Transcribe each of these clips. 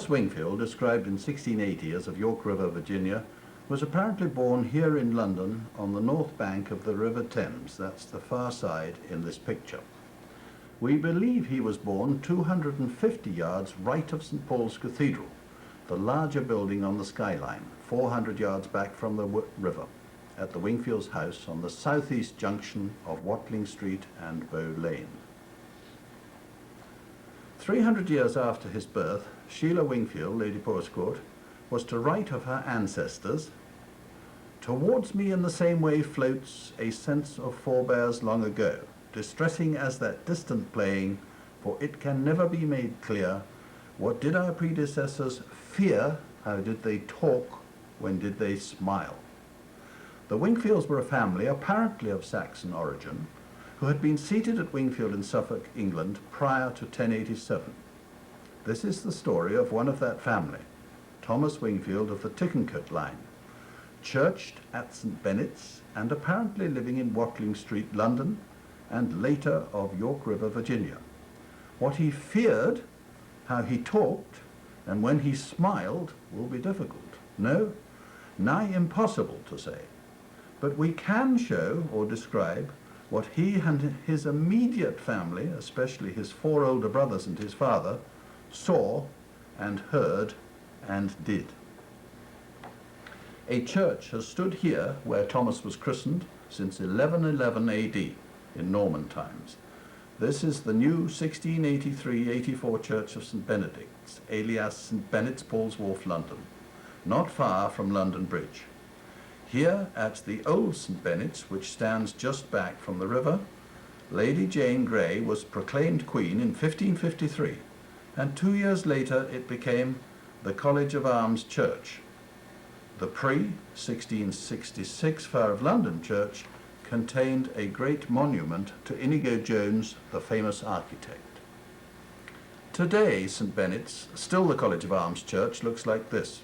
Thomas Wingfield, described in 1680 as of York River, Virginia, was apparently born here in London on the north bank of the River Thames. That's the far side in this picture. We believe he was born 250 yards right of St. Paul's Cathedral, the larger building on the skyline, 400 yards back from the river, at the Wingfield's house on the southeast junction of Watling Street and Bow Lane. 300 years after his birth, Sheila Wingfield, Lady Porscourt, was to write of her ancestors, "Towards me in the same way floats a sense of forebears long ago, distressing as that distant playing, for it can never be made clear, what did our predecessors fear, how did they talk, when did they smile?" The Wingfields were a family apparently of Saxon origin, who had been seated at Wingfield in Suffolk, England, prior to 1087. This is the story of one of that family, Thomas Wingfield of the Tickencote line, churched at St. Benet's and apparently living in Watling Street, London, and later of York River, Virginia. What he feared, how he talked, and when he smiled will be difficult, no, nigh impossible to say. But we can show or describe what he and his immediate family, especially his 4 older brothers and his father, saw and heard and did. A church has stood here where Thomas was christened since 1111 AD in Norman times. This is the new 1683-84 Church of St. Benedict's, alias St. Benet's, Paul's Wharf, London, not far from London Bridge. Here at the old St. Benet's, which stands just back from the river, Lady Jane Grey was proclaimed Queen in 1553, and 2 years later it became the College of Arms Church. The pre-1666 Fire of London Church contained a great monument to Inigo Jones, the famous architect. Today, St. Benet's, still the College of Arms Church, looks like this.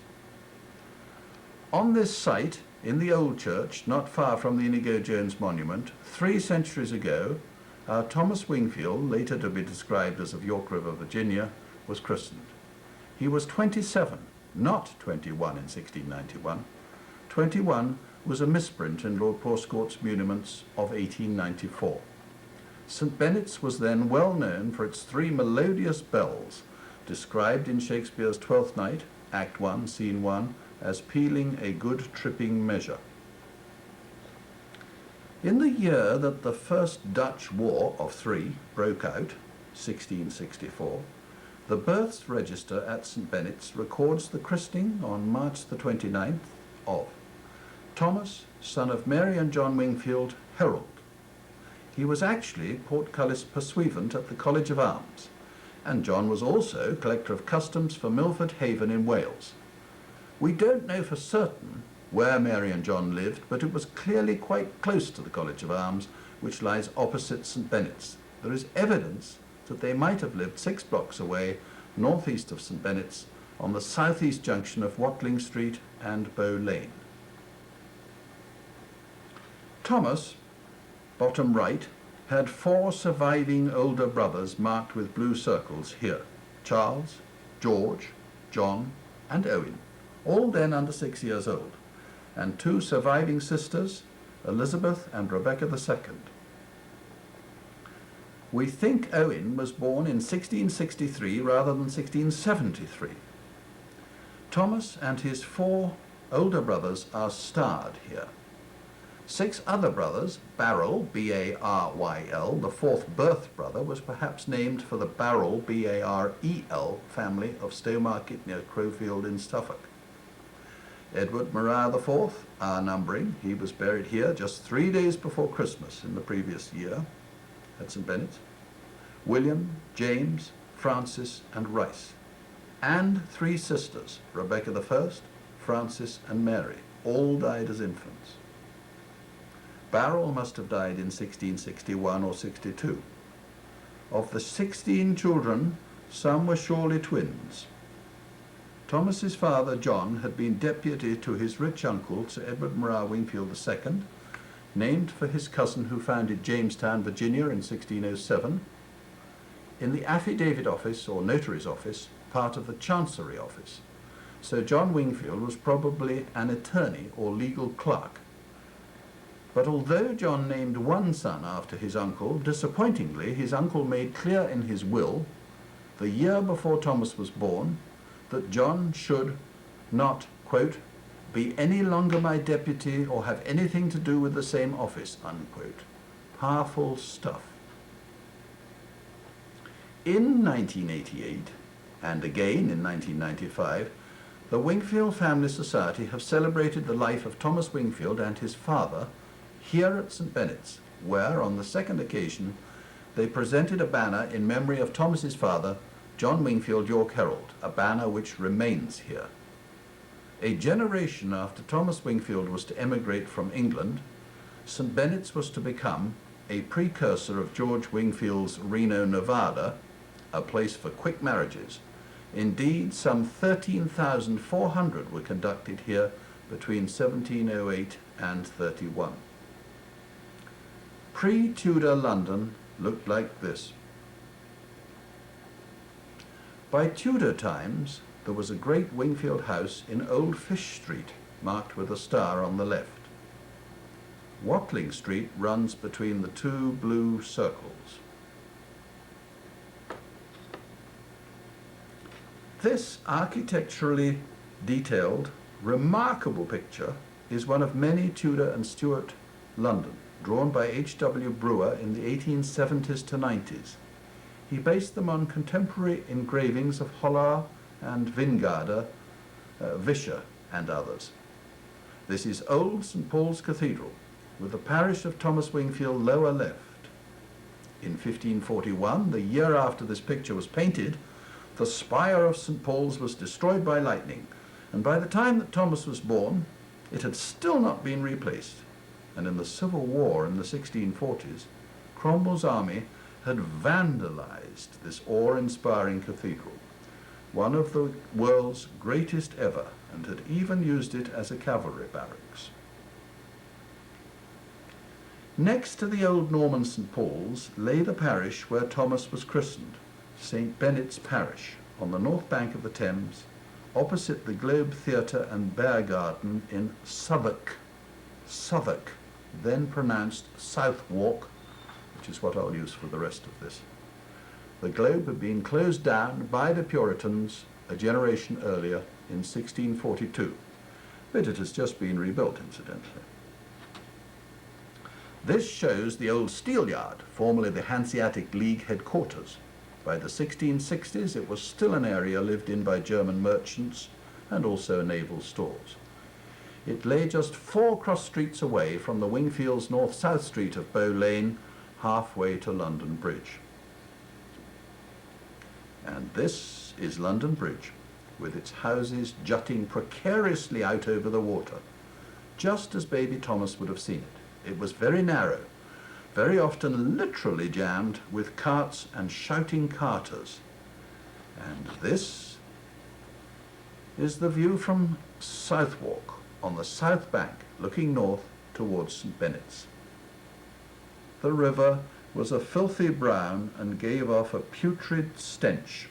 On this site, in the old church, not far from the Inigo Jones monument, 3 centuries ago, our Thomas Wingfield, later to be described as of York River, Virginia, was christened. He was 27, not 21 in 1691. 21 was a misprint in Lord Porscourt's muniments of 1894. St. Benet's was then well known for its 3 melodious bells, described in Shakespeare's Twelfth Night, Act 1, Scene 1, as pealing a good tripping measure. In the year that the First Dutch War of 3 broke out, 1664, the births register at St. Benet's records the christening on March the 29th of Thomas, son of Mary and John Wingfield, Herald. He was actually portcullis pursuivant at the College of Arms, and John was also collector of customs for Milford Haven in Wales. We don't know for certain where Mary and John lived, but it was clearly quite close to the College of Arms, which lies opposite St. Benet's. There is evidence that they might have lived 6 blocks away, northeast of St. Benet's, on the southeast junction of Watling Street and Bow Lane. Thomas, bottom right, had 4 surviving older brothers marked with blue circles here: Charles, George, John, and Owen, all then under 6 years old, and 2 surviving sisters, Elizabeth and Rebecca II. We think Owen was born in 1663 rather than 1673. Thomas and his 4 older brothers are starred here. 6 other brothers, Barrel, B-A-R-Y-L, the 4th birth brother, was perhaps named for the Barrel, B-A-R-E-L, family of Stowmarket near Crowfield in Suffolk. Edward Maria IV, our numbering, he was buried here just 3 days before Christmas in the previous year at St. Benet's. William, James, Francis, and Rice. And 3 sisters, Rebecca I, Frances, and Mary, all died as infants. Barrel must have died in 1661 or 62. Of the 16 children, some were surely twins. Thomas's father, John, had been deputy to his rich uncle, Sir Edward Maria Wingfield II, named for his cousin who founded Jamestown, Virginia in 1607. In the affidavit office, or notary's office, part of the Chancery Office. So John Wingfield was probably an attorney or legal clerk. But although John named one son after his uncle, disappointingly, his uncle made clear in his will, the year before Thomas was born, that John should not, quote, be any longer my deputy or have anything to do with the same office, unquote. Powerful stuff. In 1988, and again in 1995, the Wingfield Family Society have celebrated the life of Thomas Wingfield and his father here at St. Benet's, where, on the second occasion, they presented a banner in memory of Thomas's father, John Wingfield, York Herald, a banner which remains here. A generation after Thomas Wingfield was to emigrate from England, St. Benet's was to become a precursor of George Wingfield's Reno, Nevada, a place for quick marriages. Indeed, some 13,400 were conducted here between 1708 and 31. Pre-Tudor London looked like this. By Tudor times, there was a great Wingfield house in Old Fish Street, marked with a star on the left. Watling Street runs between the two blue circles. This architecturally detailed, remarkable picture is one of many Tudor and Stuart London, drawn by H.W. Brewer in the 1870s to 90s. He based them on contemporary engravings of Hollar and Vingarder, Vischer and others. This is Old St. Paul's Cathedral, with the parish of Thomas Wingfield lower left. In 1541, the year after this picture was painted, the spire of St. Paul's was destroyed by lightning, and by the time that Thomas was born, it had still not been replaced. And in the Civil War in the 1640s, Cromwell's army had vandalized this awe-inspiring cathedral, one of the world's greatest ever, and had even used it as a cavalry barracks. Next to the old Norman St. Paul's lay the parish where Thomas was christened, St. Benet's Parish, on the north bank of the Thames, opposite the Globe Theatre and Bear Garden in Southwark, then pronounced Southwark, which is what I'll use for the rest of this. The Globe had been closed down by the Puritans a generation earlier in 1642, but it has just been rebuilt, incidentally. This shows the old Steelyard, formerly the Hanseatic League headquarters. By the 1660s, it was still an area lived in by German merchants and also naval stores. It lay just 4 cross streets away from the Wingfields north-south street of Bow Lane, halfway to London Bridge. And this is London Bridge, with its houses jutting precariously out over the water, just as baby Thomas would have seen it. It was very narrow, very often literally jammed with carts and shouting carters. And this is the view from Southwark, on the south bank, looking north towards St. Benet's. The river was a filthy brown and gave off a putrid stench.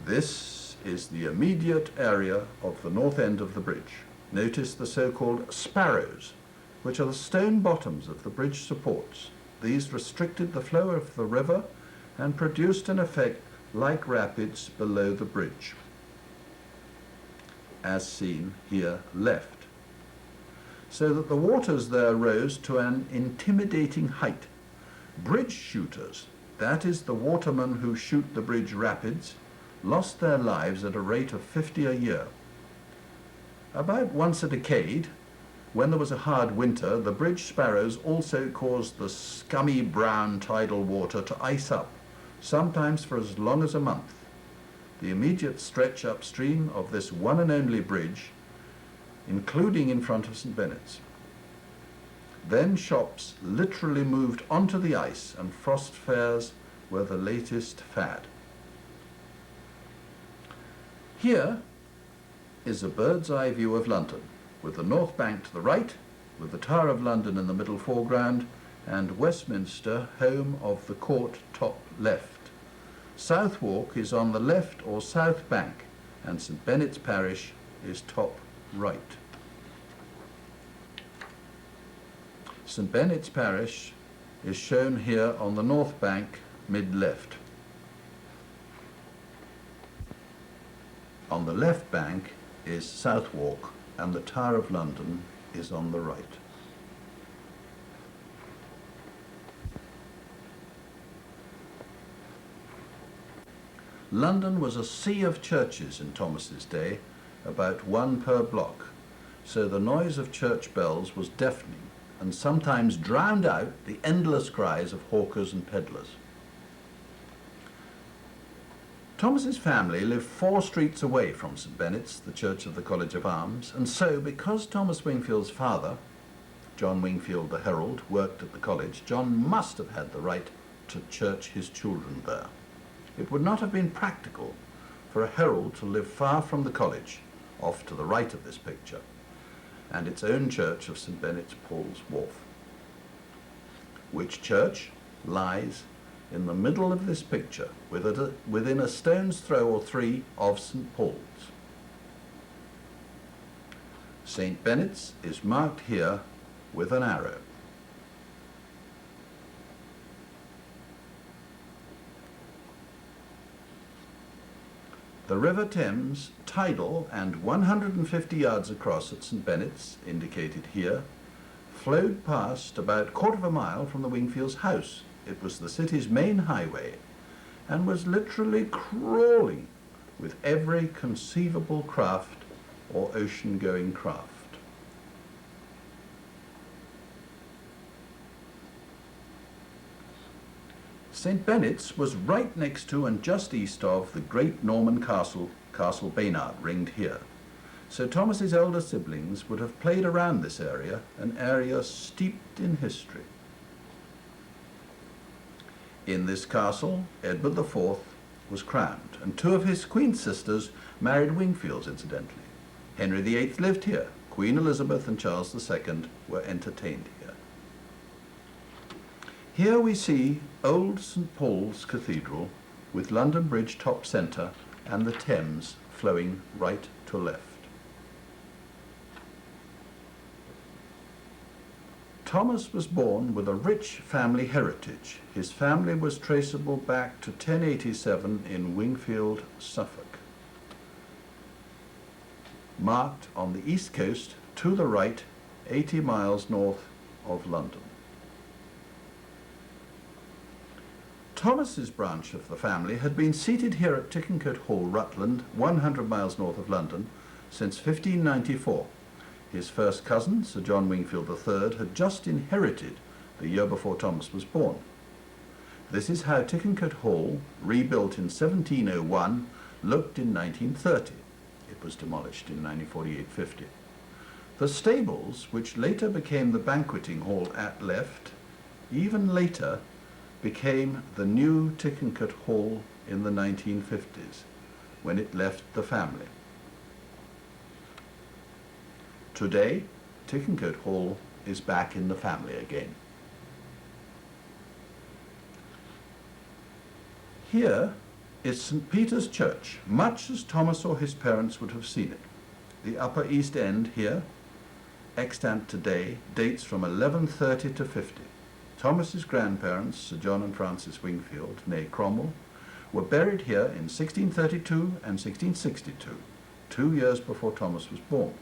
This is the immediate area of the north end of the bridge. Notice the so-called sparrows, which are the stone bottoms of the bridge supports. These restricted the flow of the river and produced an effect like rapids below the bridge, as seen here left, so that the waters there rose to an intimidating height. Bridge shooters, that is the watermen who shoot the bridge rapids, lost their lives at a rate of 50 a year. About once a decade, when there was a hard winter, the bridge sparrows also caused the scummy brown tidal water to ice up, sometimes for as long as a month. The immediate stretch upstream of this one and only bridge, including in front of St. Benet's. Then shops literally moved onto the ice, and frost fairs were the latest fad. Here is a bird's eye view of London, with the North Bank to the right, with the Tower of London in the middle foreground, and Westminster, home of the court, top left. Southwark is on the left or south bank, and St Benet's Parish is top right. St Benet's Parish is shown here on the north bank, mid-left. On the left bank is Southwark, and the Tower of London is on the right. London was a sea of churches in Thomas's day, about one per block, so the noise of church bells was deafening and sometimes drowned out the endless cries of hawkers and peddlers. Thomas's family lived 4 streets away from St Benet's, the church of the College of Arms, and so because Thomas Wingfield's father, John Wingfield the herald, worked at the college, John must have had the right to church his children there. It would not have been practical for a herald to live far from the college, off to the right of this picture, and its own church of St Benet's Paul's Wharf, which church lies in the middle of this picture, within a stone's throw or 3 of St Paul's. St Benet's is marked here with an arrow. The River Thames, tidal and 150 yards across at St Benet's, indicated here, flowed past about 1/4 mile from the Wingfields' house. It was the city's main highway and was literally crawling with every conceivable craft or ocean-going craft. St Benet's was right next to and just east of the great Norman castle, Castle Baynard, ringed here. So Thomas's elder siblings would have played around this area, an area steeped in history. In this castle, Edward IV was crowned, and 2 of his queen's sisters married Wingfields, incidentally. Henry VIII lived here. Queen Elizabeth and Charles II were entertained here. Here we see old St Paul's Cathedral with London Bridge top centre and the Thames flowing right to left. Thomas was born with a rich family heritage. His family was traceable back to 1087 in Wingfield, Suffolk, marked on the east coast to the right, 80 miles north of London. Thomas's branch of the family had been seated here at Tickencote Hall, Rutland, 100 miles north of London, since 1594. His first cousin, Sir John Wingfield III, had just inherited the year before Thomas was born. This is how Tickencote Hall, rebuilt in 1701, looked in 1930. It was demolished in 1948-50. The stables, which later became the banqueting hall at left, even later became the new Tickencote Hall in the 1950s, when it left the family. Today, Tickencote Hall is back in the family again. Here is St Peter's Church, much as Thomas or his parents would have seen it. The upper east end here, extant today, dates from 1130 to 50. Thomas's grandparents, Sir John and Francis Wingfield, née Cromwell, were buried here in 1632 and 1662, 2 years before Thomas was born.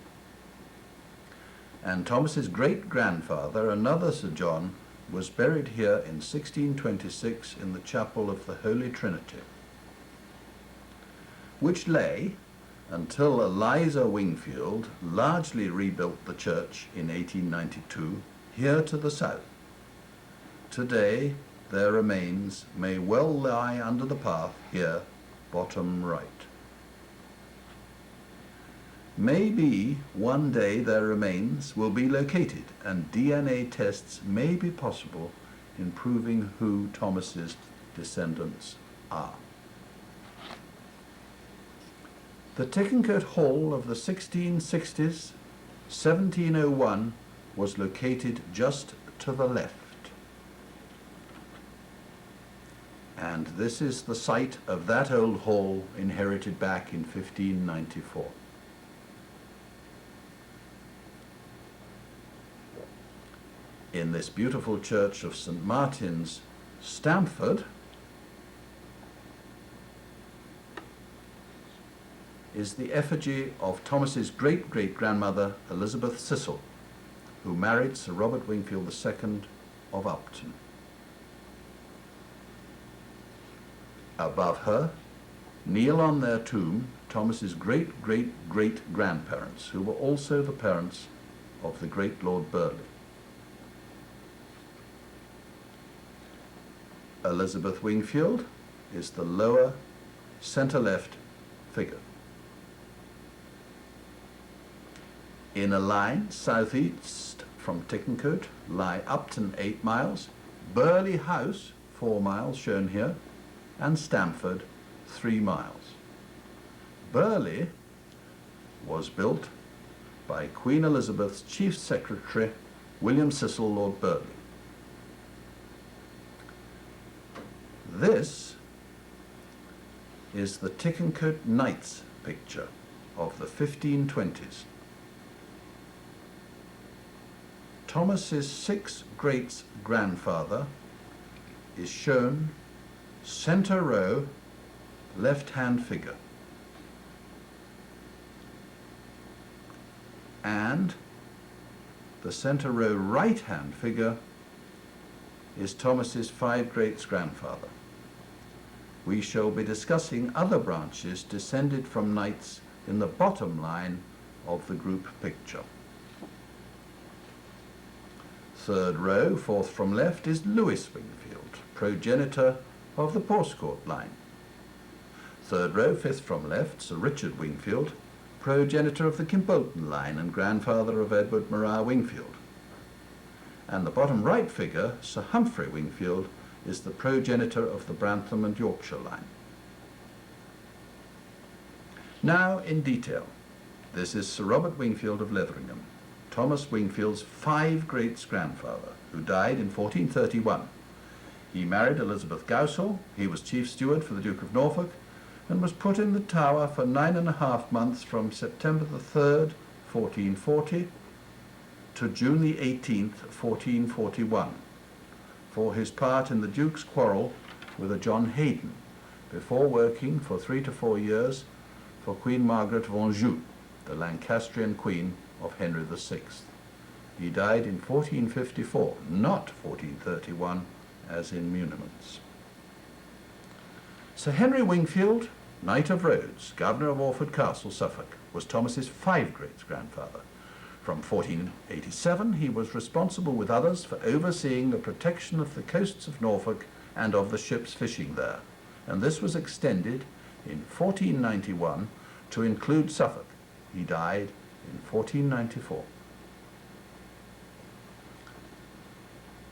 And Thomas's great-grandfather, another Sir John, was buried here in 1626 in the chapel of the Holy Trinity, which lay until Eliza Wingfield largely rebuilt the church in 1892 here to the south. Today, their remains may well lie under the path here, bottom right. Maybe one day their remains will be located and DNA tests may be possible in proving who Thomas's descendants are. The Tickencote Hall of the 1660s 1701 was located just to the left. And this is the site of that old hall inherited back in 1594. In this beautiful church of St. Martin's, Stamford, is the effigy of Thomas's great-great-grandmother, Elizabeth Cecil, who married Sir Robert Wingfield II of Upton. Above her, kneel on their tomb Thomas's great-great-great-grandparents, who were also the parents of the great Lord Burghley. Elizabeth Wingfield is the lower centre-left figure. In a line southeast from Tickencote lie Upton 8 miles, Burghley House 4 miles shown here, and Stamford 3 miles. Burghley was built by Queen Elizabeth's Chief Secretary, William Cecil Lord Burghley. This is the Tickencote Knights picture of the 1520s. Thomas's 6th great-grandfather is shown centre row, left-hand figure. And the centre row right-hand figure is Thomas's 5 great-grandfather. We shall be discussing other branches descended from knights in the bottom line of the group picture. 3rd row, 4th from left, is Lewis Wingfield, progenitor of the Portscourt line. 3rd row, 5th from left, Sir Richard Wingfield, progenitor of the Kimbolton line and grandfather of Edward Maria Wingfield. And the bottom right figure, Sir Humphrey Wingfield, is the progenitor of the Brantham and Yorkshire line. Now in detail, this is Sir Robert Wingfield of Letheringham, Thomas Wingfield's 5 great-grandfather, who died in 1431. He married Elizabeth Gowsall, he was chief steward for the Duke of Norfolk, and was put in the Tower for 9.5 months from September the 3rd, 1440, to June the 18th, 1441, for his part in the Duke's quarrel with a John Hayden, before working for 3 to 4 years for Queen Margaret of Anjou, the Lancastrian Queen of Henry VI. He died in 1454, not 1431, as in muniments. Sir Henry Wingfield, Knight of Rhodes, Governor of Orford Castle, Suffolk, was Thomas's 5 great-grandfather. From 1487 he was responsible with others for overseeing the protection of the coasts of Norfolk and of the ships fishing there, and this was extended in 1491 to include Suffolk. He died in 1494.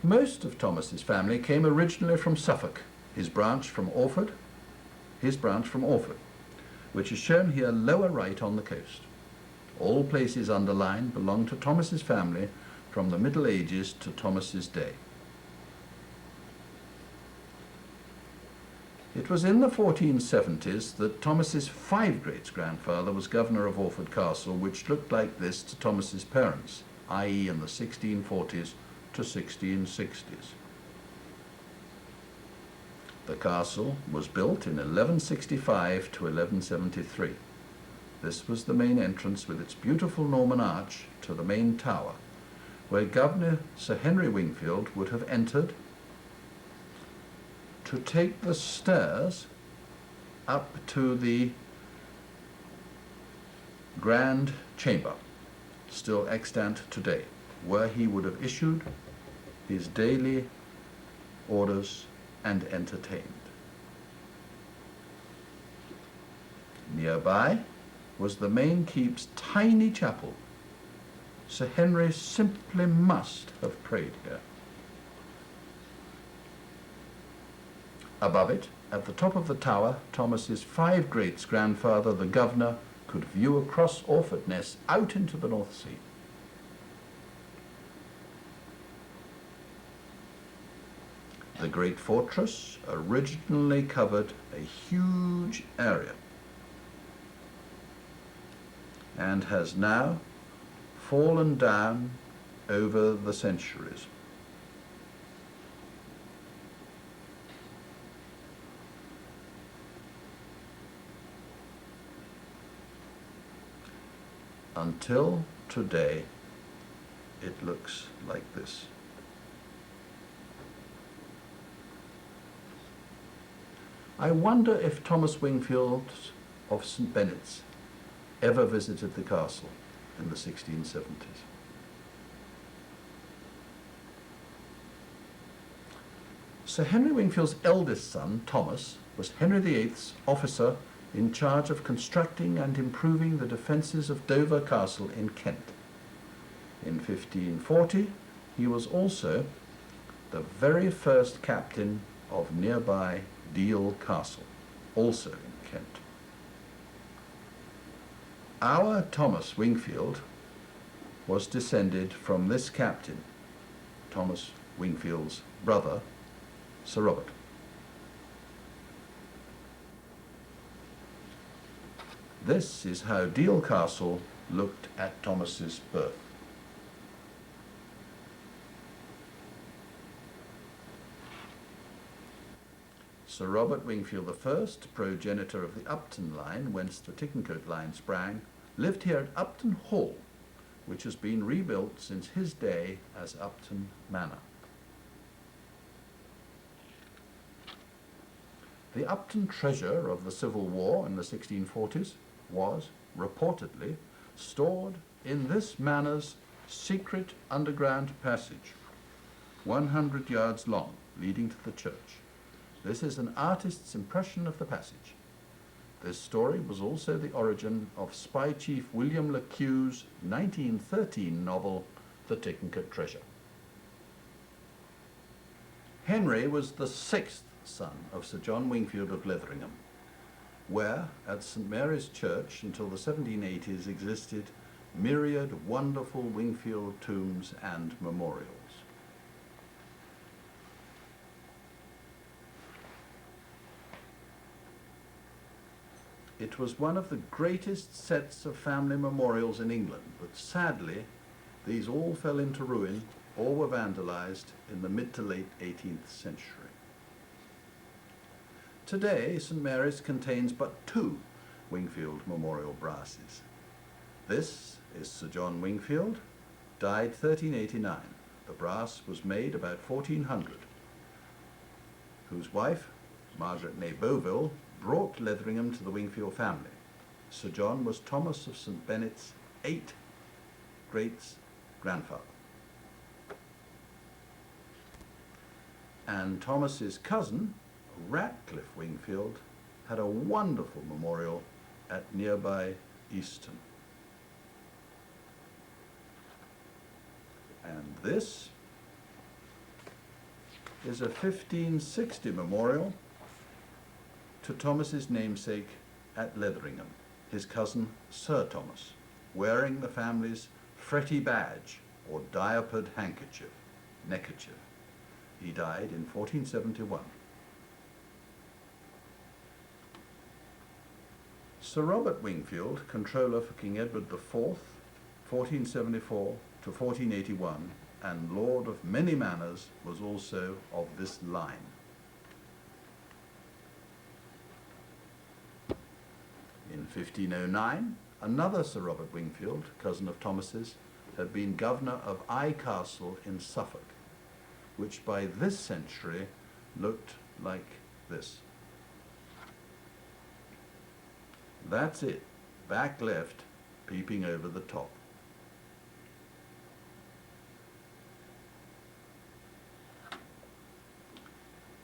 Most of Thomas's family came originally from Suffolk, his branch from Orford, which is shown here lower right on the coast. All places underlined belong to Thomas's family from the Middle Ages to Thomas's day. It was in the 1470s that Thomas's 5 great-grandfather was governor of Orford Castle, which looked like this to Thomas's parents, i.e. in the 1640s to 1660s. The castle was built in 1165 to 1173. This was the main entrance with its beautiful Norman arch to the main tower, where Governor Sir Henry Wingfield would have entered to take the stairs up to the Grand Chamber, still extant today, where he would have issued his daily orders and entertained. Nearby was the main keep's tiny chapel. Sir Henry simply must have prayed here. Above it, at the top of the tower, Thomas's 5 great-grandfather, the governor, could view across Orford Ness out into the North Sea. The great fortress originally covered a huge area and has now fallen down over the centuries. Until today, it looks like this. I wonder if Thomas Wingfield of St. Benet's ever visited the castle in the 1670s. Sir Henry Wingfield's eldest son, Thomas, was Henry VIII's officer in charge of constructing and improving the defences of Dover Castle in Kent. In 1540, he was also the very first captain of nearby Deal Castle, also in Kent. Our Thomas Wingfield was descended from this captain, Thomas Wingfield's brother, Sir Robert. This is how Deal Castle looked at Thomas's birth. Sir Robert Wingfield I, progenitor of the Upton line, whence the Tickencote line sprang, lived here at Upton Hall, which has been rebuilt since his day as Upton Manor. The Upton treasure of the Civil War in the 1640s was, reportedly, stored in this manor's secret underground passage, 100 yards long, leading to the church. This is an artist's impression of the passage. This story was also the origin of Spy Chief William Le Queux's 1913 novel, The Tickencote Treasure. Henry was the sixth son of Sir John Wingfield of Letheringham, where at St. Mary's Church until the 1780s existed myriad wonderful Wingfield tombs and memorials. It was one of the greatest sets of family memorials in England, but sadly these all fell into ruin or were vandalized in the mid to late 18th century. Today, St. Mary's contains but two Wingfield memorial brasses. This is Sir John Wingfield, died 1389. The brass was made about 1400, whose wife, Margaret Ney Beauville, brought Letheringham to the Wingfield family. Sir John was Thomas of St. Benet's great-grandfather. And Thomas's cousin, Ratcliffe Wingfield, had a wonderful memorial at nearby Easton. And this is a 1560 memorial to Thomas's namesake at Letheringham, his cousin Sir Thomas, wearing the family's fretty badge or diapered neckerchief. He died in 1471. Sir Robert Wingfield, controller for King Edward IV, 1474 to 1481, and lord of many manors, was also of this line. In 1509, another Sir Robert Wingfield, cousin of Thomas's, had been governor of Eye Castle in Suffolk, which by this century looked like this. That's it, back left, peeping over the top.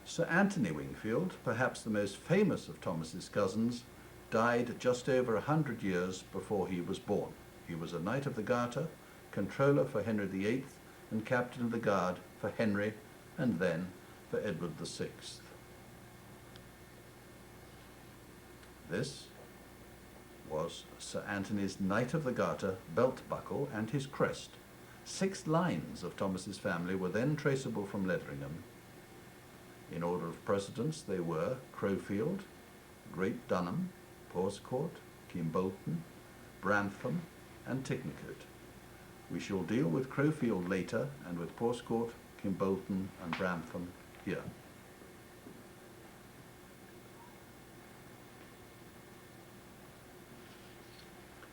Sir Anthony Wingfield, perhaps the most famous of Thomas's cousins, died just over 100 years before he was born. He was a Knight of the Garter, controller for Henry VIII, and captain of the guard for Henry, and then for Edward VI. This was Sir Anthony's Knight of the Garter belt buckle and his crest. 6 lines of Thomas's family were then traceable from Letheringham, In order of precedence, they were Crowfield, Great Dunham, Porsecourt, Kimbolton, Brantham, and Tickencote. We shall deal with Crowfield later, and with Porsecourt, Kimbolton, and Brantham here.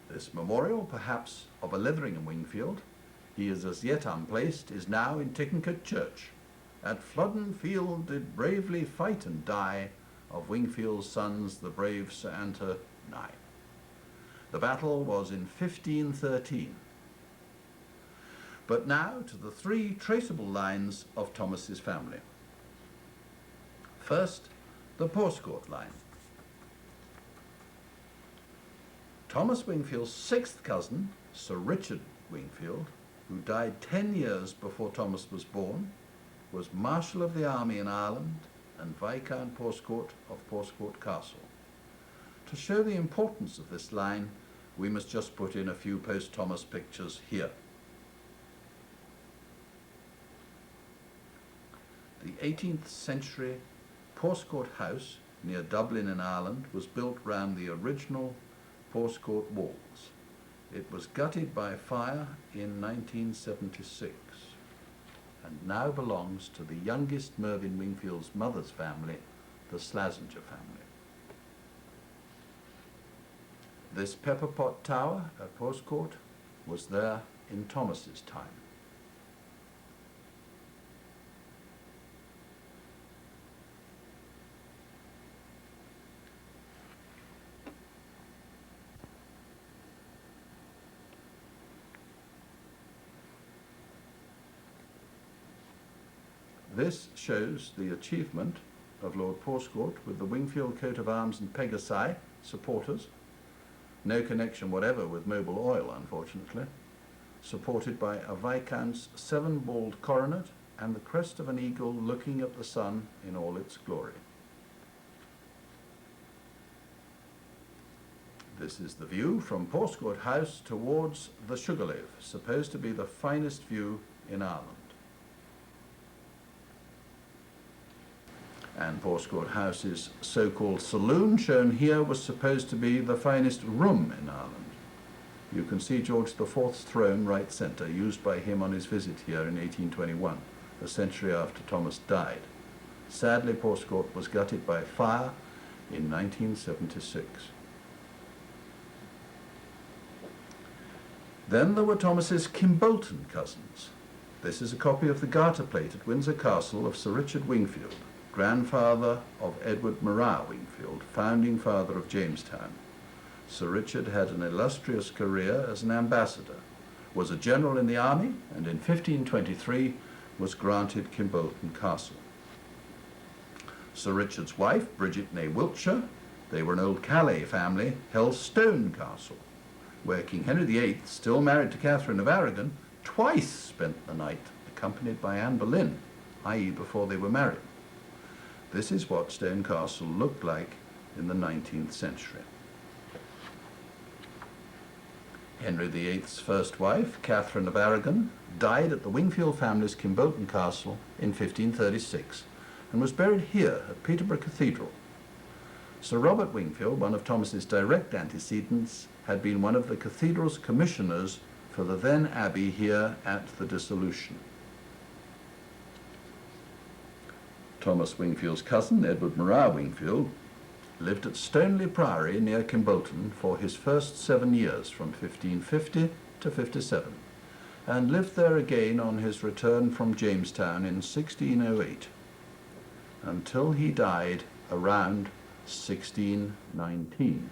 This memorial, perhaps of a Letheringham Wingfield, he is as yet unplaced, is now in Tickencote Church. At Flodden Field did bravely fight and die, of Wingfield's sons the brave Sir Anter nigh. The battle was in 1513. But now to the three traceable lines of Thomas's family. First, the Porsecourt line. Thomas Wingfield's sixth cousin, Sir Richard Wingfield, who died 10 years before Thomas was born, was Marshal of the Army in Ireland and Viscount Porsecourt of Porsecourt Castle. To show the importance of this line, we must just put in a few post-Thomas pictures here. The 18th century Porsecourt House near Dublin in Ireland was built round the original Porsecourt walls. It was gutted by fire in 1976 and now belongs to the youngest Mervyn Wingfield's mother's family, the Slazenger family. This pepper pot tower at Porsecourt was there in Thomas's time. This shows the achievement of Lord Porsecourt with the Wingfield coat of arms and Pegasi supporters, no connection whatever with Mobil Oil, unfortunately, supported by a Viscount's seven-balled coronet and the crest of an eagle looking at the sun in all its glory. This is the view from Porsecourt House towards the Sugarloaf, supposed to be the finest view in Ireland. And Porsecourt House's so-called saloon, shown here, was supposed to be the finest room in Ireland. You can see George IV's throne right centre, used by him on his visit here in 1821, a century after Thomas died. Sadly, Porsecourt was gutted by fire in 1976. Then there were Thomas's Kimbolton cousins. This is a copy of the garter plate at Windsor Castle of Sir Richard Wingfield, grandfather of Edward Murrah Wingfield, founding father of Jamestown. Sir Richard had an illustrious career as an ambassador, was a general in the army, and in 1523 was granted Kimbolton Castle. Sir Richard's wife, Bridget née Wiltshire, they were an old Calais family, held Stone Castle, where King Henry VIII, still married to Catherine of Aragon, twice spent the night, accompanied by Anne Boleyn, i.e. before they were married. This is what Stone Castle looked like in the 19th century. Henry VIII's first wife, Catherine of Aragon, died at the Wingfield family's Kimbolton Castle in 1536 and was buried here at Peterborough Cathedral. Sir Robert Wingfield, one of Thomas's direct antecedents, had been one of the cathedral's commissioners for the then abbey here at the dissolution. Thomas Wingfield's cousin, Edward Murrah Wingfield, lived at Stoneleigh Priory near Kimbolton for his first 7 years, from 1550 to 57, and lived there again on his return from Jamestown in 1608, until he died around 1619.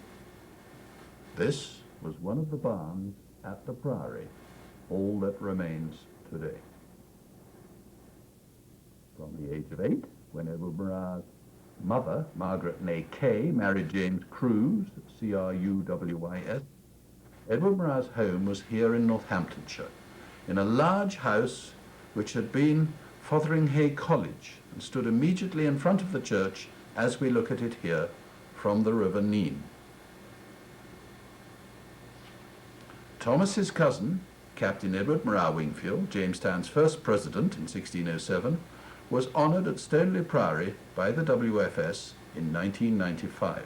This was one of the barns at the Priory, all that remains today. From the age of 8, when Edward Murrah's mother, Margaret née Kay, married James Cruise, C-R-U-W-Y-S, Edward Murrah's home was here in Northamptonshire, in a large house which had been Fotheringhay College and stood immediately in front of the church as we look at it here from the River Nene. Thomas's cousin, Captain Edward Murrah Wingfield, Jamestown's first president in 1607, was honoured at Stoneleigh Priory by the WFS in 1995.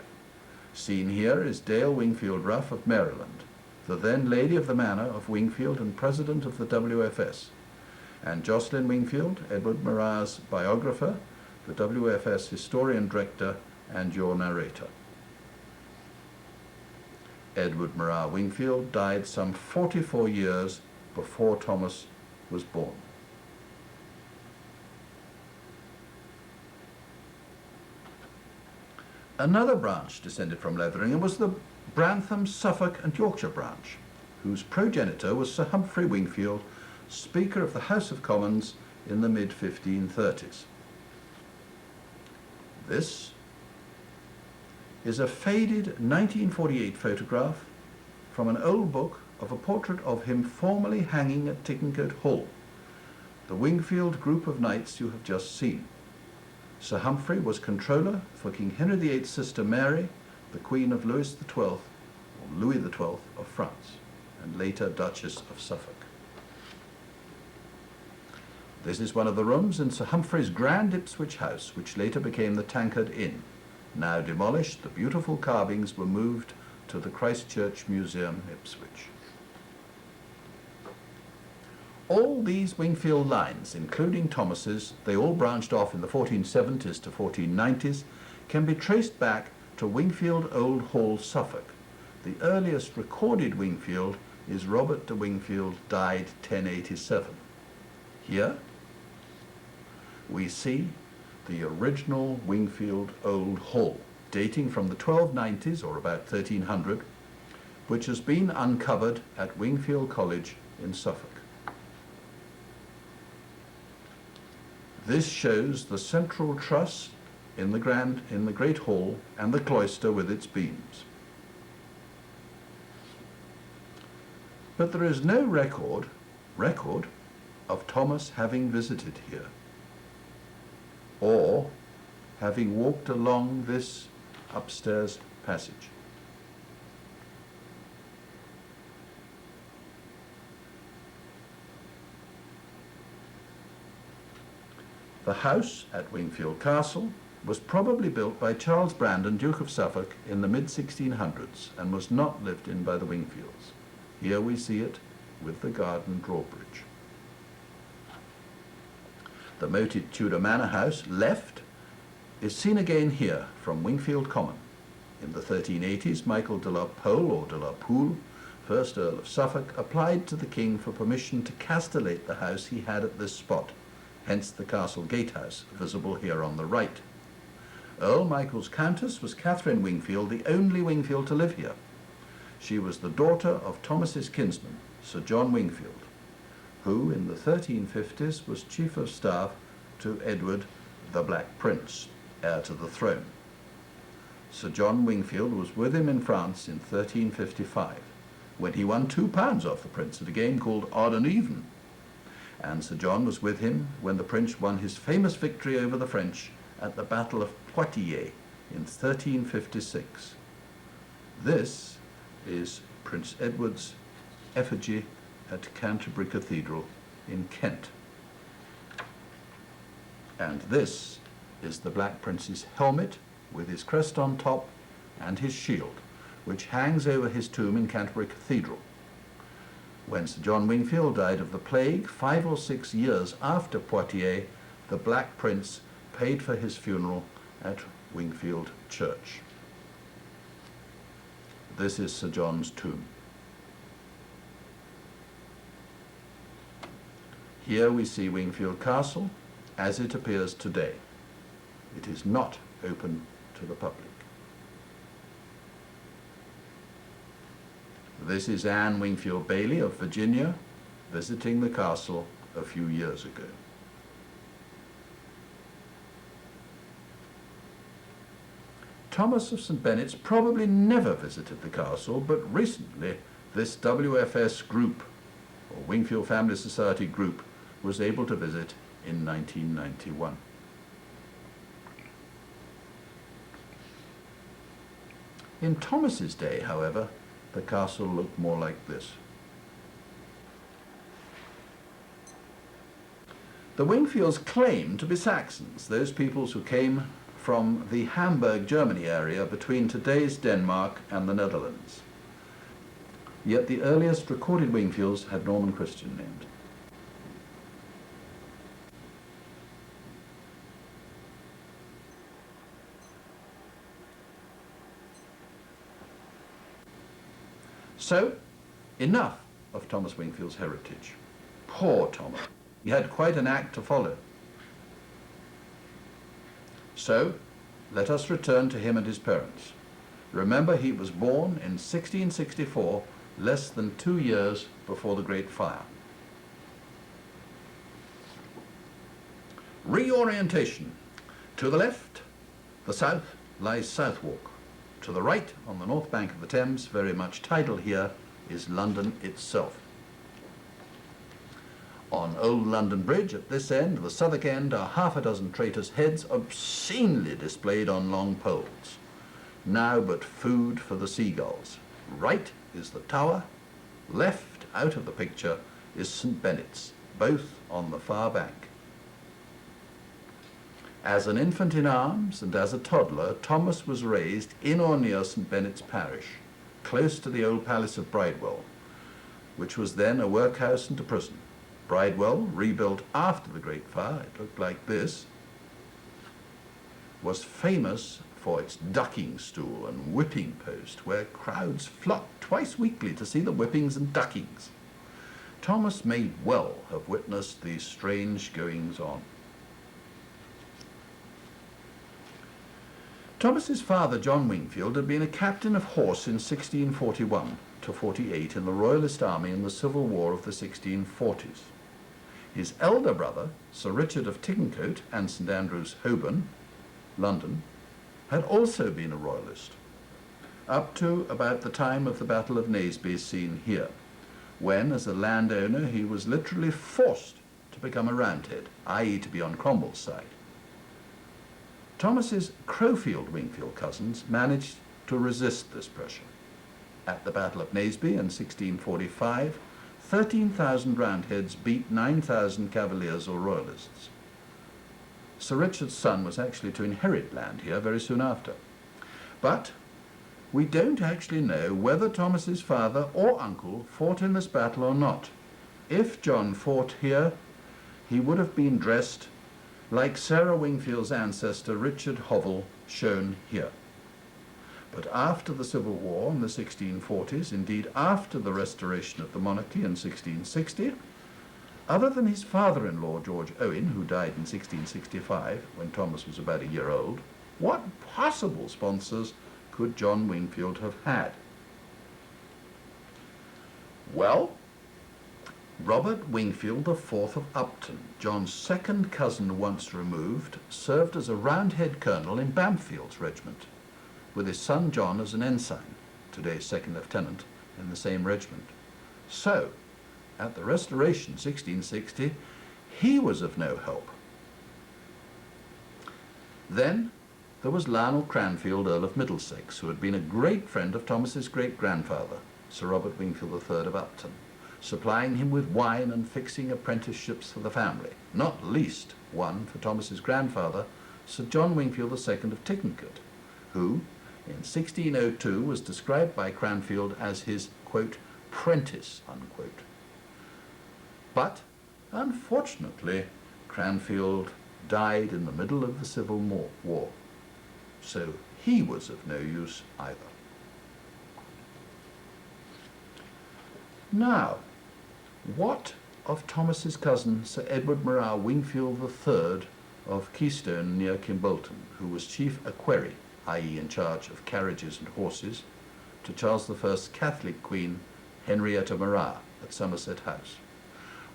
Seen here is Dale Wingfield Ruff of Maryland, the then Lady of the Manor of Wingfield and President of the WFS, and Jocelyn Wingfield, Edward Murat's biographer, the WFS historian director, and your narrator. Edward Murat Wingfield died some 44 years before Thomas was born. Another branch descended from Leatheringham was the Brantham, Suffolk and Yorkshire branch, whose progenitor was Sir Humphrey Wingfield, Speaker of the House of Commons in the mid-1530s. This is a faded 1948 photograph from an old book of a portrait of him formerly hanging at Tickencote Hall, the Wingfield group of knights you have just seen. Sir Humphrey was controller for King Henry VIII's sister Mary, the Queen of Louis XII, or Louis XII of France, and later Duchess of Suffolk. This is one of the rooms in Sir Humphrey's grand Ipswich house, which later became the Tankard Inn. Now demolished, the beautiful carvings were moved to the Christchurch Museum, Ipswich. All these Wingfield lines, including Thomas's, they all branched off in the 1470s to 1490s, can be traced back to Wingfield Old Hall, Suffolk. The earliest recorded Wingfield is Robert de Wingfield, died 1087. Here we see the original Wingfield Old Hall, dating from the 1290s or about 1300, which has been uncovered at Wingfield College in Suffolk. This shows the central truss in the great hall and the cloister with its beams. But there is no record of Thomas having visited here, or having walked along this upstairs passage. The house at Wingfield Castle was probably built by Charles Brandon, Duke of Suffolk, in the mid-1600s and was not lived in by the Wingfields. Here we see it with the garden drawbridge. The moated Tudor manor house, left, is seen again here from Wingfield Common. In the 1380s, Michael de la Pole, or de la Poole, first Earl of Suffolk, applied to the king for permission to castellate the house he had at this spot, hence the castle gatehouse, visible here on the right. Earl Michael's countess was Catherine Wingfield, the only Wingfield to live here. She was the daughter of Thomas's kinsman, Sir John Wingfield, who in the 1350s was chief of staff to Edward the Black Prince, heir to the throne. Sir John Wingfield was with him in France in 1355, when he won £2 off the prince at a game called Odd and Even. And Sir John was with him when the prince won his famous victory over the French at the Battle of Poitiers in 1356. This is Prince Edward's effigy at Canterbury Cathedral in Kent. And this is the Black Prince's helmet with his crest on top and his shield, which hangs over his tomb in Canterbury Cathedral. When Sir John Wingfield died of the plague, 5 or 6 years after Poitiers, the Black Prince paid for his funeral at Wingfield Church. This is Sir John's tomb. Here we see Wingfield Castle as it appears today. It is not open to the public. This is Anne Wingfield Bailey of Virginia, visiting the castle a few years ago. Thomas of St. Benet's probably never visited the castle, but recently this WFS group, or Wingfield Family Society group, was able to visit in 1991. In Thomas's day, however, the castle looked more like this. The Wingfields claimed to be Saxons, those peoples who came from the Hamburg, Germany area between today's Denmark and the Netherlands. Yet the earliest recorded Wingfields had Norman Christian names. So, enough of Thomas Wingfield's heritage. Poor Thomas. He had quite an act to follow. So, let us return to him and his parents. Remember, he was born in 1664, less than 2 years before the Great Fire. Reorientation. To the left, the south, lies Southwark. To the right, on the north bank of the Thames, very much tidal here, is London itself. On Old London Bridge, at this end, the Southwark end, are half a dozen traitors' heads obscenely displayed on long poles. Now but food for the seagulls. Right is the Tower, left, out of the picture, is St. Benet's, both on the far bank. As an infant in arms and as a toddler, Thomas was raised in or near St. Benet's parish, close to the old palace of Bridewell, which was then a workhouse and a prison. Bridewell, rebuilt after the Great Fire, it looked like this, was famous for its ducking stool and whipping post, where crowds flocked twice weekly to see the whippings and duckings. Thomas may well have witnessed these strange goings-on. Thomas's father, John Wingfield, had been a captain of horse in 1641 to 48 in the Royalist Army in the Civil War of the 1640s. His elder brother, Sir Richard of Tickencote and St. Andrew's, Holborn, London, had also been a Royalist, up to about the time of the Battle of Naseby seen here, when, as a landowner, he was literally forced to become a Roundhead, i.e. to be on Cromwell's side. Thomas's Crowfield Wingfield cousins managed to resist this pressure. At the Battle of Naseby in 1645, 13,000 Roundheads beat 9,000 Cavaliers or Royalists. Sir Richard's son was actually to inherit land here very soon after. But we don't actually know whether Thomas's father or uncle fought in this battle or not. If John fought here, he would have been dressed like Sarah Wingfield's ancestor Richard Hovell, shown here. But after the Civil War in the 1640s, indeed after the restoration of the monarchy in 1660, other than his father-in-law, George Owen, who died in 1665, when Thomas was about a year old, what possible sponsors could John Wingfield have had? Well, Robert Wingfield IV of Upton, John's second cousin once removed, served as a Roundhead colonel in Bamfield's regiment, with his son John as an ensign, today second lieutenant, in the same regiment. So, at the Restoration 1660, he was of no help. Then there was Lionel Cranfield, Earl of Middlesex, who had been a great friend of Thomas's great-grandfather, Sir Robert Wingfield III of Upton, supplying him with wine and fixing apprenticeships for the family, not least one for Thomas's grandfather, Sir John Wingfield II of Tickencote, who, in 1602, was described by Cranfield as his, quote, prentice, unquote. But, unfortunately, Cranfield died in the middle of the Civil War, so he was of no use either. Now, what of Thomas's cousin, Sir Edward Morrah Wingfield III of Keystone near Kimbolton, who was chief equerry, i.e. in charge of carriages and horses, to Charles I's Catholic Queen, Henrietta Morrah, at Somerset House?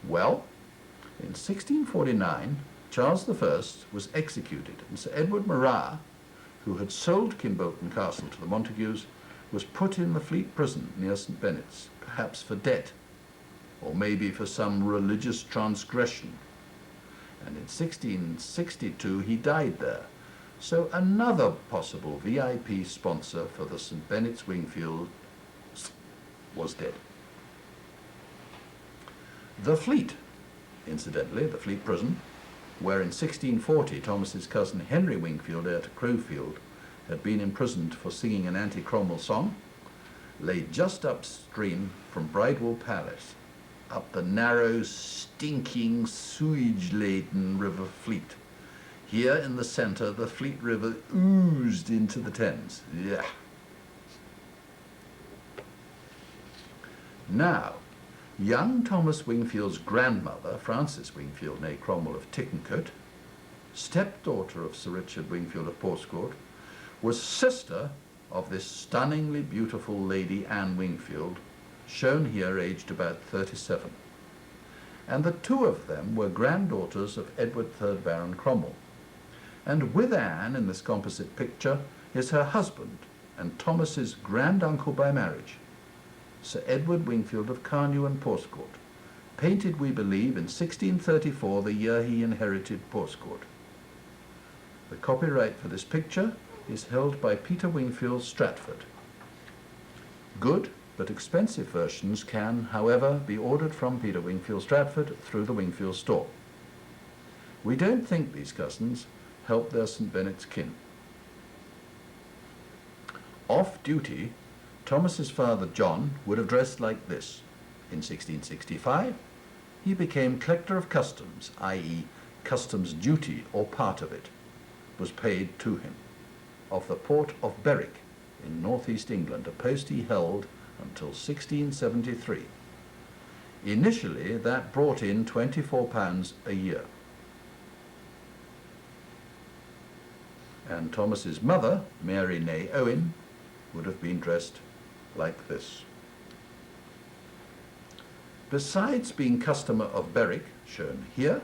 Well, in 1649, Charles I was executed, and Sir Edward Morrah, who had sold Kimbolton Castle to the Montagues, was put in the Fleet Prison near St. Benet's, perhaps for debt, or maybe for some religious transgression. And in 1662 he died there. So another possible VIP sponsor for the St. Benet's Wingfield was dead. The Fleet, incidentally, the Fleet Prison, where in 1640 Thomas's cousin Henry Wingfield, heir to Crowfield, had been imprisoned for singing an anti-Cromwell song, lay just upstream from Bridewell Palace, up the narrow, stinking, sewage-laden River Fleet. Here in the centre, the Fleet River oozed into the Thames. Yeah. Now, young Thomas Wingfield's grandmother, Frances Wingfield, née Cromwell of Tickencote, stepdaughter of Sir Richard Wingfield of Portscourt, was sister of this stunningly beautiful Lady Anne Wingfield, shown here aged about 37. And the two of them were granddaughters of Edward III Baron Cromwell. And with Anne in this composite picture is her husband and Thomas's granduncle by marriage, Sir Edward Wingfield of Carnew and Portscourt, painted, we believe, in 1634, the year he inherited Portscourt. The copyright for this picture is held by Peter Wingfield, Stratford. Good but expensive versions can, however, be ordered from Peter Wingfield, Stratford through the Wingfield store. We don't think these cousins helped their St. Benet's kin. Off duty, Thomas's father John would have dressed like this. In 1665, he became collector of customs, i.e. customs duty or part of it was paid to him, of the port of Berwick in northeast England, a post he held until 1673. Initially, that brought in £24 a year. And Thomas's mother, Mary née Owen, would have been dressed like this. Besides being customer of Berwick, shown here,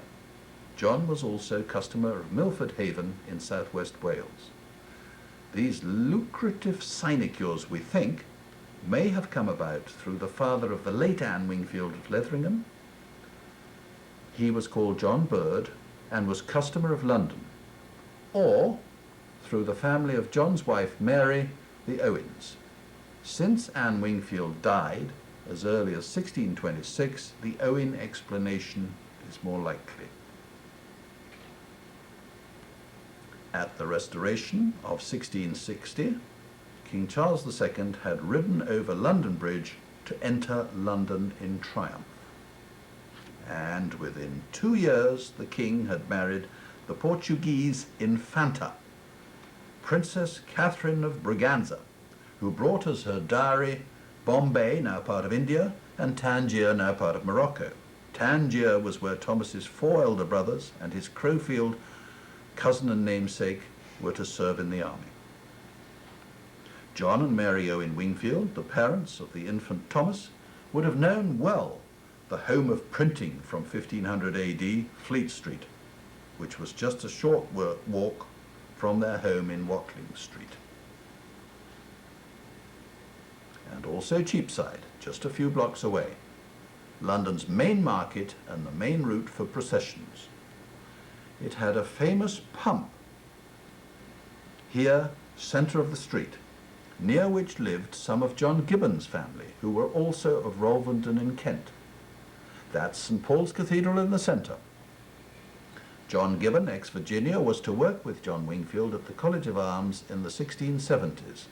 John was also customer of Milford Haven in southwest Wales. These lucrative sinecures, we think, may have come about through the father of the late Anne Wingfield of Letheringham. He was called John Bird and was customer of London, or through the family of John's wife Mary, the Owens. Since Anne Wingfield died as early as 1626, the Owen explanation is more likely. At the Restoration of 1660, King Charles II had ridden over London Bridge to enter London in triumph. And within 2 years, the King had married the Portuguese Infanta, Princess Catherine of Braganza, who brought as her dowry Bombay, now part of India, and Tangier, now part of Morocco. Tangier was where Thomas's 4 elder brothers and his Crowfield cousin and namesake were to serve in the army. John and Mary Owen Wingfield, the parents of the infant Thomas, would have known well the home of printing from 1500 AD, Fleet Street, which was just a short walk from their home in Watling Street. And also Cheapside, just a few blocks away, London's main market and the main route for processions. It had a famous pump here, centre of the street, near which lived some of John Gibbon's family, who were also of Rolvenden in Kent. That's St. Paul's Cathedral in the centre. John Gibbon, ex-Virginia, was to work with John Wingfield at the College of Arms in the 1670s,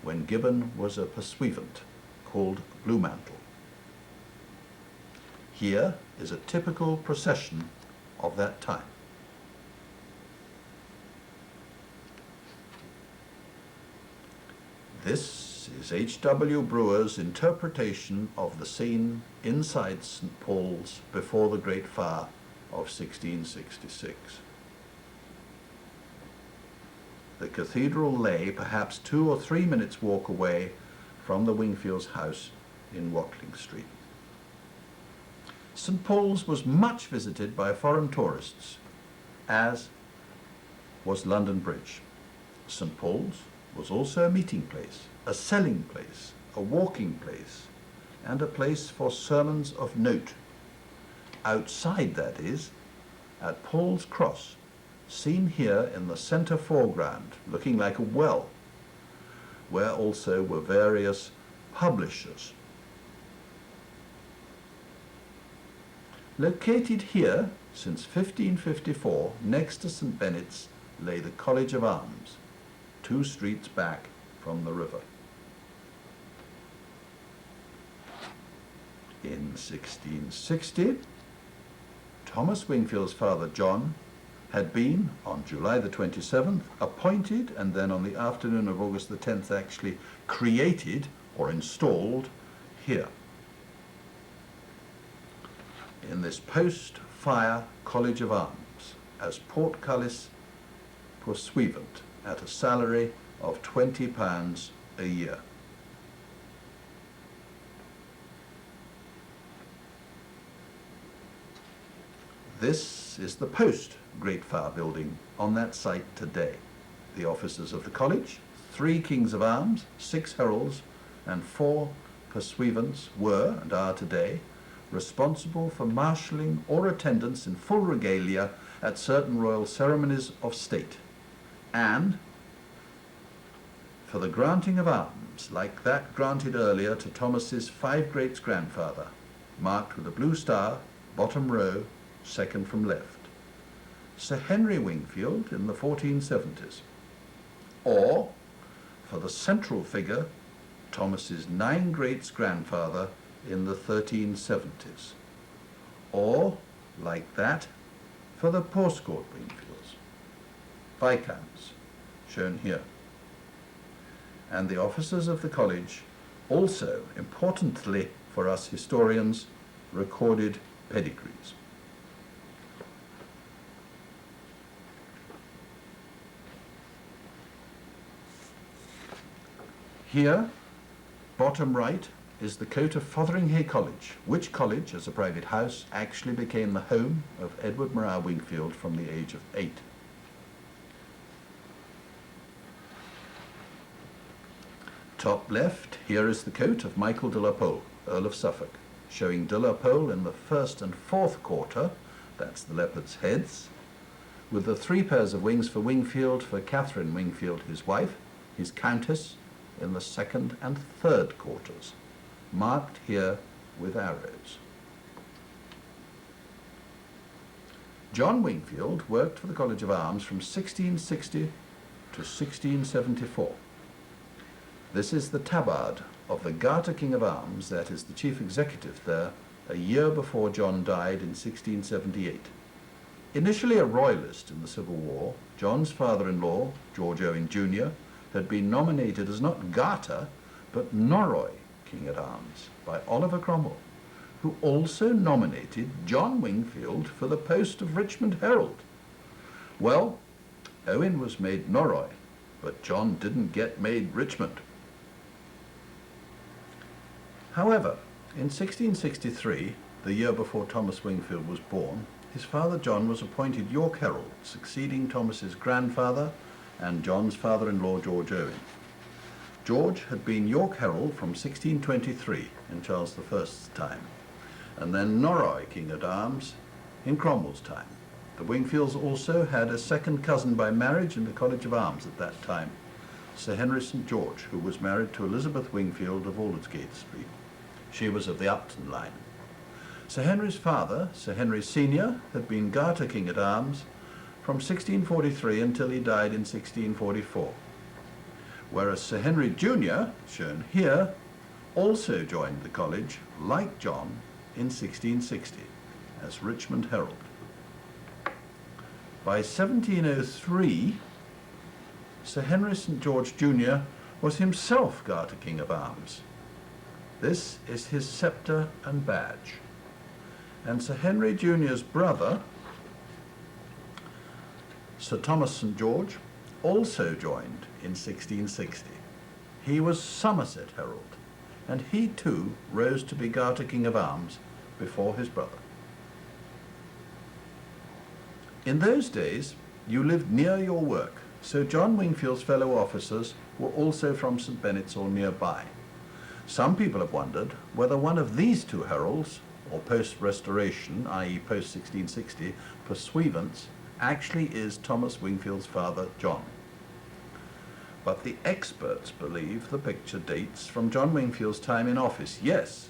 when Gibbon was a pursuivant called Bluemantle. Here is a typical procession of that time. This is H.W. Brewer's interpretation of the scene inside St. Paul's before the Great Fire of 1666. The cathedral lay perhaps 2 or 3 minutes' walk away from the Wingfields' house in Watling Street. St. Paul's was much visited by foreign tourists, as was London Bridge. St. Paul's was also a meeting place, a selling place, a walking place, and a place for sermons of note. Outside, that is, at Paul's Cross, seen here in the centre foreground, looking like a well, where also were various publishers. Located here, since 1554, next to St. Benet's, lay the College of Arms, 2 streets back from the river. In 1660, Thomas Wingfield's father John had been, on July the 27th, appointed, and then on the afternoon of August the 10th actually created or installed here, in this post-fire College of Arms, as portcullis pursuivant at a salary of £20 a year. This is the post-Great Fire building on that site today. The officers of the college, 3 Kings of Arms, 6 heralds, and 4 pursuivants were, and are today, responsible for marshalling or attendance in full regalia at certain royal ceremonies of state, and for the granting of arms, like that granted earlier to Thomas's 5 greats-grandfather, marked with a blue star, bottom row, second from left, Sir Henry Wingfield in the 1470s, or for the central figure, Thomas's 9 greats-grandfather in the 1370s, or, like that, for the Postcourt Wingfields, Viscounts, shown here, and the officers of the college also, importantly for us historians, recorded pedigrees. Here, bottom right, is the coat of Fotheringhay College, which college, as a private house, actually became the home of Edward Morrah Wingfield from the age of 8. Top left, here is the coat of Michael de la Pole, Earl of Suffolk, showing de la Pole in the 1st and 4th quarter, that's the leopard's heads, with the 3 pairs of wings for Wingfield, for Catherine Wingfield, his wife, his countess, in the 2nd and 3rd quarters, marked here with arrows. John Wingfield worked for the College of Arms from 1660 to 1674. This is the tabard of the Garter King of Arms, that is the chief executive there, a year before John died in 1678. Initially a royalist in the Civil War, John's father-in-law, George Owen Jr., had been nominated as not Garter, but Norroy King at Arms by Oliver Cromwell, who also nominated John Wingfield for the post of Richmond Herald. Well, Owen was made Norroy, but John didn't get made Richmond. However, in 1663, the year before Thomas Wingfield was born, his father John was appointed York Herald, succeeding Thomas's grandfather and John's father-in-law George Owen. George had been York Herald from 1623 in Charles I's time, and then Norroy King at Arms in Cromwell's time. The Wingfields also had a second cousin by marriage in the College of Arms at that time, Sir Henry St. George, who was married to Elizabeth Wingfield of Aldersgate Street. She was of the Upton line. Sir Henry's father, Sir Henry Senior, had been Garter King at Arms from 1643 until he died in 1644, whereas Sir Henry Jr., shown here, also joined the college, like John, in 1660 as Richmond Herald. By 1703, Sir Henry St. George Jr. was himself Garter King of Arms. This is his sceptre and badge. And Sir Henry Jr.'s brother, Sir Thomas St. George, also joined in 1660. He was Somerset Herald, and he too rose to be Garter King of Arms before his brother. In those days, you lived near your work, so John Wingfield's fellow officers were also from St. Benet's or nearby. Some people have wondered whether one of these 2 heralds, or post-restoration, i.e. post-1660, pursuivants, actually is Thomas Wingfield's father, John. But the experts believe the picture dates from John Wingfield's time in office, yes,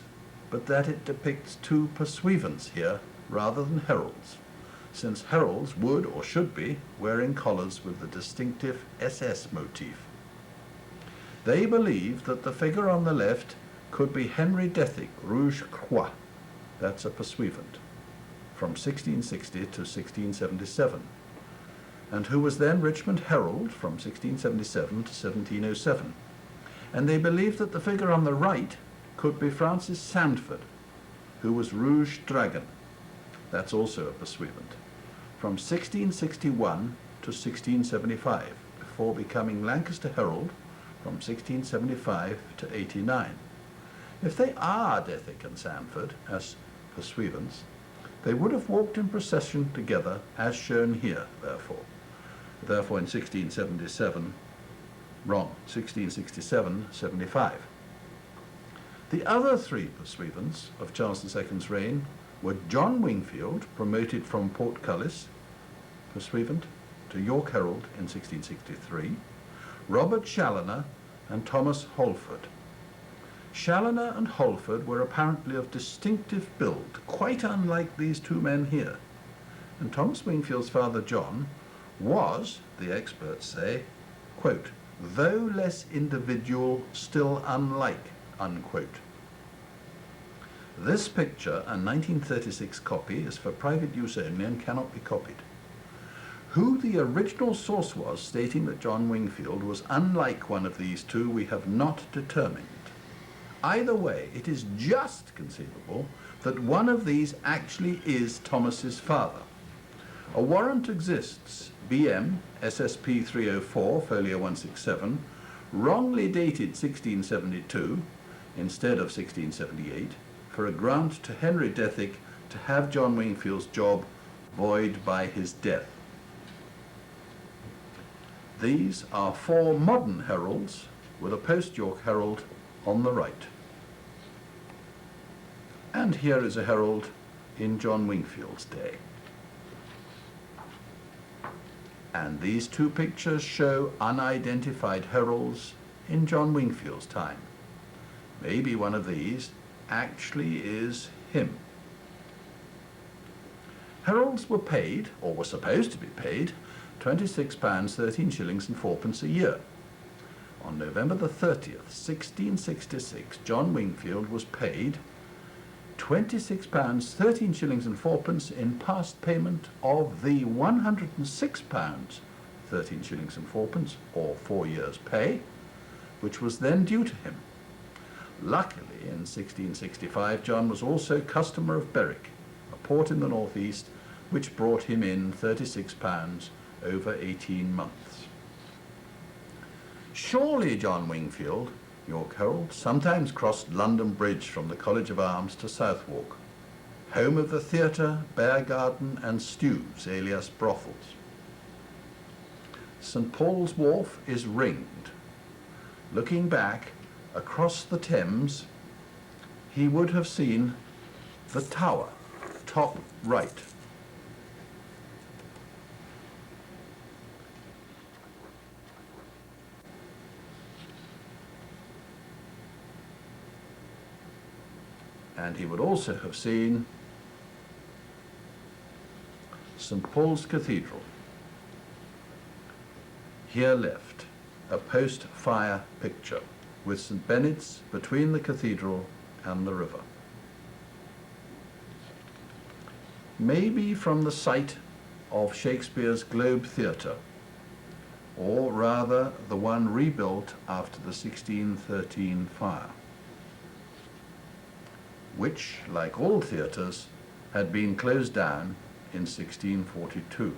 but that it depicts 2 pursuivants here rather than heralds. since heralds would or should be wearing collars with the distinctive SS motif. They believed that the figure on the left could be Henry Dethick, Rouge Croix, that's a pursuivant, from 1660 to 1677, and who was then Richmond Herald from 1677 to 1707. And they believed that the figure on the right could be Francis Sandford, who was Rouge Dragon, that's also a pursuivant, from 1661 to 1675, before becoming Lancaster Herald from 1675 to 89. If they are Dethick and Sandford as pursuivants, they would have walked in procession together as shown here, therefore. Therefore in 1677, wrong, 1667-75. The other three pursuivants of Charles II's reign were John Wingfield, promoted from Portcullis, pursuivant, to York Herald in 1663, Robert Challoner, and Thomas Holford. Challoner and Holford were apparently of distinctive build, quite unlike these two men here. And Thomas Wingfield's father John was, the experts say, quote, though less individual, still unlike, unquote. This picture, a 1936 copy, is for private use only and cannot be copied. Who the original source was stating that John Wingfield was unlike one of these two, we have not determined. Either way, it is just conceivable that one of these actually is Thomas's father. A warrant exists, BM SSP 304, folio 167, wrongly dated 1672 instead of 1678, for a grant to Henry Dethick to have John Wingfield's job void by his death. These are four modern heralds with a post-York herald on the right. And here is a herald in John Wingfield's day. And these two pictures show unidentified heralds in John Wingfield's time. Maybe one of these actually is him. Heralds were paid, or were supposed to be paid, £26, 13 shillings and fourpence a year. On November the 30th, 1666, John Wingfield was paid £26, 13 shillings and fourpence in past payment of the £106, 13 shillings and fourpence, or 4 years' pay, which was then due to him. Luckily, in 1665, John was also customer of Berwick, a port in the northeast, which brought him in £36 over 18 months. Surely John Wingfield, York Herald, sometimes crossed London Bridge from the College of Arms to Southwark, home of the theatre, bear garden and stews, alias brothels. St. Paul's Wharf is ringed. Looking back across the Thames, he would have seen the tower, top right. And he would also have seen St. Paul's Cathedral. Here left, a post-fire picture with St. Benet's between the cathedral and the river. Maybe from the site of Shakespeare's Globe Theatre, or rather the one rebuilt after the 1613 fire, which, like all theatres, had been closed down in 1642.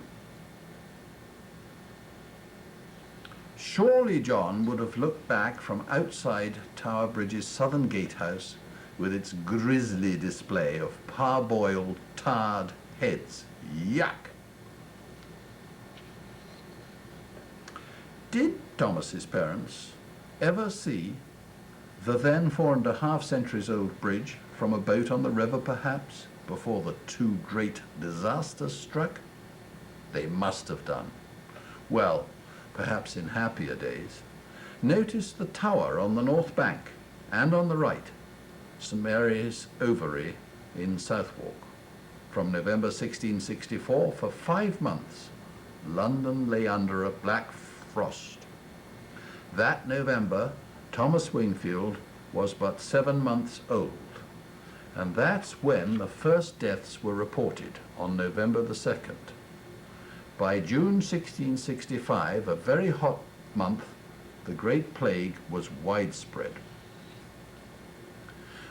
Surely John would have looked back from outside Tower Bridge's southern gatehouse with its grisly display of parboiled, tarred heads. Yuck! Did Thomas's parents ever see the then 4.5 centuries old bridge from a boat on the river, perhaps, before the two great disasters struck? They must have done. Well, perhaps in happier days. Notice the tower on the north bank, and on the right, St. Mary's Ovary in Southwark. From November 1664, for 5 months, London lay under a black frost. That November, Thomas Wingfield was but 7 months old, and that's when the first deaths were reported, on November the 2nd. By June 1665, a very hot month, the Great Plague was widespread.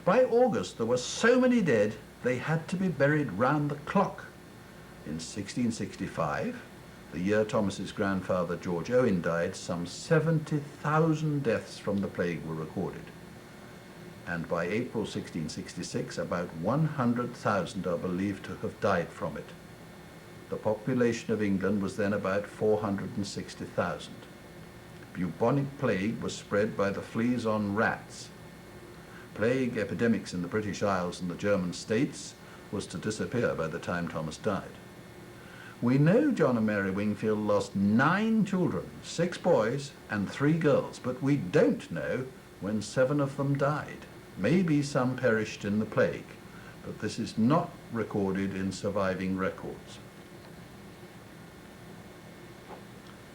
By August, there were so many dead, they had to be buried round the clock. In 1665, the year Thomas's grandfather George Owen died, some 70,000 deaths from the plague were recorded. And by April 1666, about 100,000 are believed to have died from it. The population of England was then about 460,000. Bubonic plague was spread by the fleas on rats. Plague epidemics in the British Isles and the German states was to disappear by the time Thomas died. We know John and Mary Wingfield lost 9 children, 6 boys and 3 girls, but we don't know when 7 of them died. Maybe some perished in the plague, but this is not recorded in surviving records.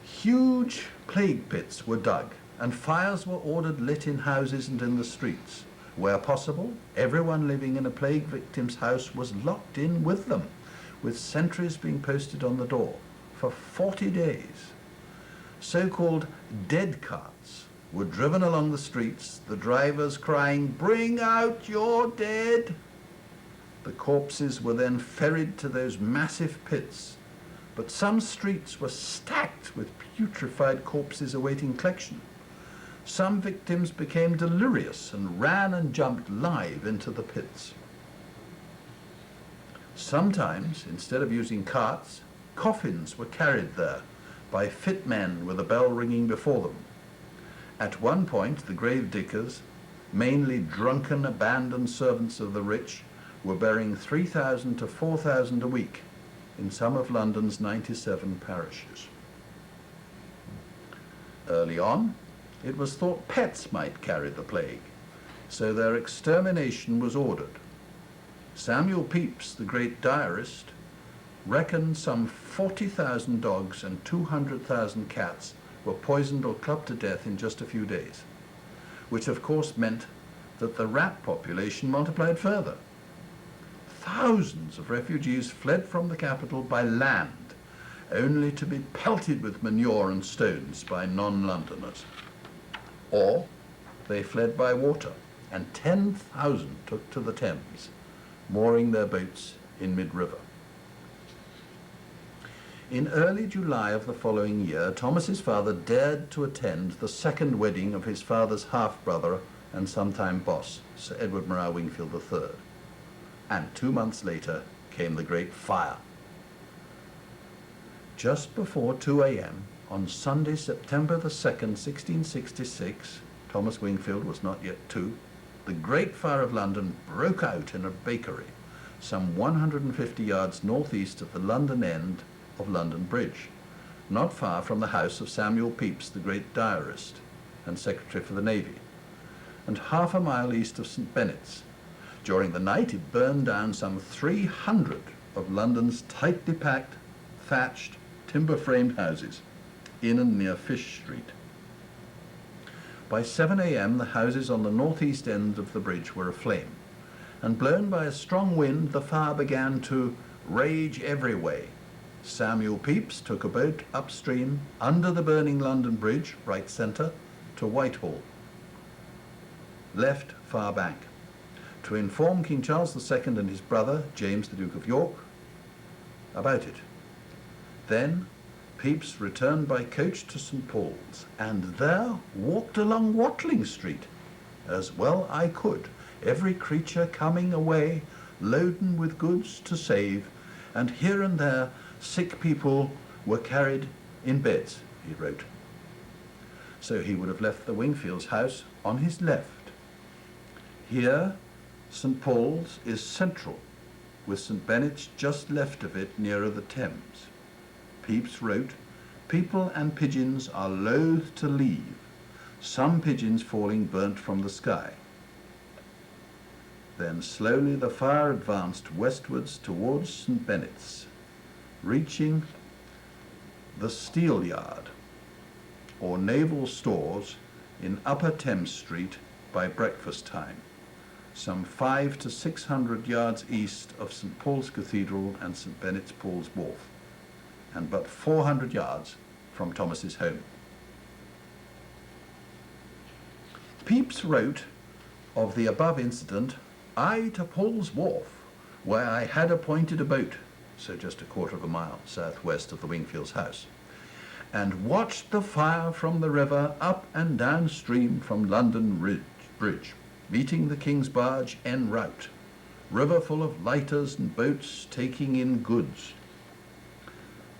Huge plague pits were dug, and fires were ordered lit in houses and in the streets. Where possible, everyone living in a plague victim's house was locked in with them, with sentries being posted on the door for 40 days. So-called dead carts were driven along the streets, the drivers crying, "Bring out your dead!" The corpses were then ferried to those massive pits, but some streets were stacked with putrefied corpses awaiting collection. Some victims became delirious and ran and jumped live into the pits. Sometimes, instead of using carts, coffins were carried there by fit men with a bell ringing before them. At one point, the grave diggers, mainly drunken, abandoned servants of the rich, were burying 3,000 to 4,000 a week in some of London's 97 parishes. Early on, it was thought pets might carry the plague, so their extermination was ordered. Samuel Pepys, the great diarist, reckoned some 40,000 dogs and 200,000 cats were poisoned or clubbed to death in just a few days, which of course meant that the rat population multiplied further. Thousands of refugees fled from the capital by land, only to be pelted with manure and stones by non-Londoners. Or they fled by water, and 10,000 took to the Thames, mooring their boats in mid-river. In early July of the following year, Thomas's father dared to attend the second wedding of his father's half-brother and sometime boss, Sir Edward Morrah Wingfield III. And 2 months later came the Great Fire. Just before 2 a.m. on Sunday, September the 2nd, 1666, Thomas Wingfield was not yet 2, the Great Fire of London broke out in a bakery some 150 yards northeast of the London end of London Bridge, not far from the house of Samuel Pepys, the great diarist and Secretary for the Navy, and half a mile east of St. Benet's. During the night, it burned down some 300 of London's tightly packed, thatched, timber-framed houses in and near Fish Street. By 7 a.m., the houses on the northeast end of the bridge were aflame, and blown by a strong wind, the fire began to rage every way. Samuel Pepys took a boat upstream under the burning London Bridge, right centre, to Whitehall, left far bank, to inform King Charles II and his brother, James the Duke of York, about it. Then Pepys returned by coach to St. Paul's, and there walked along Watling Street, as well I could, every creature coming away, loaden with goods to save, and here and there sick people were carried in beds, he wrote. So he would have left the Wingfields' house on his left. Here, St. Paul's is central, with St. Benet's just left of it nearer the Thames. Pepys wrote, "People and pigeons are loath to leave, some pigeons falling burnt from the sky." Then slowly the fire advanced westwards towards St. Benet's, reaching the Steel Yard, or Naval Stores, in Upper Thames Street by breakfast time, some 500 to 600 yards east of St. Paul's Cathedral and St. Benet's Paul's Wharf, and but 400 yards from Thomas's home. Pepys wrote of the above incident, "I to Paul's Wharf, where I had appointed a boat," so just a quarter of a mile southwest of the Wingfield's house, "and watched the fire from the river up and down stream from London Bridge, meeting the King's barge en route, river full of lighters and boats taking in goods.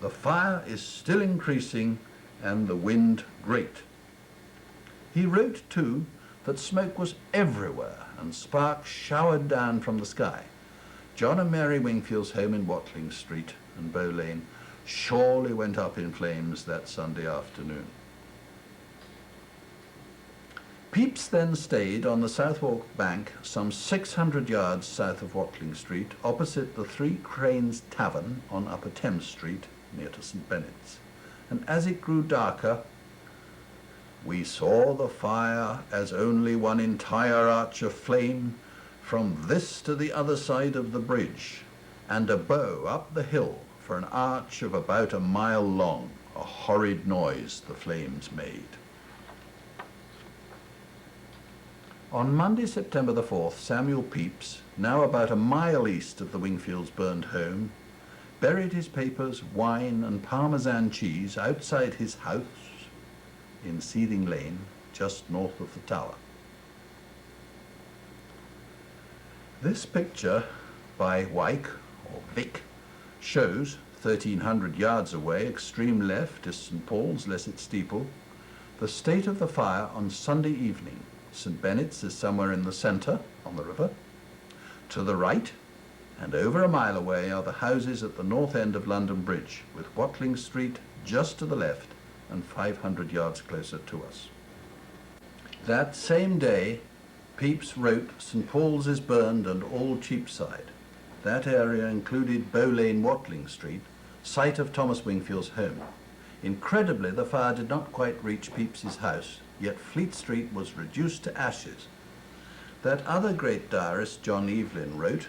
The fire is still increasing and the wind great." He wrote too that smoke was everywhere and sparks showered down from the sky. John and Mary Wingfield's home in Watling Street and Bow Lane surely went up in flames that Sunday afternoon. Pepys then stayed on the Southwark bank some 600 yards south of Watling Street, opposite the Three Cranes Tavern on Upper Thames Street, near to St. Benet's, and as it grew darker, "We saw the fire as only one entire arch of flame from this to the other side of the bridge, and a bow up the hill for an arch of about a mile long, a horrid noise the flames made." On Monday, September the 4th, Samuel Pepys, now about a mile east of the Wingfields' burned home, buried his papers, wine and Parmesan cheese outside his house in Seething Lane, just north of the Tower. This picture by Wyke, or Vic, shows 1,300 yards away, extreme left is St. Paul's, Lesset steeple, the state of the fire on Sunday evening. St. Benet's is somewhere in the centre, on the river. To the right, and over a mile away, are the houses at the north end of London Bridge, with Watling Street just to the left and 500 yards closer to us. That same day, Pepys wrote, "St. Paul's is burned and all Cheapside." That area included Bow Lane, Watling Street, site of Thomas Wingfield's home. Incredibly, the fire did not quite reach Pepys's house, yet Fleet Street was reduced to ashes. That other great diarist, John Evelyn, wrote,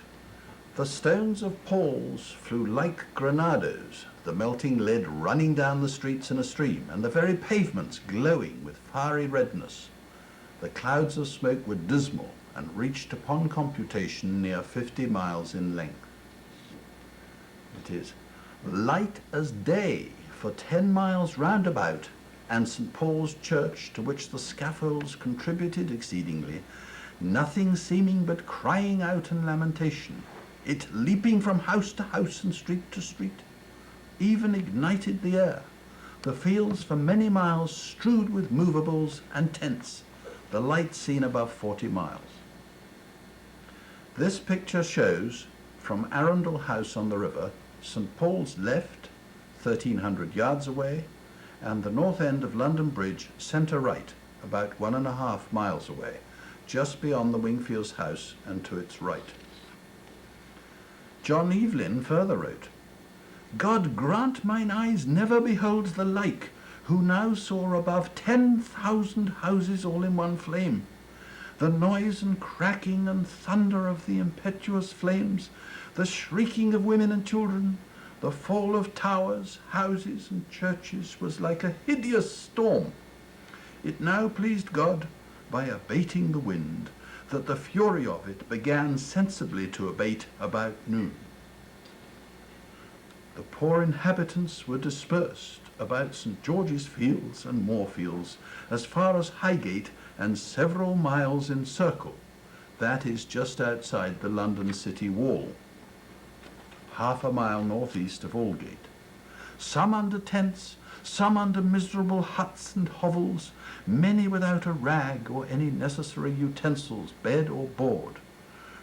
"The stones of Paul's flew like grenadoes, the melting lead running down the streets in a stream, and the very pavements glowing with fiery redness. The clouds of smoke were dismal and reached upon computation near 50 miles in length." It is light as day for 10 miles round about, and St. Paul's Church, to which the scaffolds contributed exceedingly, nothing seeming but crying out and lamentation, it leaping from house to house and street to street, even ignited the air, the fields for many miles strewed with movables and tents, the light seen above 40 miles. This picture shows, from Arundel House on the river, St. Paul's left, 1,300 yards away, and the north end of London Bridge, centre right, about 1.5 miles away, just beyond the Wingfield's house and to its right. John Evelyn further wrote, "God grant mine eyes never behold the like, who now saw above 10,000 houses all in one flame. The noise and cracking and thunder of the impetuous flames, the shrieking of women and children, the fall of towers, houses, and churches was like a hideous storm. It now pleased God, by abating the wind, that the fury of it began sensibly to abate about noon. The poor inhabitants were dispersed about St. George's Fields and Moorfields, as far as Highgate and several miles in circle, that is just outside the London city wall, half a mile northeast of Aldgate. Some under tents, some under miserable huts and hovels, many without a rag or any necessary utensils, bed or board,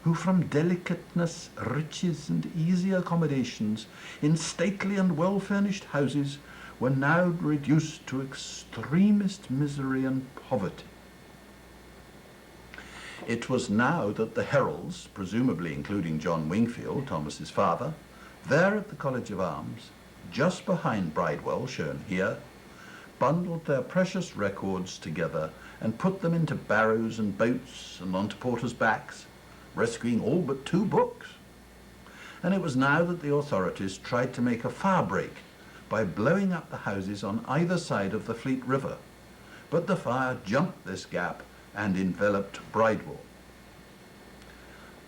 who from delicateness, riches, and easy accommodations, in stately and well-furnished houses, were now reduced to extremest misery and poverty. It was now that the heralds, presumably including John Wingfield, Thomas's father, there at the College of Arms, just behind Bridewell, shown here, bundled their precious records together and put them into barrows and boats and onto porters' backs, rescuing all but 2 books. And it was now that the authorities tried to make a fire break by blowing up the houses on either side of the Fleet River. But the fire jumped this gap and enveloped Bridewell.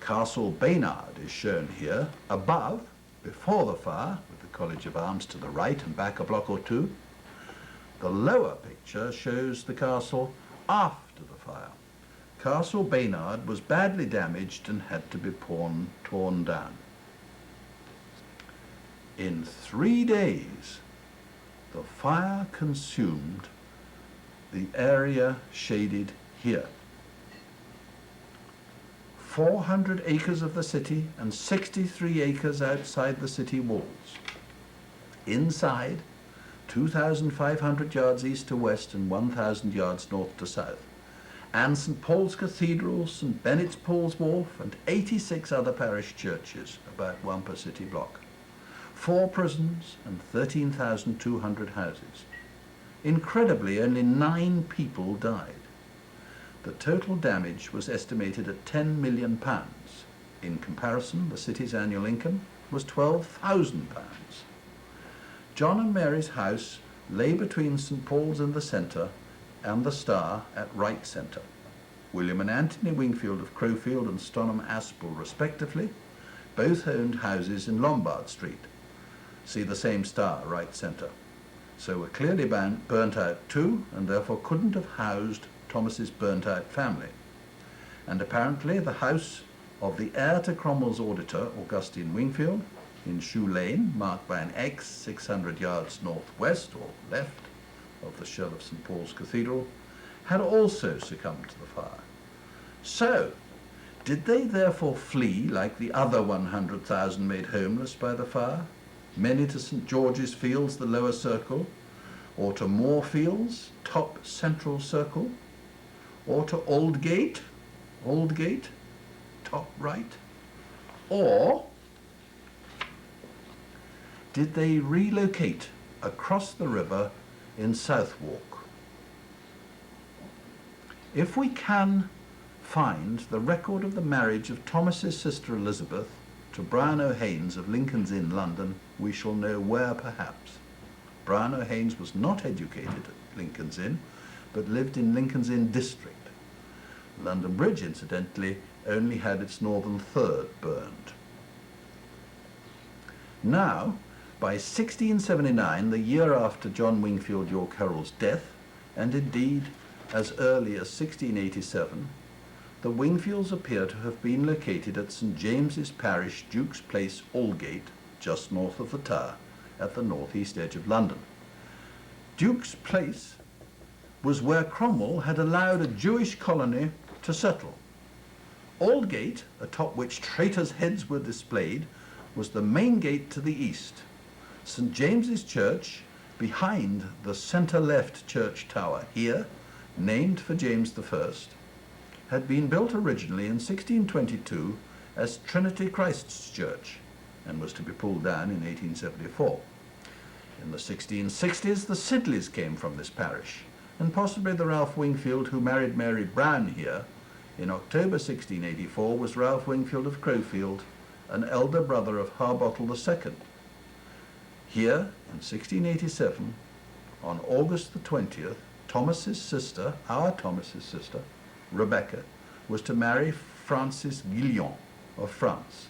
Castle Baynard is shown here above, before the fire, with the College of Arms to the right and back a block or 2. The lower picture shows the castle after the fire. Castle Baynard was badly damaged and had to be torn down. In 3 days, the fire consumed the area shaded here. 400 acres of the city and 63 acres outside the city walls. Inside, 2,500 yards east to west and 1,000 yards north to south. And St. Paul's Cathedral, St. Benet's Paul's Wharf, and 86 other parish churches, about 1 per city block. 4 prisons and 13,200 houses. Incredibly, only 9 people died. The total damage was estimated at £10 million. In comparison, the city's annual income was £12,000. John and Mary's house lay between St. Paul's in the centre and the Star at right centre. William and Anthony Wingfield of Crowfield and Stonham Aspel respectively both owned houses in Lombard Street. See the same Star, right centre. So were clearly burnt out too, and therefore couldn't have housed Thomas's burnt out family. And apparently the house of the heir to Cromwell's auditor, Augustine Wingfield, in Shoe Lane, marked by an X 600 yards northwest or left of the shell of St. Paul's Cathedral, had also succumbed to the fire. So, did they therefore flee like the other 100,000 made homeless by the fire? Many to St. George's Fields, the lower circle, or to Moorfields, top central circle, or to Aldgate, top right, or did they relocate across the river in Southwark? If we can find the record of the marriage of Thomas's sister Elizabeth to Brian O'Haines of Lincoln's Inn, London, we shall know where perhaps. Brian O'Haines was not educated at Lincoln's Inn, but lived in Lincoln's Inn district. London Bridge, incidentally, only had its northern third burned. Now, by 1679, the year after John Wingfield York Herald's death, and indeed as early as 1687, the Wingfields appear to have been located at St. James's Parish, Duke's Place, Aldgate, just north of the Tower, at the northeast edge of London. Duke's Place was where Cromwell had allowed a Jewish colony to settle. Aldgate, atop which traitors' heads were displayed, was the main gate to the east. St. James's Church, behind the centre-left church tower here, named for James I, had been built originally in 1622 as Trinity Christ's Church and was to be pulled down in 1874. In the 1660s, the Sidleys came from this parish, and possibly the Ralph Wingfield who married Mary Brown here in October 1684 was Ralph Wingfield of Crowfield, an elder brother of Harbottle II. Here, in 1687, on August the 20th, Thomas's sister, our Thomas's sister, Rebecca, was to marry Francis Guillon of France,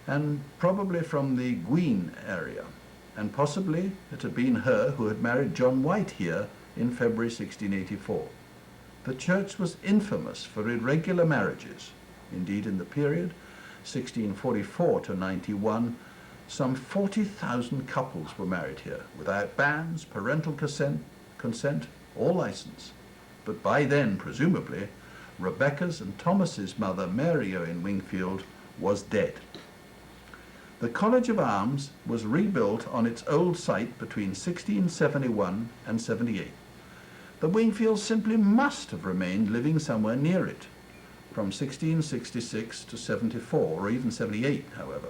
and probably from the Guine area, and possibly it had been her who had married John White here in February 1684. The church was infamous for irregular marriages. Indeed, in the period 1644 to 91, some 40,000 couples were married here, without banns, parental consent, or license. But by then, presumably, Rebecca's and Thomas's mother, Mary Owen Wingfield, was dead. The College of Arms was rebuilt on its old site between 1671 and 78. The Wingfields simply must have remained living somewhere near it. from 1666 to 74, or even 78, however,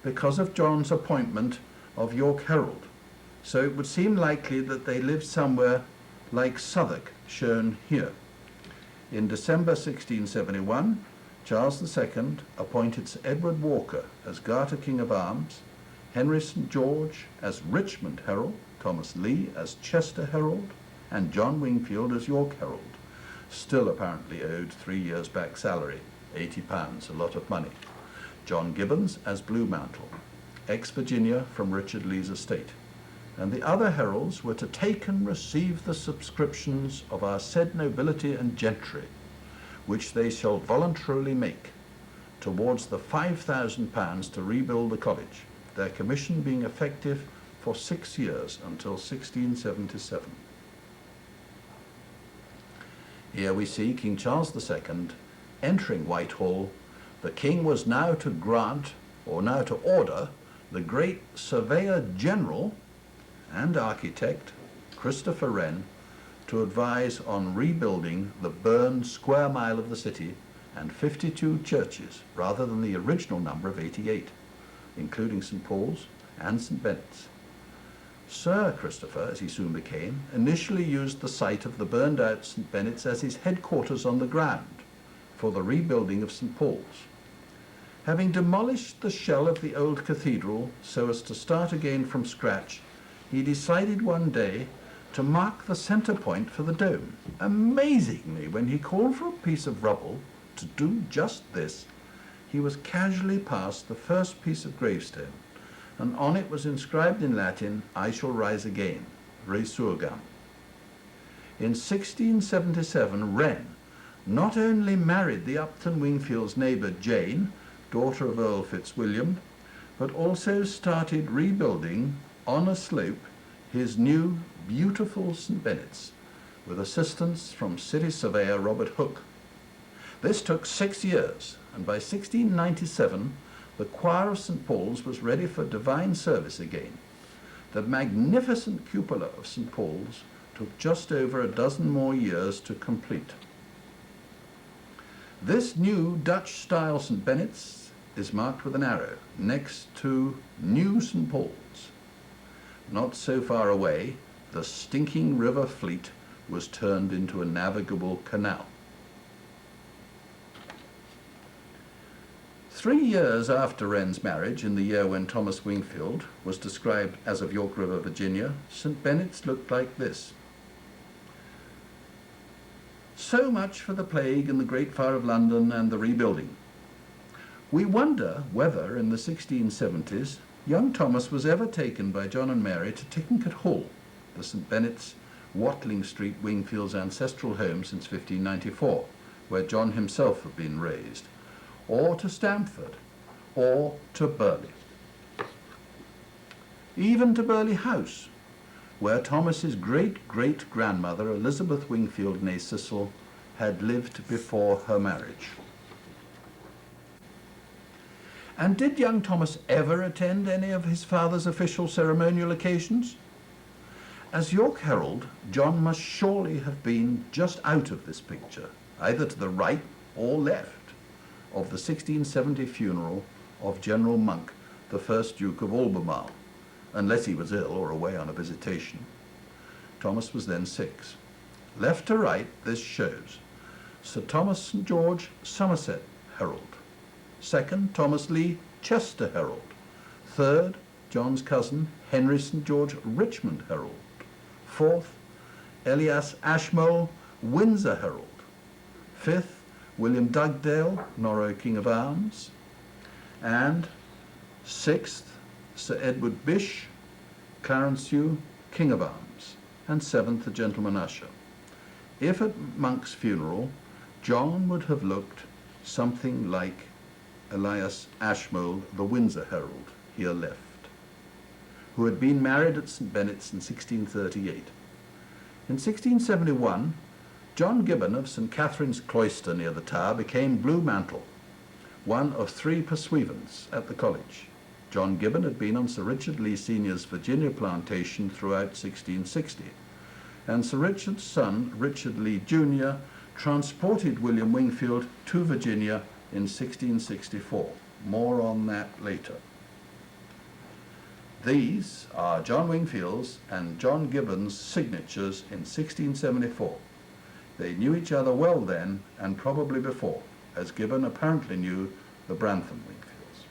because of John's appointment of York Herald. So it would seem likely that they lived somewhere like Southwark, shown here. In December 1671, Charles II appointed Sir Edward Walker as Garter King of Arms, Henry St. George as Richmond Herald, Thomas Lee as Chester Herald, and John Wingfield as York Herald, still apparently owed 3 years' back salary, £80, a lot of money. John Gibbons as Blue Mantle, ex-Virginia from Richard Lee's estate. And the other heralds were to take and receive the subscriptions of our said nobility and gentry, which they shall voluntarily make, towards the £5,000 to rebuild the college, their commission being effective for 6 years until 1677. Here we see King Charles II entering Whitehall. The king was now to grant, or now to order, the great Surveyor General and architect, Christopher Wren, to advise on rebuilding the burned square mile of the city and 52 churches, rather than the original number of 88, including St. Paul's and St. Benet's. Sir Christopher, as he soon became, initially used the site of the burned out St. Benet's as his headquarters on the ground for the rebuilding of St. Paul's. Having demolished the shell of the old cathedral so as to start again from scratch, he decided one day to mark the centre point for the dome. Amazingly, when he called for a piece of rubble to do just this, he was casually passed the first piece of gravestone, and on it was inscribed in Latin, "I shall rise again, resurgam." In 1677, Wren not only married the Upton Wingfield's neighbour Jane, daughter of Earl Fitzwilliam, but also started rebuilding on a slope his new beautiful St. Benet's, with assistance from city surveyor Robert Hooke. This took 6 years, and by 1697 the choir of St. Paul's was ready for divine service again. The magnificent cupola of St. Paul's took just over a dozen more years to complete. This new Dutch-style St. Benet's is marked with an arrow next to New St. Paul's. Not so far away, the stinking River Fleet was turned into a navigable canal. 3 years after Wren's marriage, in the year when Thomas Wingfield was described as of York River, Virginia, St. Benet's looked like this. So much for the plague and the Great Fire of London and the rebuilding. We wonder whether, in the 1670s, young Thomas was ever taken by John and Mary to Tickencote Hall, the St. Benet's, Watling Street, Wingfield's ancestral home since 1594, where John himself had been raised, or to Stamford, or to Burley. Even to Burley House, where Thomas's great-great-grandmother, Elizabeth Wingfield née Cecil, had lived before her marriage. And did young Thomas ever attend any of his father's official ceremonial occasions? As York Herald, John must surely have been just out of this picture, either to the right or left of the 1670 funeral of General Monk, the first Duke of Albemarle, unless he was ill or away on a visitation. Thomas was then 6. Left to right, this shows Sir Thomas St. George, Somerset Herald. 2nd, Thomas Lee, Chester Herald. 3rd, John's cousin, Henry St. George, Richmond Herald. 4th, Elias Ashmole, Windsor Herald. 5th, William Dugdale, Norrow King of Arms. And 6th, Sir Edward Bish, Clarencieux, King of Arms. And 7th, the gentleman usher. If at Monk's funeral, John would have looked something like Elias Ashmole, the Windsor Herald, here left, who had been married at St. Benet's in 1638. In 1671, John Gibbon of St. Catherine's Cloister near the Tower became Blue Mantle, one of 3 pursuivants at the college. John Gibbon had been on Sir Richard Lee Sr.'s Virginia plantation throughout 1660, and Sir Richard's son, Richard Lee Jr., transported William Wingfield to Virginia in 1664. More on that later. These are John Wingfield's and John Gibbon's signatures in 1674. They knew each other well then and probably before, as Gibbon apparently knew the Brantham Wingfields.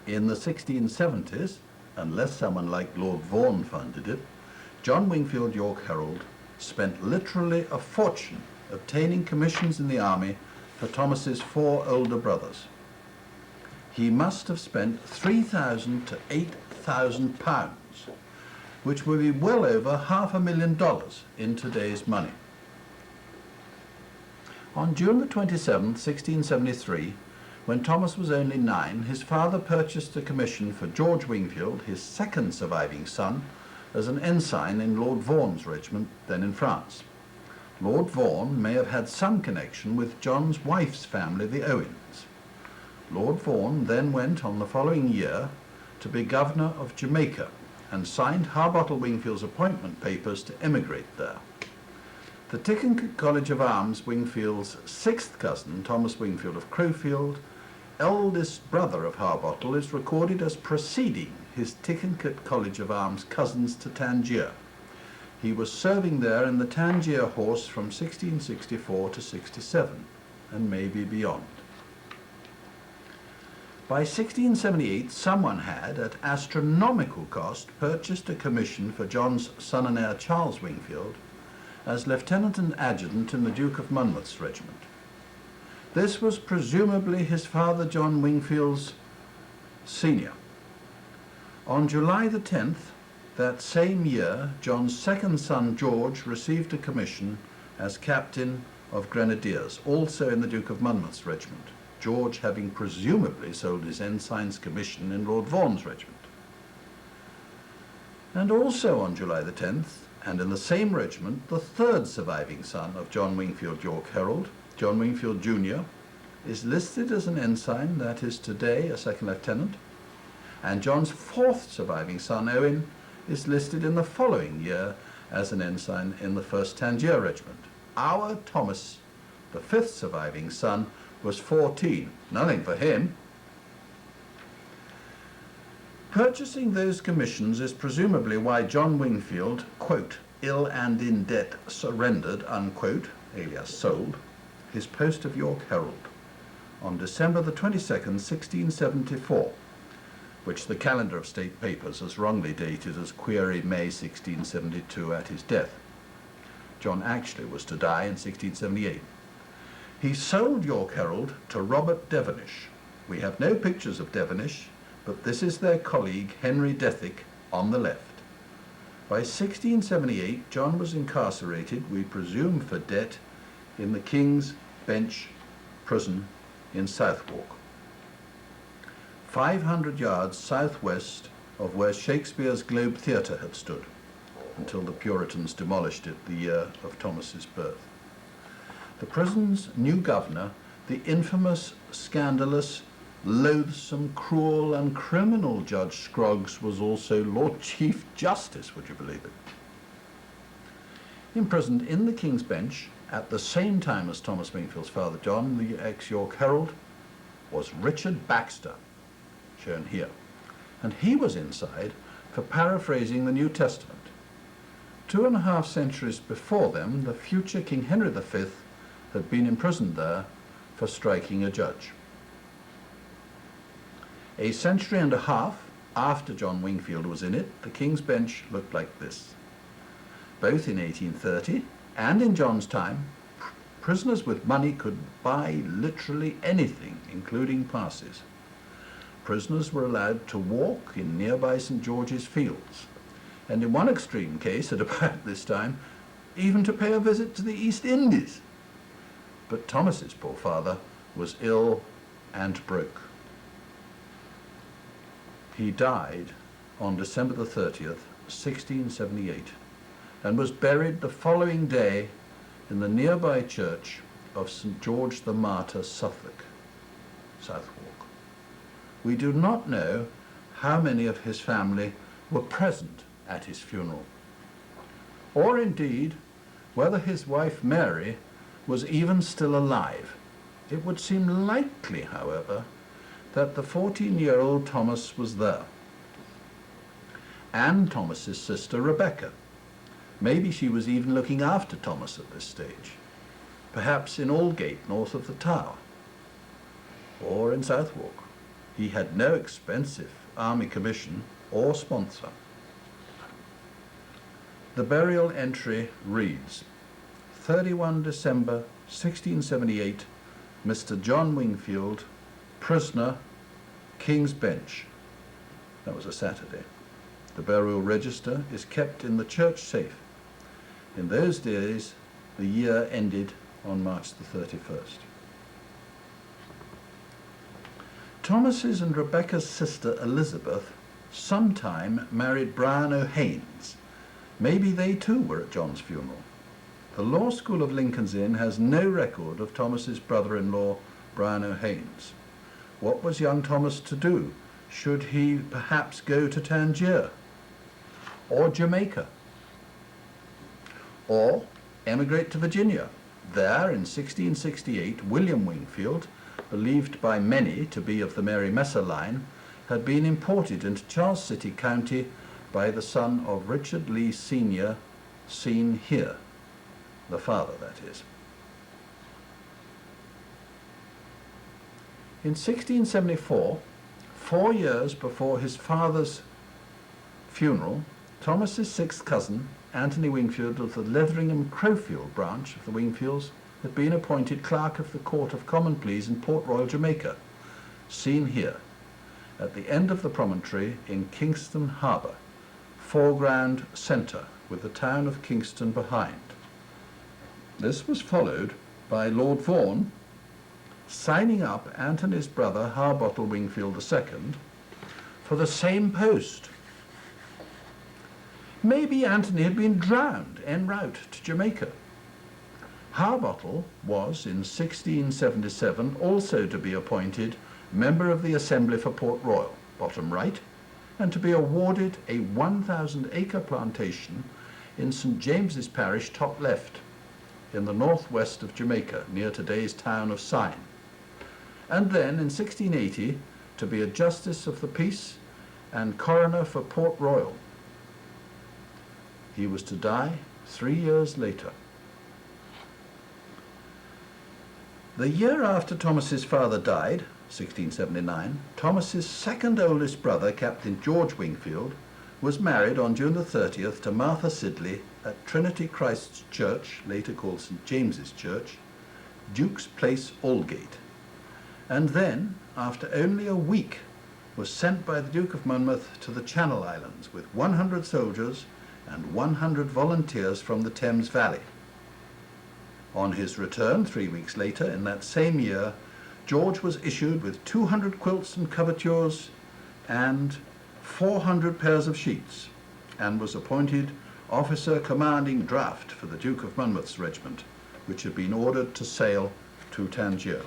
In the 1670s, unless someone like Lord Vaughan funded it, John Wingfield York Herald spent literally a fortune obtaining commissions in the army for Thomas's 4 older brothers. He must have spent £3,000 to £8,000, which would be well over $500,000 in today's money. On June the 27th, 1673, when Thomas was only 9, his father purchased a commission for George Wingfield, his second surviving son, as an ensign in Lord Vaughan's regiment, then in France. Lord Vaughan may have had some connection with John's wife's family, the Owens. Lord Vaughan then went on the following year to be governor of Jamaica and signed Harbottle Wingfield's appointment papers to emigrate there. The Tickencote College of Arms Wingfield's 6th cousin, Thomas Wingfield of Crowfield, eldest brother of Harbottle, is recorded as preceding his Tickencote College of Arms cousins to Tangier. He was serving there in the Tangier Horse from 1664 to 67, and maybe beyond. By 1678, someone had, at astronomical cost, purchased a commission for John's son and heir Charles Wingfield as lieutenant and adjutant in the Duke of Monmouth's regiment. This was presumably his father John Wingfield's senior. On July the 10th, that same year, John's second son George received a commission as captain of grenadiers, also in the Duke of Monmouth's regiment, George having presumably sold his ensign's commission in Lord Vaughan's regiment. And also on July the 10th, and in the same regiment, the third surviving son of John Wingfield York Herald, John Wingfield Jr., is listed as an ensign, that is today a second lieutenant, and John's fourth surviving son, Owen, is listed in the following year as an ensign in the 1st Tangier Regiment. Our Thomas, the fifth surviving son, was 14. Nothing for him. Purchasing those commissions is presumably why John Wingfield, quote, ill and in debt surrendered, unquote, alias sold, his post of York Herald on December the 22nd, 1674, which the calendar of state papers has wrongly dated as query May 1672 at his death. John actually was to die in 1678. He sold York Herald to Robert Devonish. We have no pictures of Devonish, but this is their colleague Henry Dethick on the left. By 1678, John was incarcerated, we presume for debt, in the King's Bench prison in Southwark, 500 yards southwest of where Shakespeare's Globe Theatre had stood, until the Puritans demolished it the year of Thomas's birth. The prison's new governor, the infamous, scandalous, loathsome, cruel and criminal Judge Scroggs, was also Lord Chief Justice, would you believe it? Imprisoned in the King's Bench at the same time as Thomas Wingfield's father John, the ex-York Herald, was Richard Baxter, shown here, and he was inside for paraphrasing the New Testament. 2.5 centuries before them, the future King Henry V had been imprisoned there for striking a judge. A century and a half after John Wingfield was in it, the King's Bench looked like this. Both in 1830 and in John's time, prisoners with money could buy literally anything, including passes. Prisoners were allowed to walk in nearby St. George's Fields, and in one extreme case at about this time, even to pay a visit to the East Indies. But Thomas's poor father was ill and broke. He died on December the 30th, 1678, and was buried the following day in the nearby church of St. George the Martyr, Southwark. We do not know how many of his family were present at his funeral, or indeed whether his wife Mary was even still alive. It would seem likely, however, that the 14-year-old Thomas was there, and Thomas's sister Rebecca. Maybe she was even looking after Thomas at this stage, perhaps in Aldgate, north of the Tower, or in Southwark. He had no expensive army commission or sponsor. The burial entry reads, 31 December 1678, Mr. John Wingfield, prisoner, King's Bench. That was a Saturday. The burial register is kept in the church safe. In those days, the year ended on March the 31st. Thomas's and Rebecca's sister Elizabeth sometime married Brian O'Haines. Maybe they too were at John's funeral. The Law School of Lincoln's Inn has no record of Thomas's brother-in-law, Brian O'Haines. What was young Thomas to do? Should he perhaps go to Tangier or Jamaica, or emigrate to Virginia? There, in 1668, William Wingfield, believed by many to be of the Mary Messer line, had been imported into Charles City County by the son of Richard Lee Sr., seen here, the father, that is. In 1674, 4 years before his father's funeral, Thomas's sixth cousin, Anthony Wingfield of the Letheringham Crowfield branch of the Wingfields, had been appointed Clerk of the Court of Common Pleas in Port Royal, Jamaica, seen here, at the end of the promontory in Kingston Harbour, foreground centre, with the town of Kingston behind. This was followed by Lord Vaughan signing up Anthony's brother Harbottle Wingfield II for the same post. Maybe Anthony had been drowned en route to Jamaica. Harbottle was, in 1677, also to be appointed member of the Assembly for Port Royal, bottom right, and to be awarded a 1,000-acre plantation in St. James's Parish, top left, in the northwest of Jamaica, near today's town of Syne. And then, in 1680, to be a Justice of the Peace and Coroner for Port Royal. He was to die 3 years later. The year after Thomas's father died, 1679, Thomas's second oldest brother, Captain George Wingfield, was married on June the 30th to Martha Sidley at Trinity Christ's Church, later called St. James's Church, Duke's Place, Aldgate, and then, after only a week, was sent by the Duke of Monmouth to the Channel Islands with 100 soldiers and 100 volunteers from the Thames Valley. On his return 3 weeks later, in that same year, George was issued with 200 quilts and covertures and 400 pairs of sheets, and was appointed officer commanding draft for the Duke of Monmouth's regiment, which had been ordered to sail to Tangier.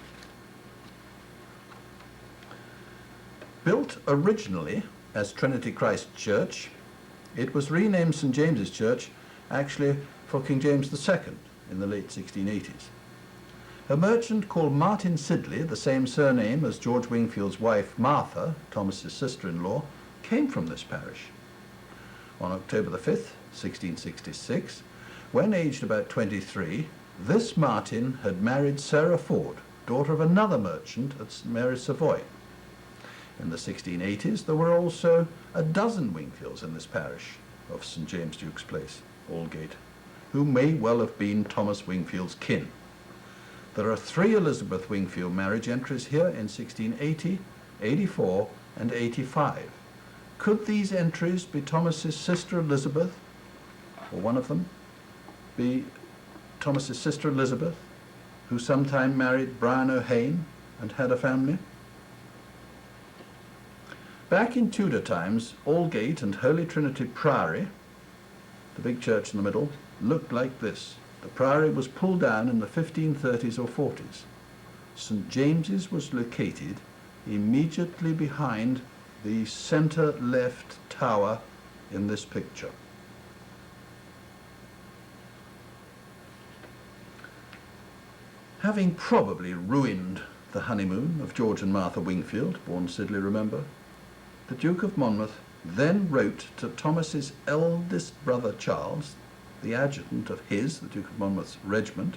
Built originally as Trinity Christ Church, it was renamed St. James's Church, actually for King James II in the late 1680s. A merchant called Martin Sidley, the same surname as George Wingfield's wife Martha, Thomas's sister-in-law, came from this parish. On October the 5th, 1666, when aged about 23, this Martin had married Sarah Ford, daughter of another merchant at St. Mary's, Savoy. In the 1680s, there were also a dozen Wingfields in this parish of St. James Duke's Place, Aldgate, who may well have been Thomas Wingfield's kin. There are 3 Elizabeth Wingfield marriage entries here in 1680, 84, and 85. Could these entries be Thomas's sister Elizabeth, or one of them be Thomas's sister Elizabeth, who sometime married Brian O'Haine and had a family? Back in Tudor times, Aldgate and Holy Trinity Priory, the big church in the middle, looked like this. The priory was pulled down in the 1530s or 40s. St. James's was located immediately behind the centre left tower in this picture. Having probably ruined the honeymoon of George and Martha Wingfield, born Sidley, remember, the Duke of Monmouth then wrote to Thomas's eldest brother Charles, the adjutant of the Duke of Monmouth's regiment,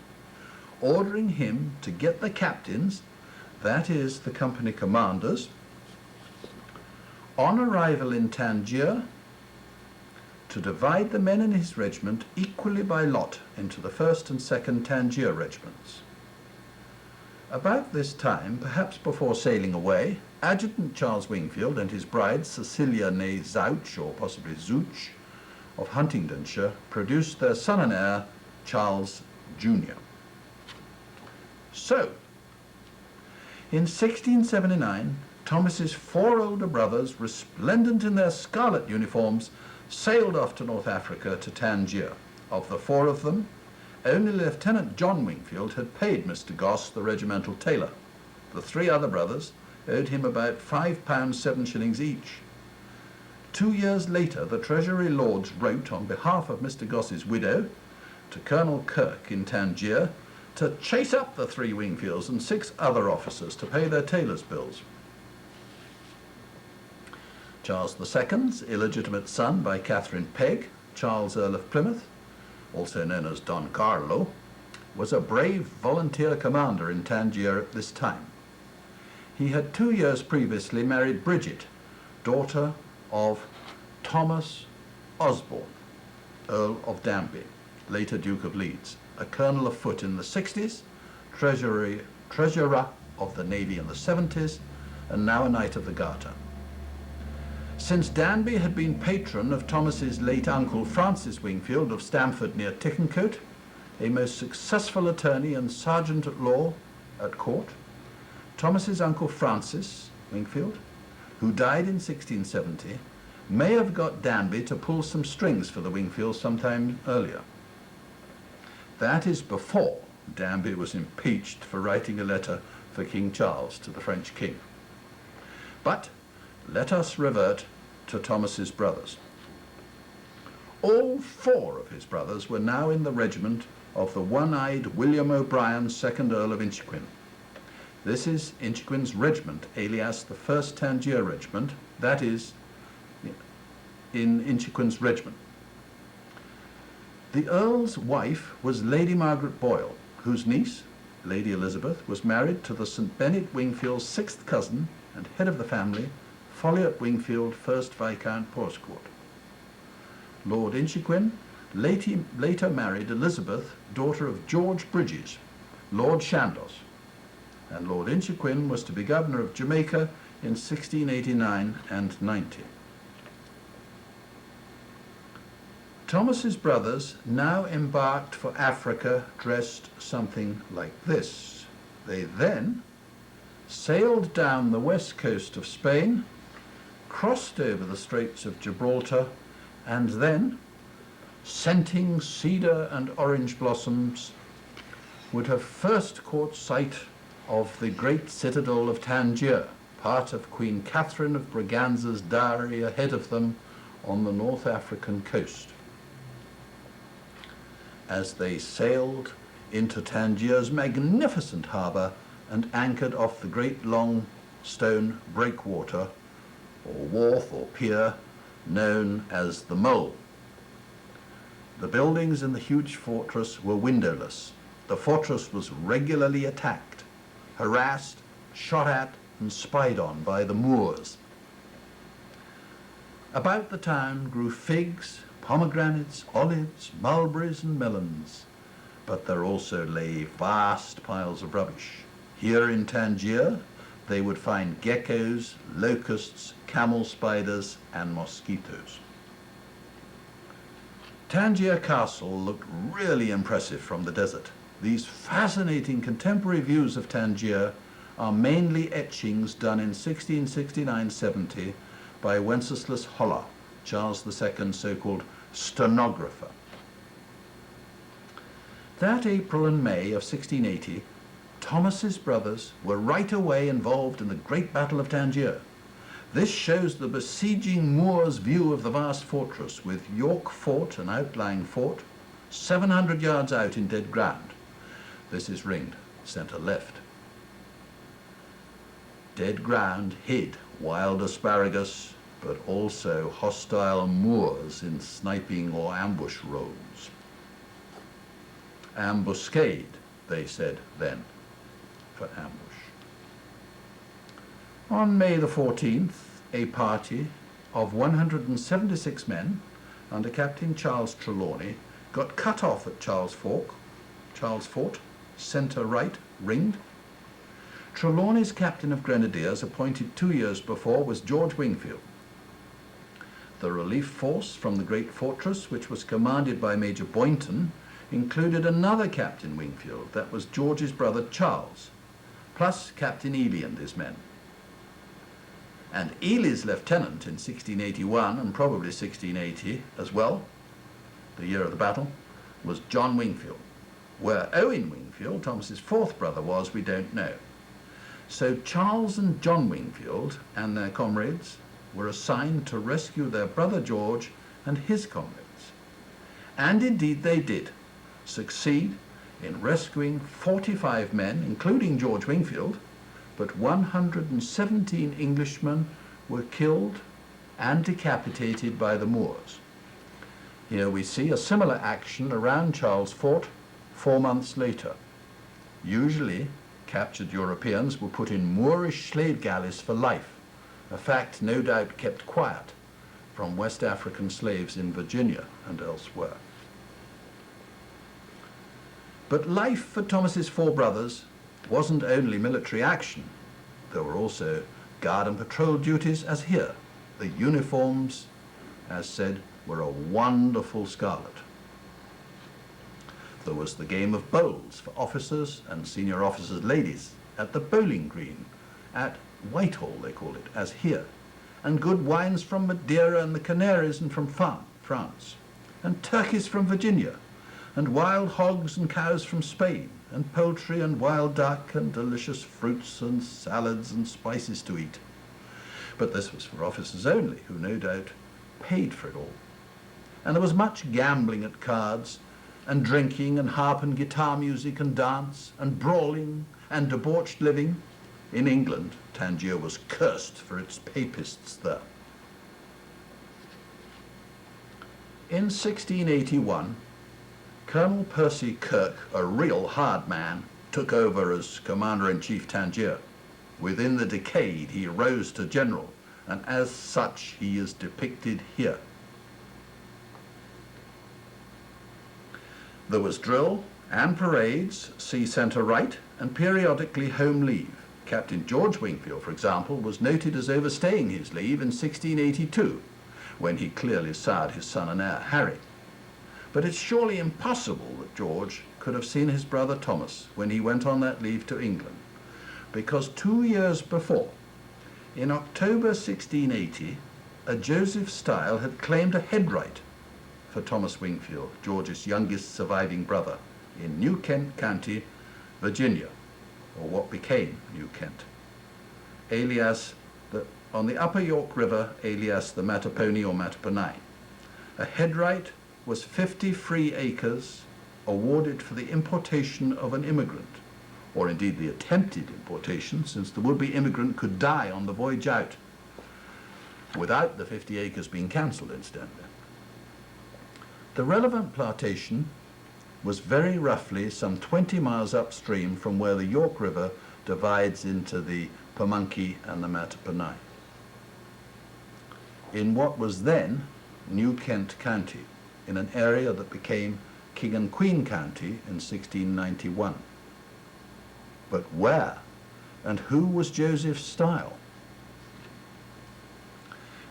ordering him to get the captains, that is, the company commanders, on arrival in Tangier, to divide the men in his regiment equally by lot into the 1st and 2nd Tangier regiments. About this time, perhaps before sailing away, Adjutant Charles Wingfield and his bride Cecilia née Zouch, or possibly Zouch, of Huntingdonshire, produced their son and heir, Charles Jr. So, in 1679, Thomas's 4 older brothers, resplendent in their scarlet uniforms, sailed off to North Africa to Tangier. Of the 4 of them, only Lieutenant John Wingfield had paid Mr. Gosse, the regimental tailor. The 3 other brothers owed him about £5 7 each. 2 years later, the Treasury Lords wrote on behalf of Mr. Gosse's widow to Colonel Kirk in Tangier to chase up the 3 Wingfields and 6 other officers to pay their tailors' bills. Charles II's illegitimate son by Catherine Pegg, Charles Earl of Plymouth, also known as Don Carlo, was a brave volunteer commander in Tangier at this time. He had 2 years previously married Bridget, daughter of Thomas Osborne, Earl of Danby, later Duke of Leeds, a colonel of foot in the 60s, treasurer of the Navy in the 70s, and now a Knight of the Garter. Since Danby had been patron of Thomas's late uncle Francis Wingfield of Stamford near Tickencote, a most successful attorney and sergeant at law at court, Thomas's uncle Francis Wingfield, who died in 1670, may have got Danby to pull some strings for the Wingfields sometime earlier. That is before Danby was impeached for writing a letter for King Charles to the French king. But let us revert to Thomas's brothers. All 4 of his brothers were now in the regiment of the one-eyed William O'Brien, 2nd Earl of Inchiquin. This is Inchiquin's regiment, alias the 1st Tangier Regiment, that is, in Inchiquin's regiment. The Earl's wife was Lady Margaret Boyle, whose niece, Lady Elizabeth, was married to the St. Bennet Wingfield's 6th cousin and head of the family, Folliot Wingfield, 1st Viscount Portscourt. Lord Inchiquin later married Elizabeth, daughter of George Bridges, Lord Chandos, and Lord Inchiquin was to be governor of Jamaica in 1689 and 90. Thomas's brothers now embarked for Africa dressed something like this. They then sailed down the west coast of Spain, crossed over the Straits of Gibraltar, and then, scenting cedar and orange blossoms, would have first caught sight of the great citadel of Tangier, part of Queen Catherine of Braganza's dowry ahead of them on the North African coast. As they sailed into Tangier's magnificent harbour and anchored off the great long stone breakwater, or wharf or pier, known as the Mole. The buildings in the huge fortress were windowless. The fortress was regularly attacked, harassed, shot at, and spied on by the Moors. About the town grew figs, pomegranates, olives, mulberries, and melons, but there also lay vast piles of rubbish. Here in Tangier, they would find geckos, locusts, camel spiders, and mosquitoes. Tangier Castle looked really impressive from the desert. These fascinating contemporary views of Tangier are mainly etchings done in 1669-70 by Wenceslas Holler, Charles II's so-called stenographer. That April and May of 1680, Thomas's brothers were right away involved in the Great Battle of Tangier. This shows the besieging Moors' view of the vast fortress, with York Fort, an outlying fort, 700 yards out in dead ground. This is ringed. centre left. Dead ground hid wild asparagus, but also hostile Moors in sniping or ambush roles. Ambuscade, they said then, for ambush. On May the 14th, a party of 176 men under Captain Charles Trelawney got cut off at Charles Fort, centre right, ringed. Trelawney's captain of grenadiers, appointed 2 years before, was George Wingfield. The relief force from the great fortress, which was commanded by Major Boynton, included another Captain Wingfield, that was George's brother Charles, plus Captain Ely and his men. And Ely's lieutenant in 1681, and probably 1680 as well, the year of the battle, was John Wingfield. Where Owen Wingfield, Thomas's fourth brother, was, we don't know. So Charles and John Wingfield and their comrades were assigned to rescue their brother George and his comrades. And indeed they did succeed in rescuing 45 men, including George Wingfield, but 117 Englishmen were killed and decapitated by the Moors. Here we see a similar action around Charles Fort 4 months later. Usually, captured Europeans were put in Moorish slave galleys for life, a fact no doubt kept quiet from West African slaves in Virginia and elsewhere. But life for Thomas's four brothers wasn't only military action. There were also guard and patrol duties as here. The uniforms, as said, were a wonderful scarlet. There was the game of bowls for officers and senior officers' ladies at the bowling green, at Whitehall they called it, as here, and good wines from Madeira and the Canaries and from France, and turkeys from Virginia, and wild hogs and cows from Spain, and poultry and wild duck and delicious fruits and salads and spices to eat. But this was for officers only, who no doubt paid for it all. And there was much gambling at cards, and drinking and harp and guitar music and dance and brawling and debauched living. In England, Tangier was cursed for its papists there. In 1681, Colonel Percy Kirk, a real hard man, took over as Commander-in-Chief Tangier. Within the decade, he rose to general, and as such, he is depicted here. There was drill and parades, see centre right, and periodically home leave. Captain George Wingfield, for example, was noted as overstaying his leave in 1682, when he clearly sired his son and heir, Harry. But it's surely impossible that George could have seen his brother Thomas when he went on that leave to England, because 2 years before, in October 1680, a Joseph Style had claimed a headright for Thomas Wingfield, George's youngest surviving brother, in New Kent County, Virginia, or what became New Kent, alias on the upper York River, alias the Mattapony or Mattapony. A headright was 50 free acres awarded for the importation of an immigrant, or indeed the attempted importation, since the would-be immigrant could die on the voyage out, without the 50 acres being cancelled incidentally. The relevant plantation was very roughly some 20 miles upstream from where the York River divides into the Pamunkey and the Mattapony, in what was then New Kent County, in an area that became King and Queen County in 1691. But where and who was Joseph Style?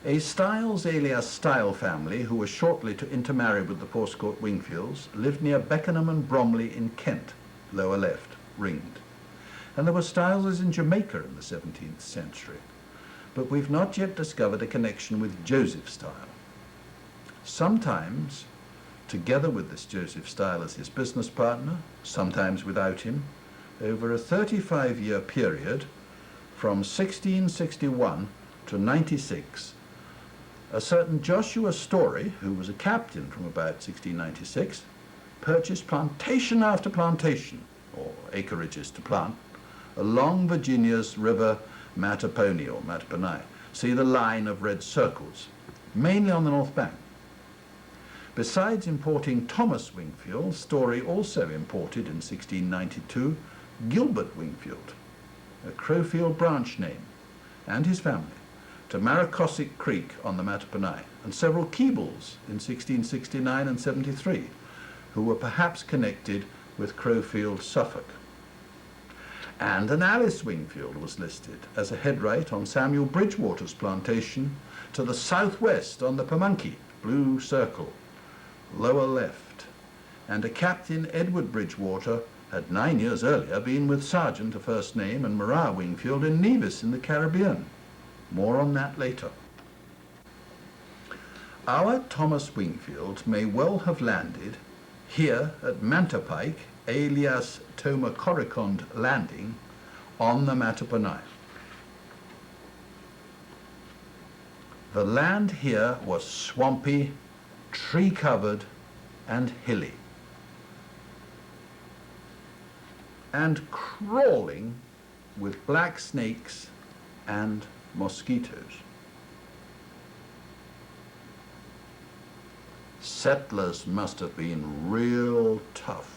A Styles alias Style family, who was shortly to intermarry with the Portscourt Wingfields, lived near Beckenham and Bromley in Kent, lower left, ringed. And there were Styleses in Jamaica in the 17th century. But we've not yet discovered a connection with Joseph Style. Sometimes, together with this Joseph Style as his business partner, sometimes without him, over a 35-year period, from 1661 to 96, a certain Joshua Story, who was a captain from about 1696, purchased plantation after plantation, or acreages to plant, along Virginia's river Mattapony or Mattapony. See the line of red circles, mainly on the north bank. Besides importing Thomas Wingfield, Story also imported in 1692 Gilbert Wingfield, a Crowfield branch name, and his family, to Maracosic Creek on the Mattapony, and several Keebles in 1669 and 73, who were perhaps connected with Crowfield, Suffolk. And an Alice Wingfield was listed as a headwright on Samuel Bridgewater's plantation to the southwest on the Pamunkey, blue circle, lower left, and a Captain Edward Bridgewater had 9 years earlier been with Sergeant, a first name, and Maria Wingfield in Nevis in the Caribbean. More on that later. Our Thomas Wingfield may well have landed here at Mantapike, alias Tomacoricond Landing, on the Mattapony. The land here was swampy, tree-covered and hilly, and crawling with black snakes and mosquitoes. Settlers must have been real tough.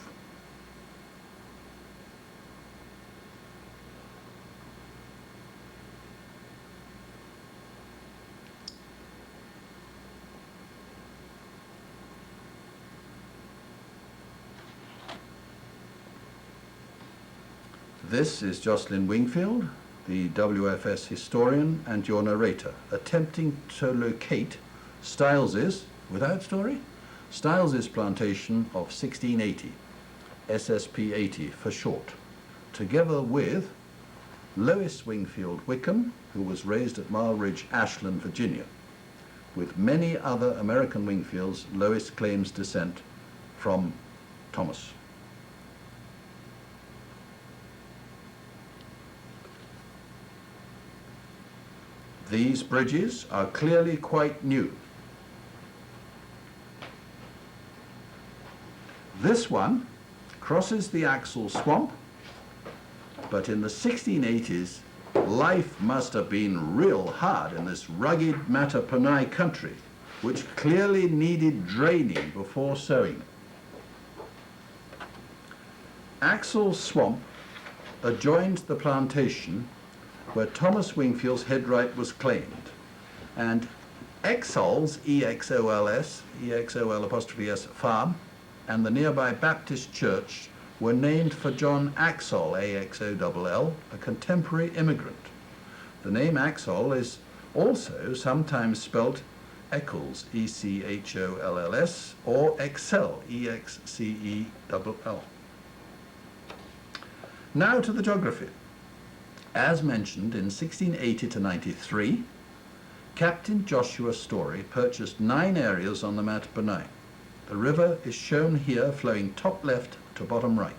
This is Jocelyn Wingfield, the WFS historian and your narrator, attempting to locate Stiles's, without Story, Stiles's plantation of 1680, SSP 80 for short, together with Lois Wingfield Wickham, who was raised at Mile Ridge, Ashland, Virginia. With many other American Wingfields, Lois claims descent from Thomas. These bridges are clearly quite new. This one crosses the Axel Swamp, but in the 1680s, life must have been real hard in this rugged Mattapony country, which clearly needed draining before sowing. Axel Swamp adjoined the plantation where Thomas Wingfield's headright was claimed, and Exol's, E-X-O-L-S, E-X-O-L apostrophe S, farm, and the nearby Baptist church were named for John Axol, A-X-O-L-L, a contemporary immigrant. The name Axol is also sometimes spelt Eccles, E-C-H-O-L-L-S, or Excel, E-X-C-E-L-L. Now to the geography. As mentioned, in 1680 to 93, Captain Joshua Story purchased 9 areas on the Mattapony. The river is shown here flowing top left to bottom right.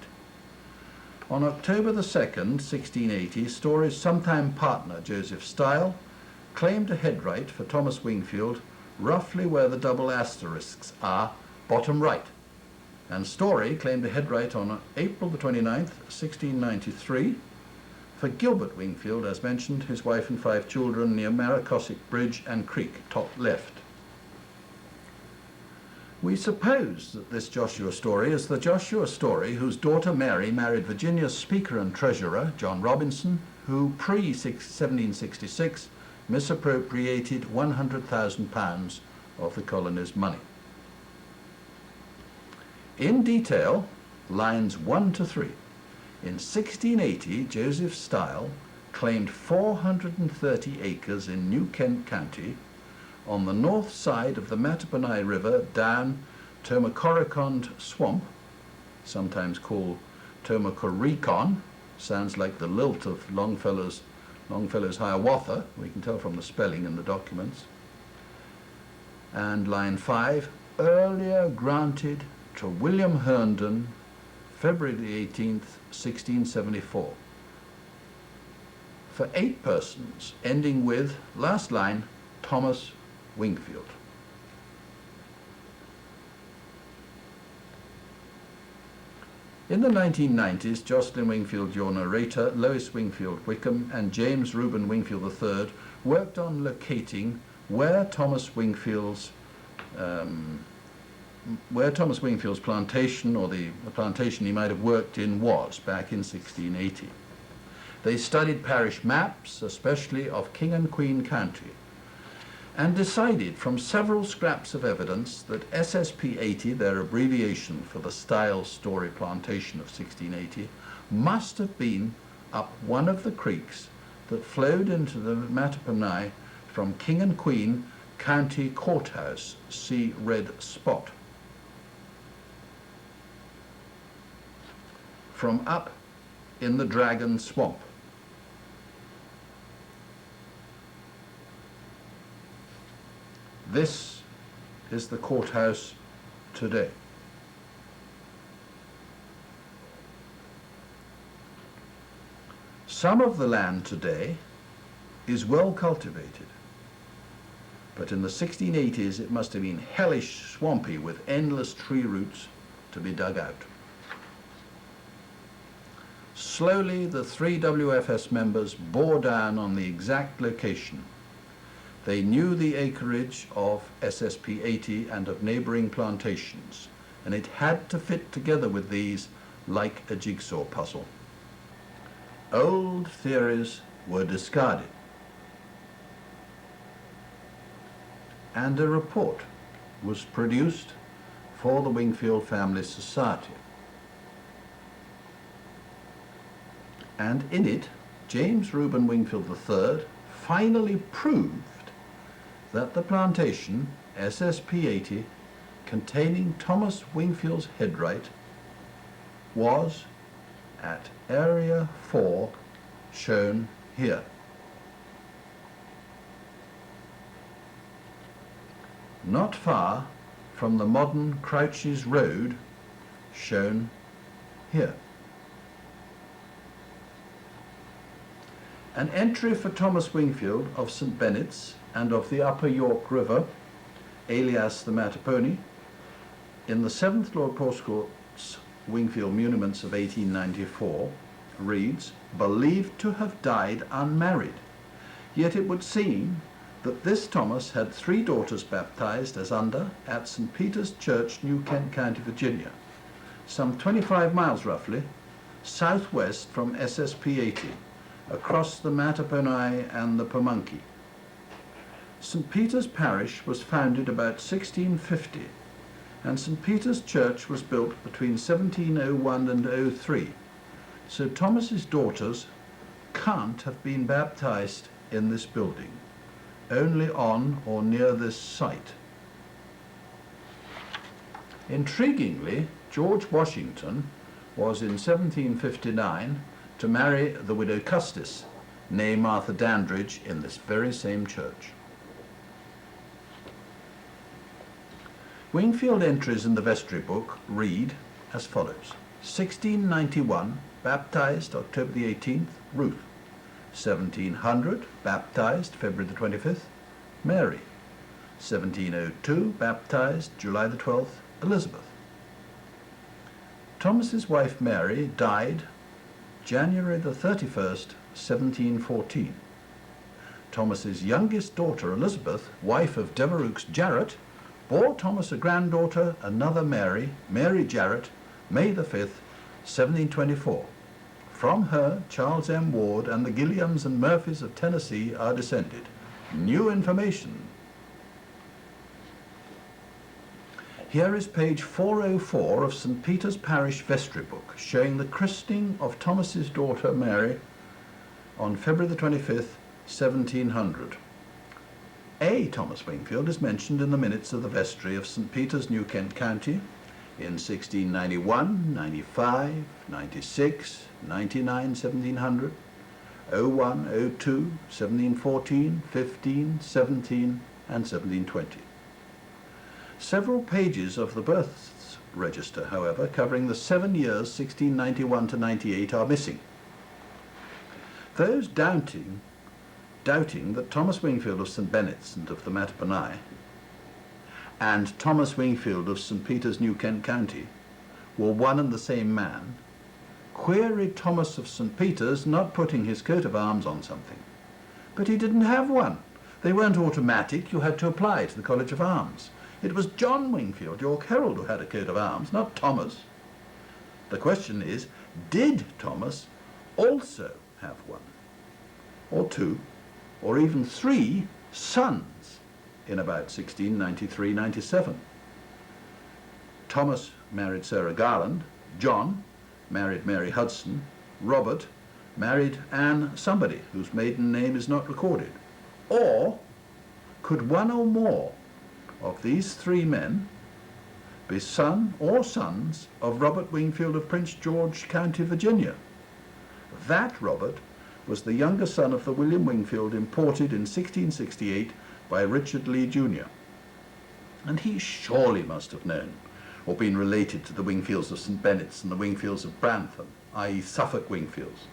On October the 2nd, 1680, Story's sometime partner, Joseph Stile, claimed a headright for Thomas Wingfield roughly where the double asterisks are, bottom right. And Story claimed a headright on April the 29th, 1693, for Gilbert Wingfield, as mentioned, his wife and 5 children near Maracosic Bridge and Creek, top left. We suppose that this Joshua Story is the Joshua Story whose daughter Mary married Virginia's Speaker and Treasurer, John Robinson, who pre-1766 misappropriated £100,000 of the colony's money. In detail, lines 1 to 3. In 1680, Joseph Stile claimed 430 acres in New Kent County on the north side of the Mattapony River down Tomacoricond Swamp, sometimes called Tomacoricon, sounds like the lilt of Longfellow's Hiawatha, we can tell from the spelling in the documents. And line 5, earlier granted to William Herndon, February the 18th, 1674, for 8 persons, ending with, last line, Thomas Wingfield. In the 1990s, Jocelyn Wingfield, your narrator, Lois Wingfield Wickham, and James Reuben Wingfield III worked on locating where Thomas Wingfield's plantation, or the plantation he might have worked in, was back in 1680. They studied parish maps, especially of King and Queen County, and decided from several scraps of evidence that SSP 80, their abbreviation for the Style Story Plantation of 1680, must have been up one of the creeks that flowed into the Mattapony from King and Queen County Courthouse, see red spot. From up in the Dragon Swamp. This is the courthouse today. Some of the land today is well cultivated, but in the 1680s it must have been hellish swampy with endless tree roots to be dug out. Slowly the three WFS members bore down on the exact location. They knew the acreage of SSP 80 and of neighbouring plantations, and it had to fit together with these like a jigsaw puzzle. Old theories were discarded, and a report was produced for the Wingfield Family Society. And in it, James Reuben Wingfield III finally proved that the plantation, SSP 80, containing Thomas Wingfield's headright, was at Area 4, shown here. Not far from the modern Crouches Road, shown here. An entry for Thomas Wingfield of St. Bennett's and of the Upper York River, alias the Mattapony, in the 7th Lord Portcourt's Wingfield Muniments of 1894, reads, believed to have died unmarried. Yet it would seem that this Thomas had 3 daughters baptized as under at St. Peter's Church, New Kent County, Virginia, some 25 miles roughly, southwest from SSP 80, across the Mattapony and the Pamunkey. St. Peter's Parish was founded about 1650, and St. Peter's Church was built between 1701 and 03, so Thomas's daughters can't have been baptized in this building, only on or near this site. Intriguingly, George Washington was in 1759 to marry the widow Custis, née Martha Dandridge, in this very same church. Wingfield entries in the vestry book read as follows: 1691, baptized October the 18th, Ruth. 1700, baptized February the 25th, Mary. 1702, baptized July the 12th, Elizabeth. Thomas's wife Mary died January the 31st, 1714. Thomas's youngest daughter Elizabeth, wife of Devereux Jarrett, bore Thomas a granddaughter, another Mary, Mary Jarrett, May the 5th, 1724. From her, Charles M. Ward and the Gilliams and Murphys of Tennessee are descended. New information. Here is page 404 of St. Peter's Parish Vestry Book, showing the christening of Thomas's daughter Mary on February the 25th, 1700. A. Thomas Wingfield is mentioned in the minutes of the vestry of St. Peter's, New Kent County, in 1691, 95, 96, 99, 1700, 01, 02, 1714, 15, 17, and 1720. Several pages of the births register, however, covering the 7 years 1691 to 98 are missing. Those doubting that Thomas Wingfield of St. Bennett's and of the Mattapony and Thomas Wingfield of St. Peter's, New Kent County were one and the same man, queried Thomas of St. Peter's not putting his coat of arms on something. But he didn't have one. They weren't automatic. You had to apply to the College of Arms. It was John Wingfield, York Herald, who had a coat of arms, not Thomas. The question is, did Thomas also have one, or two, or even three sons in about 1693-97? Thomas married Sarah Garland, John married Mary Hudson, Robert married Anne somebody whose maiden name is not recorded. Or could one or more of these three men be son or sons of Robert Wingfield of Prince George County, Virginia? That Robert was the younger son of the William Wingfield imported in 1668 by Richard Lee Jr. And he surely must have known or been related to the Wingfields of St. Benet's and the Wingfields of Brantham, i.e. Suffolk Wingfields.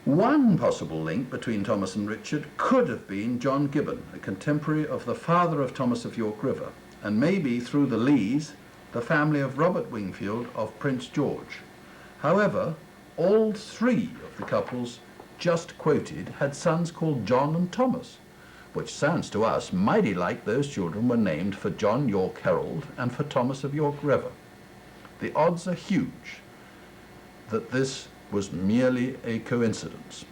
One possible link between Thomas and Richard could have been John Gibbon, a contemporary of the father of Thomas of York River, and maybe through the Lees, the family of Robert Wingfield of Prince George. However, all three of the couples just quoted had sons called John and Thomas, which sounds to us mighty like those children were named for John York Herald and for Thomas of York River. The odds are huge that this was merely a coincidence.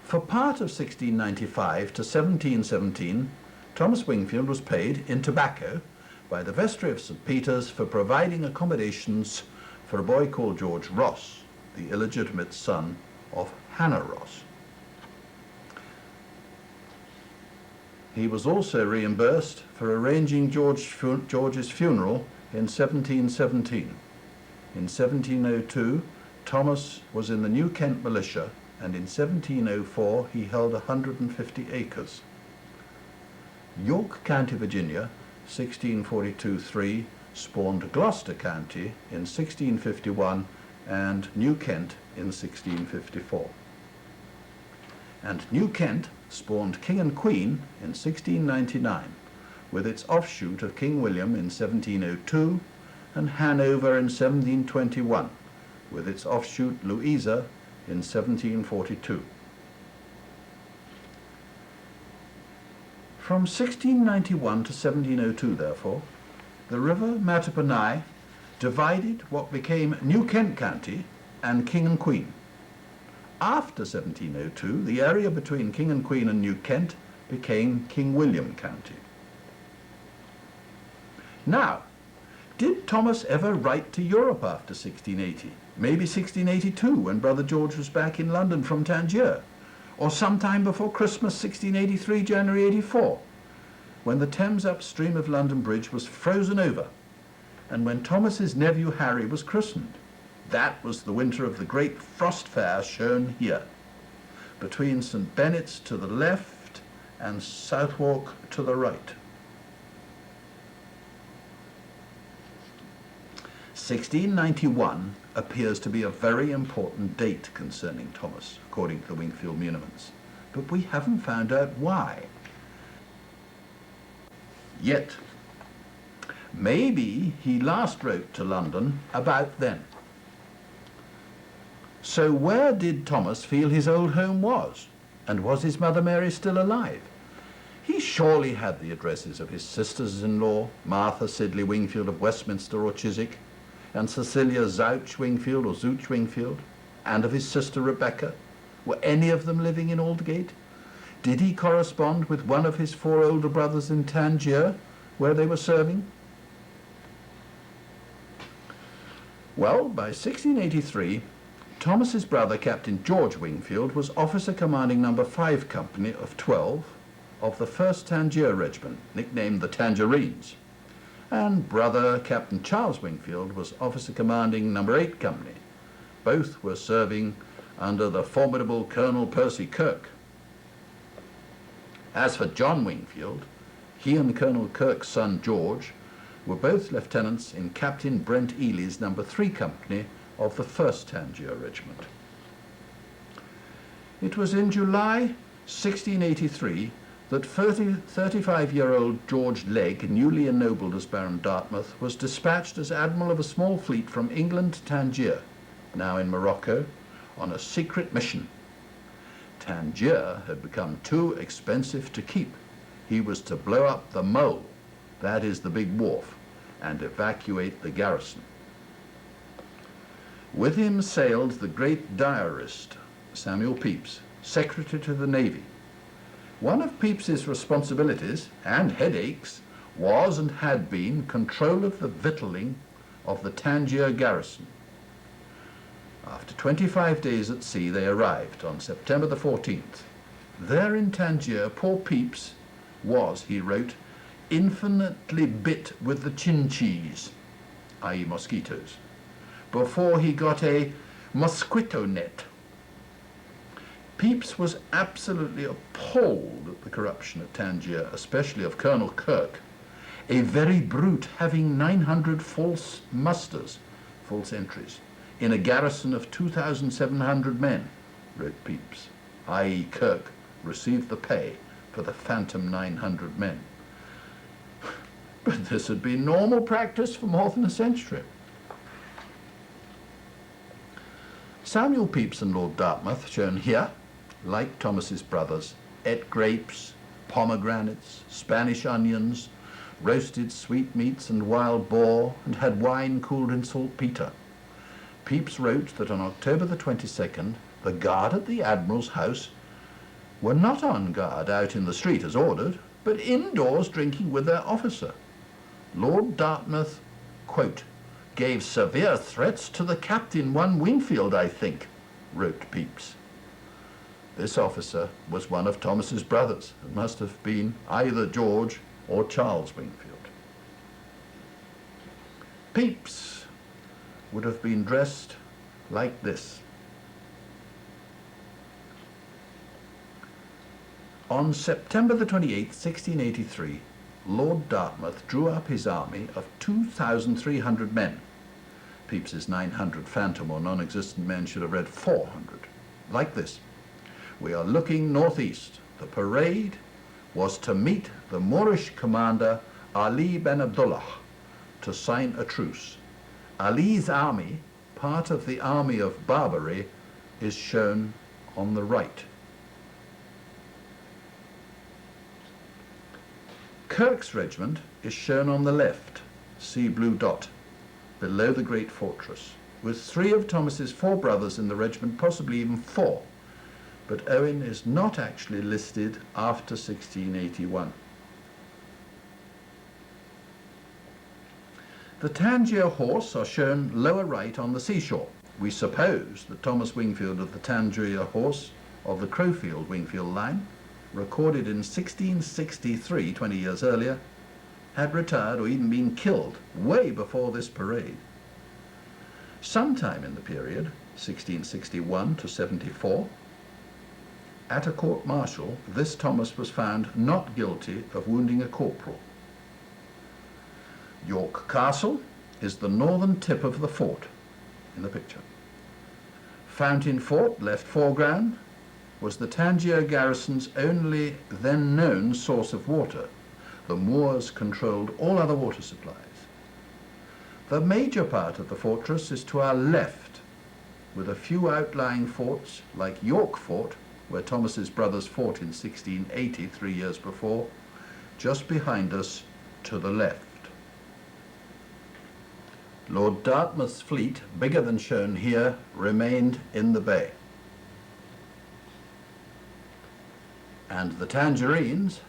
For part of 1695 to 1717, Thomas Wingfield was paid in tobacco by the Vestry of St. Peter's for providing accommodations for a boy called George Ross, the illegitimate son of Hannah Ross. He was also reimbursed for arranging George's funeral in 1717. In 1702, Thomas was in the New Kent militia, and in 1704 he held 150 acres. York County, Virginia, 1642-3, spawned Gloucester County in 1651 and New Kent in 1654. And New Kent spawned King and Queen in 1699, with its offshoot of King William in 1702 and Hanover in 1721, with its offshoot Louisa in 1742. From 1691 to 1702, therefore, the river Mattapony divided what became New Kent County and King and Queen. After 1702, the area between King and Queen and New Kent became King William County. Now, did Thomas ever write to Europe after 1680? Maybe 1682, when Brother George was back in London from Tangier, or sometime before Christmas 1683, January 84, when the Thames upstream of London Bridge was frozen over, and when Thomas's nephew Harry was christened. That was the winter of the great frost fair shown here, between St. Benet's to the left and Southwark to the right. 1691 appears to be a very important date concerning Thomas, according to the Wingfield muniments, but we haven't found out why. Yet, maybe he last wrote to London about then. So where did Thomas feel his old home was? And was his mother Mary still alive? He surely had the addresses of his sisters-in-law, Martha Sidley Wingfield of Westminster or Chiswick, and Cecilia Zouch Wingfield or Zouch Wingfield, and of his sister Rebecca. Were any of them living in Aldgate? Did he correspond with one of his four older brothers in Tangier, where they were serving? Well, by 1683, Thomas's brother, Captain George Wingfield, was officer commanding No. 5 Company of 12 of the 1st Tangier Regiment, nicknamed the Tangerines, and brother, Captain Charles Wingfield, was officer commanding No. 8 Company. Both were serving under the formidable Colonel Percy Kirk. As for John Wingfield, he and Colonel Kirk's son George were both lieutenants in Captain Brent Ely's No. 3 Company of the 1st Tangier Regiment. It was in July 1683 that 35-year-old George Legge, newly ennobled as Baron Dartmouth, was dispatched as admiral of a small fleet from England to Tangier, now in Morocco, on a secret mission. Tangier had become too expensive to keep. He was to blow up the mole, that is the big wharf, and evacuate the garrison. With him sailed the great diarist, Samuel Pepys, Secretary to the Navy. One of Pepys's responsibilities and headaches was and had been control of the victualling of the Tangier garrison. After 25 days at sea, they arrived on September the 14th. There in Tangier, poor Pepys was, he wrote, infinitely bit with the chinchills, i.e. mosquitoes, before he got a mosquito net. Pepys was absolutely appalled at the corruption at Tangier, especially of Colonel Kirk, a very brute having 900 false musters, false entries, in a garrison of 2,700 men, wrote Pepys, i.e. Kirk received the pay for the phantom 900 men. But this had been normal practice for more than a century. Samuel Pepys and Lord Dartmouth, shown here, like Thomas's brothers, ate grapes, pomegranates, Spanish onions, roasted sweetmeats and wild boar, and had wine cooled in saltpetre. Pepys wrote that on October the 22nd, the guard at the Admiral's house were not on guard out in the street as ordered, but indoors drinking with their officer. Lord Dartmouth, quote, gave severe threats to the captain, one Wingfield, I think, wrote Pepys. This officer was one of Thomas's brothers and must have been either George or Charles Wingfield. Pepys would have been dressed like this. On September the 28th, 1683, Lord Dartmouth drew up his army of 2,300 men. Pepys's 900 phantom or non-existent men should have read 400, like this. We are looking northeast. The parade was to meet the Moorish commander Ali ben Abdullah to sign a truce. Ali's army, part of the army of Barbary, is shown on the right. Kirk's regiment is shown on the left, see blue dot, below the great fortress, with 3 of Thomas's 4 brothers in the regiment, possibly even 4. But Owen is not actually listed after 1681. The Tangier horse are shown lower right on the seashore. We suppose that Thomas Wingfield of the Tangier horse of the Crowfield Wingfield line, recorded in 1663, 20 years earlier, had retired or even been killed way before this parade. Sometime in the period, 1661 to 74, at a court-martial, this Thomas was found not guilty of wounding a corporal. York Castle is the northern tip of the fort in the picture. Fountain Fort, left foreground, was the Tangier garrison's only then known source of water. The Moors controlled all other water supplies. The major part of the fortress is to our left, with a few outlying forts like York Fort, where Thomas's brothers fought in 1680, 3 years before, just behind us to the left. Lord Dartmouth's fleet, bigger than shown here, remained in the bay. And the Tangerines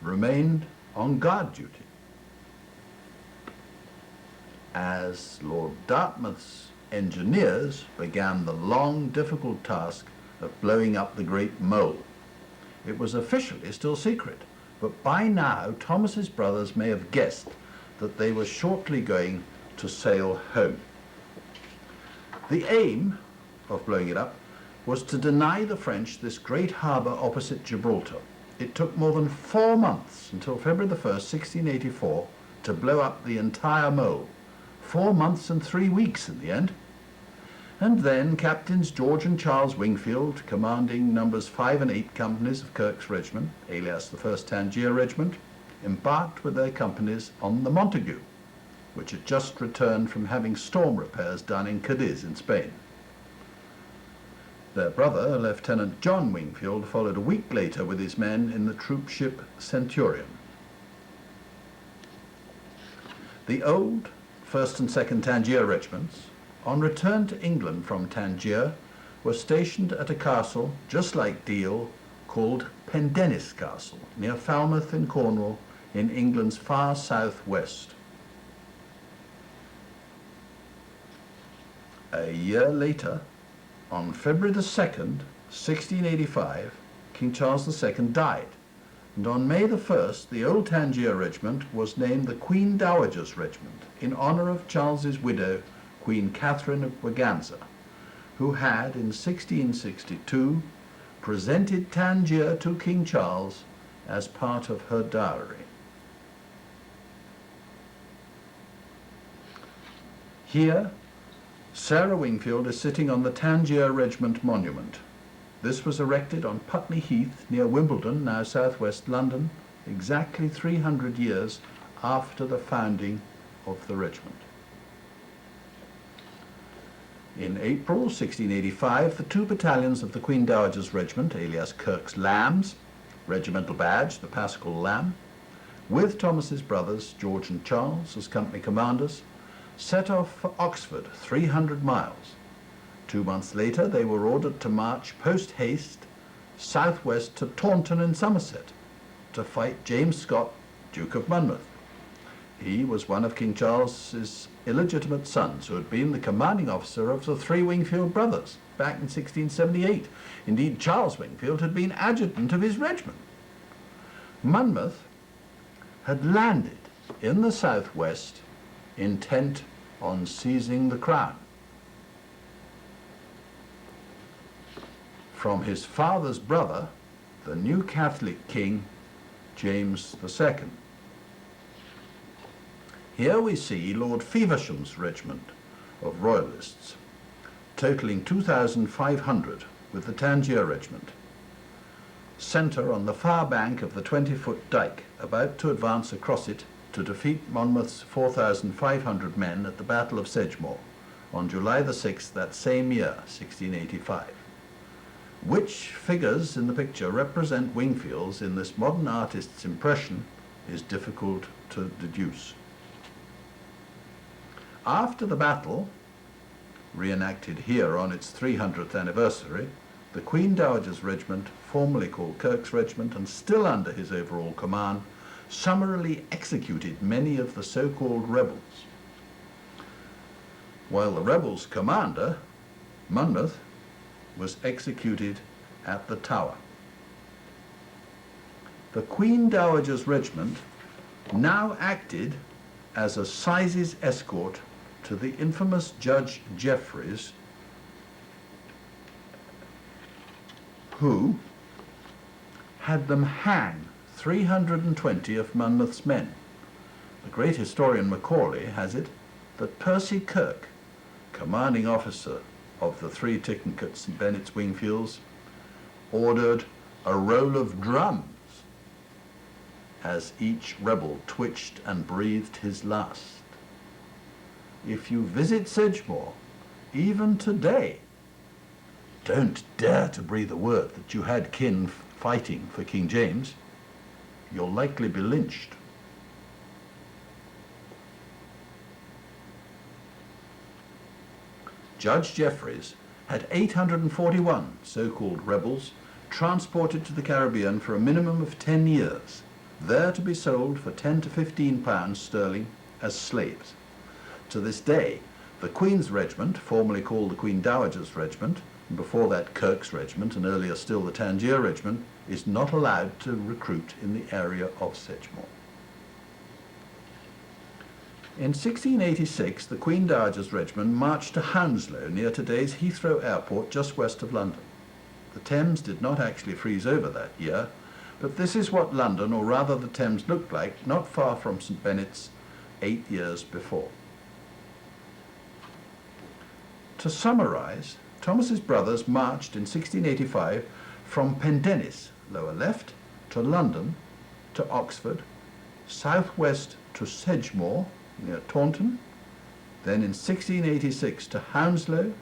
remained on guard duty. As Lord Dartmouth's engineers began the long, difficult task of blowing up the Great Mole. It was officially still secret, but by now Thomas's brothers may have guessed that they were shortly going to sail home. The aim of blowing it up was to deny the French this great harbour opposite Gibraltar. It took more than 4 months until February the 1st, 1684, to blow up the entire mole. 4 months and 3 weeks in the end. And then Captains George and Charles Wingfield, commanding numbers 5 and 8 companies of Kirk's regiment, alias the 1st Tangier Regiment, embarked with their companies on the Montague, which had just returned from having storm repairs done in Cadiz in Spain. Their brother, Lieutenant John Wingfield, followed a week later with his men in the troop ship Centurion. The old 1st and 2nd Tangier regiments, on return to England from Tangier, were stationed at a castle just like Deal called Pendennis Castle, near Falmouth in Cornwall, in England's far southwest. A year later, on February the 2nd, 1685, King Charles II died, and on May the 1st, the old Tangier Regiment was named the Queen Dowager's Regiment in honour of Charles's widow, Queen Catherine of Braganza, who had, in 1662, presented Tangier to King Charles as part of her dowry. Here, Sarah Wingfield is sitting on the Tangier Regiment Monument. This was erected on Putney Heath near Wimbledon, now southwest London, exactly 300 years after the founding of the regiment. In April 1685, the 2 battalions of the Queen Dowager's Regiment, alias Kirk's Lambs, regimental badge, the Paschal Lamb, with Thomas's brothers, George and Charles, as company commanders, set off for Oxford, 300 miles. 2 months later, they were ordered to march post-haste southwest to Taunton in Somerset to fight James Scott, Duke of Monmouth. He was one of King Charles's illegitimate sons who had been the commanding officer of the 3 Wingfield brothers back in 1678. Indeed, Charles Wingfield had been adjutant of his regiment. Monmouth had landed in the southwest intent on seizing the crown. From his father's brother, the new Catholic king, James II. Here we see Lord Feversham's regiment of royalists, totaling 2,500 with the Tangier regiment, centre on the far bank of the 20-foot dike, about to advance across it to defeat Monmouth's 4,500 men at the Battle of Sedgemoor on July the 6th that same year, 1685. Which figures in the picture represent Wingfields in this modern artist's impression is difficult to deduce. After the battle, reenacted here on its 300th anniversary, the Queen Dowager's Regiment, formerly called Kirk's Regiment and still under his overall command, summarily executed many of the so-called rebels, while the rebels' commander, Monmouth, was executed at the Tower. The Queen Dowager's Regiment now acted as a Sizes escort to the infamous Judge Jeffreys, who had them hang 320 of Monmouth's men. The great historian Macaulay has it that Percy Kirk, commanding officer of the 3 Tickencotes and Bennet's Wingfields, ordered a roll of drums as each rebel twitched and breathed his last. If you visit Sedgemoor, even today, don't dare to breathe a word that you had kin fighting for King James. You'll likely be lynched. Judge Jeffreys had 841 so-called rebels transported to the Caribbean for a minimum of 10 years, there to be sold for £10 to £15 sterling as slaves. To this day, the Queen's Regiment, formerly called the Queen Dowager's Regiment, and before that Kirk's Regiment and earlier still the Tangier Regiment, is not allowed to recruit in the area of Sedgemoor. In 1686, the Queen Dowager's Regiment marched to Hounslow near today's Heathrow Airport just west of London. The Thames did not actually freeze over that year, but this is what London, or rather the Thames, looked like not far from St Bennet's 8 years before. To summarise, Thomas's brothers marched in 1685 from Pendennis, lower left, to London, to Oxford, southwest to Sedgemoor, near Taunton, then in 1686 to Hounslow,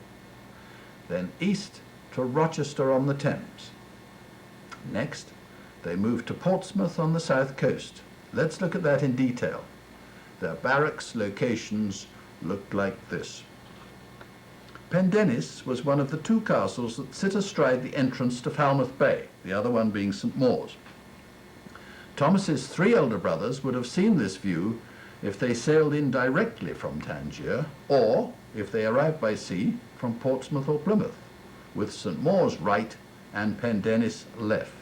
then east to Rochester on the Thames. Next, they moved to Portsmouth on the south coast. Let's look at that in detail. Their barracks locations looked like this. Pendennis was one of the two castles that sit astride the entrance to Falmouth Bay, the other one being St. Mawes. Thomas's three elder brothers would have seen this view if they sailed in directly from Tangier, or if they arrived by sea from Portsmouth or Plymouth, with St. Mawes right and Pendennis left.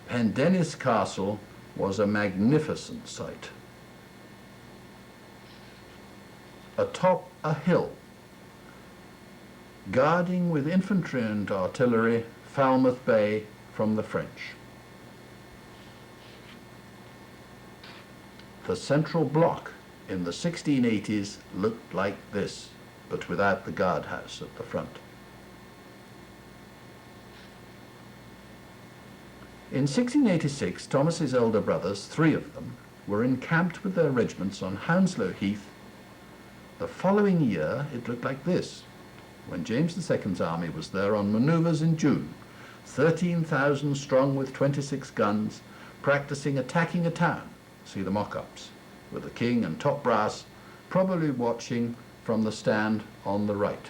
Pendennis Castle was a magnificent sight. Atop a hill, guarding with infantry and artillery Falmouth Bay from the French. The central block in the 1680s looked like this, but without the guardhouse at the front. In 1686, Thomas's elder brothers, three of them, were encamped with their regiments on Hounslow Heath. The following year, it looked like this, when James II's army was there on manoeuvres in June, 13,000 strong with 26 guns, practicing attacking a town, see the mock-ups, with the king and top brass probably watching from the stand on the right.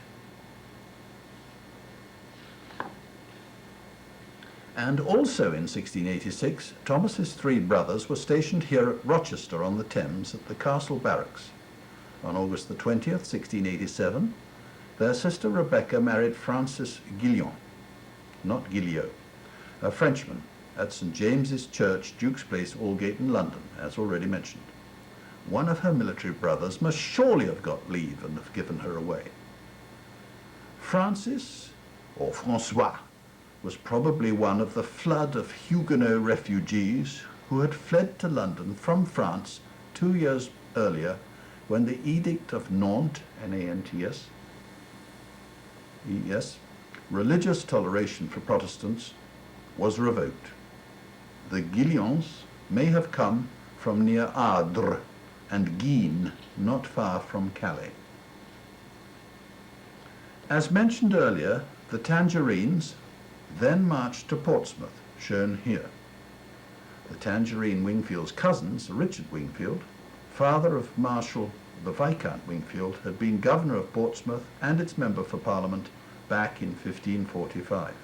And also in 1686, Thomas's three brothers were stationed here at Rochester on the Thames at the castle barracks. On August the 20th, 1687, their sister Rebecca married Francis Guillon, not Guillot, a Frenchman, at St. James's Church, Duke's Place, Aldgate in London, as already mentioned. One of her military brothers must surely have got leave and have given her away. Francis, or François, was probably one of the flood of Huguenot refugees who had fled to London from France 2 years earlier when the Edict of Nantes, Nantes, religious toleration for Protestants, was revoked. The Guillons may have come from near Ardres and Guisnes, not far from Calais. As mentioned earlier, the Tangerines then marched to Portsmouth, shown here. The Tangerine Wingfield's cousins, Richard Wingfield, father of Marshal the Viscount Wingfield, had been governor of Portsmouth and its member for Parliament back in 1545.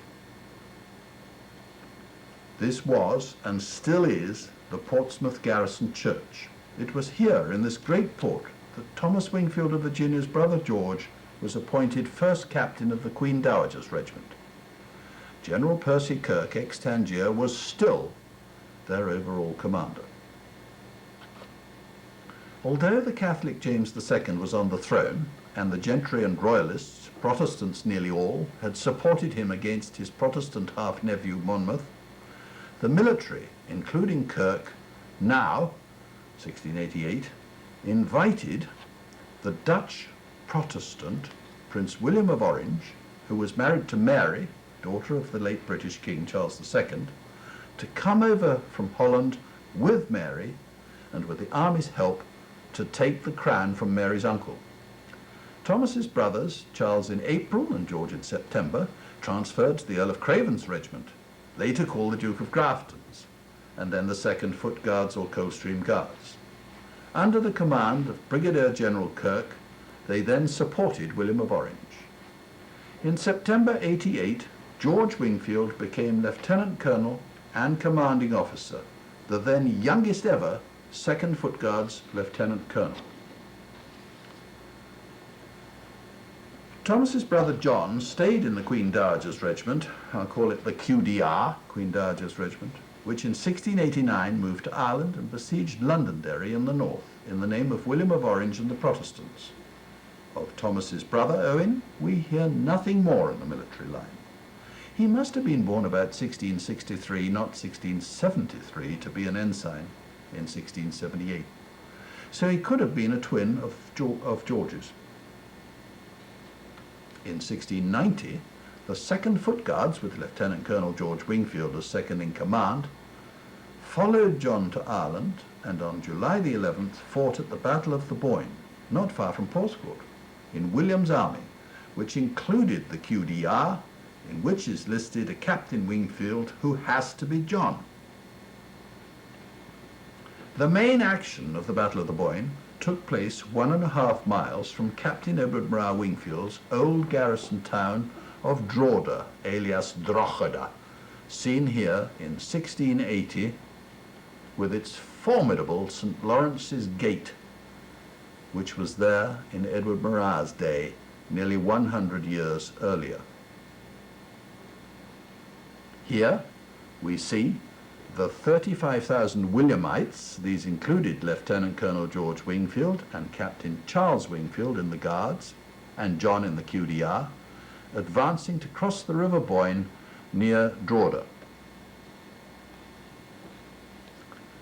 This was, and still is, the Portsmouth Garrison Church. It was here, in this great port, that Thomas Wingfield of Virginia's brother George was appointed first captain of the Queen Dowager's Regiment. General Percy Kirke, ex-Tangier, was still their overall commander. Although the Catholic James II was on the throne, and the gentry and royalists, Protestants nearly all, had supported him against his Protestant half-nephew Monmouth, the military, including Kirke, now, 1688, invited the Dutch Protestant Prince William of Orange, who was married to Mary, daughter of the late British King Charles II, to come over from Holland with Mary and with the army's help to take the crown from Mary's uncle. Thomas's brothers, Charles in April and George in September, transferred to the Earl of Craven's regiment, later called the Duke of Grafton's, and then the 2nd Foot Guards or Coldstream Guards. Under the command of Brigadier General Kirke, they then supported William of Orange. In September 88, George Wingfield became Lieutenant Colonel and Commanding Officer, the then youngest ever 2nd Foot Guards Lieutenant Colonel. Thomas's brother John stayed in the Queen Dowager's Regiment, I'll call it the QDR, Queen Dowager's Regiment, which in 1689 moved to Ireland and besieged Londonderry in the north in the name of William of Orange and the Protestants. Of Thomas's brother Owen, we hear nothing more in the military line. He must have been born about 1663, not 1673, to be an ensign in 1678. so he could have been a twin of George's. In 1690, the 2nd Foot Guards, with Lieutenant Colonel George Wingfield as second in command, followed John to Ireland and on July the 11th fought at the Battle of the Boyne, not far from Portsmouth, in William's army, which included the QDR, in which is listed a Captain Wingfield who has to be John. The main action of the Battle of the Boyne took place 1.5 miles from Captain Edward Murrah Wingfield's old garrison town of Drogheda, alias Drogheda, seen here in 1680 with its formidable St. Lawrence's Gate, which was there in Edward Murrah's day, nearly 100 years earlier. Here we see the 35,000 Williamites, these included Lieutenant Colonel George Wingfield and Captain Charles Wingfield in the Guards, and John in the QDR, advancing to cross the River Boyne near Drogheda,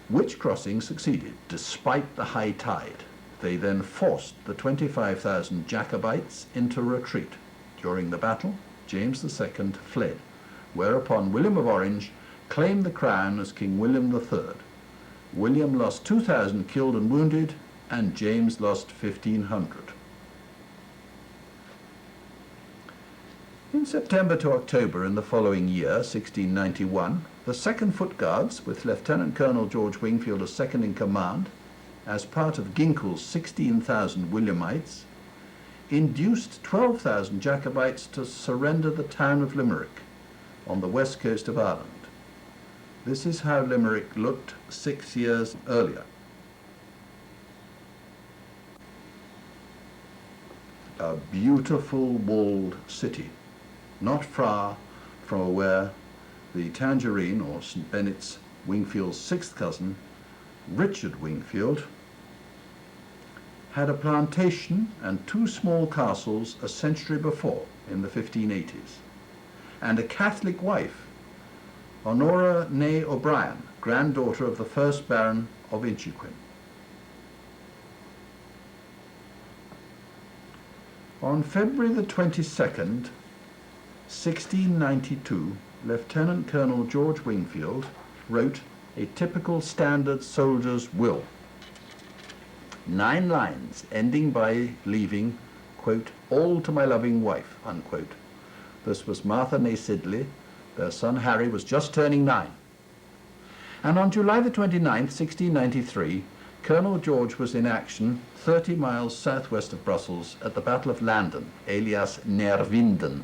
which crossing succeeded despite the high tide. They then forced the 25,000 Jacobites into retreat. During the battle, James II fled, whereupon William of Orange claimed the crown as King William III. William lost 2,000 killed and wounded, and James lost 1,500. In September to October in the following year, 1691, the 2nd Foot Guards, with Lieutenant Colonel George Wingfield as second in command, as part of Ginkell's 16,000 Williamites, induced 12,000 Jacobites to surrender the town of Limerick on the west coast of Ireland. This is how Limerick looked 6 years earlier. A beautiful walled city, not far from where the Tangerine, or St. Benet's, Wingfield's 6th cousin, Richard Wingfield, had a plantation and 2 small castles a century before, in the 1580s, and a Catholic wife, Honora née O'Brien, granddaughter of the 1st Baron of Inchiquin. On February the 22nd, 1692, Lieutenant Colonel George Wingfield wrote a typical standard soldier's will. 9 lines, ending by leaving, quote, "all to my loving wife," unquote. This was Martha née Sidley. Their son Harry was just turning 9. And on July the 29th, 1693, Colonel George was in action 30 miles southwest of Brussels at the Battle of Landen, alias Neerwinden,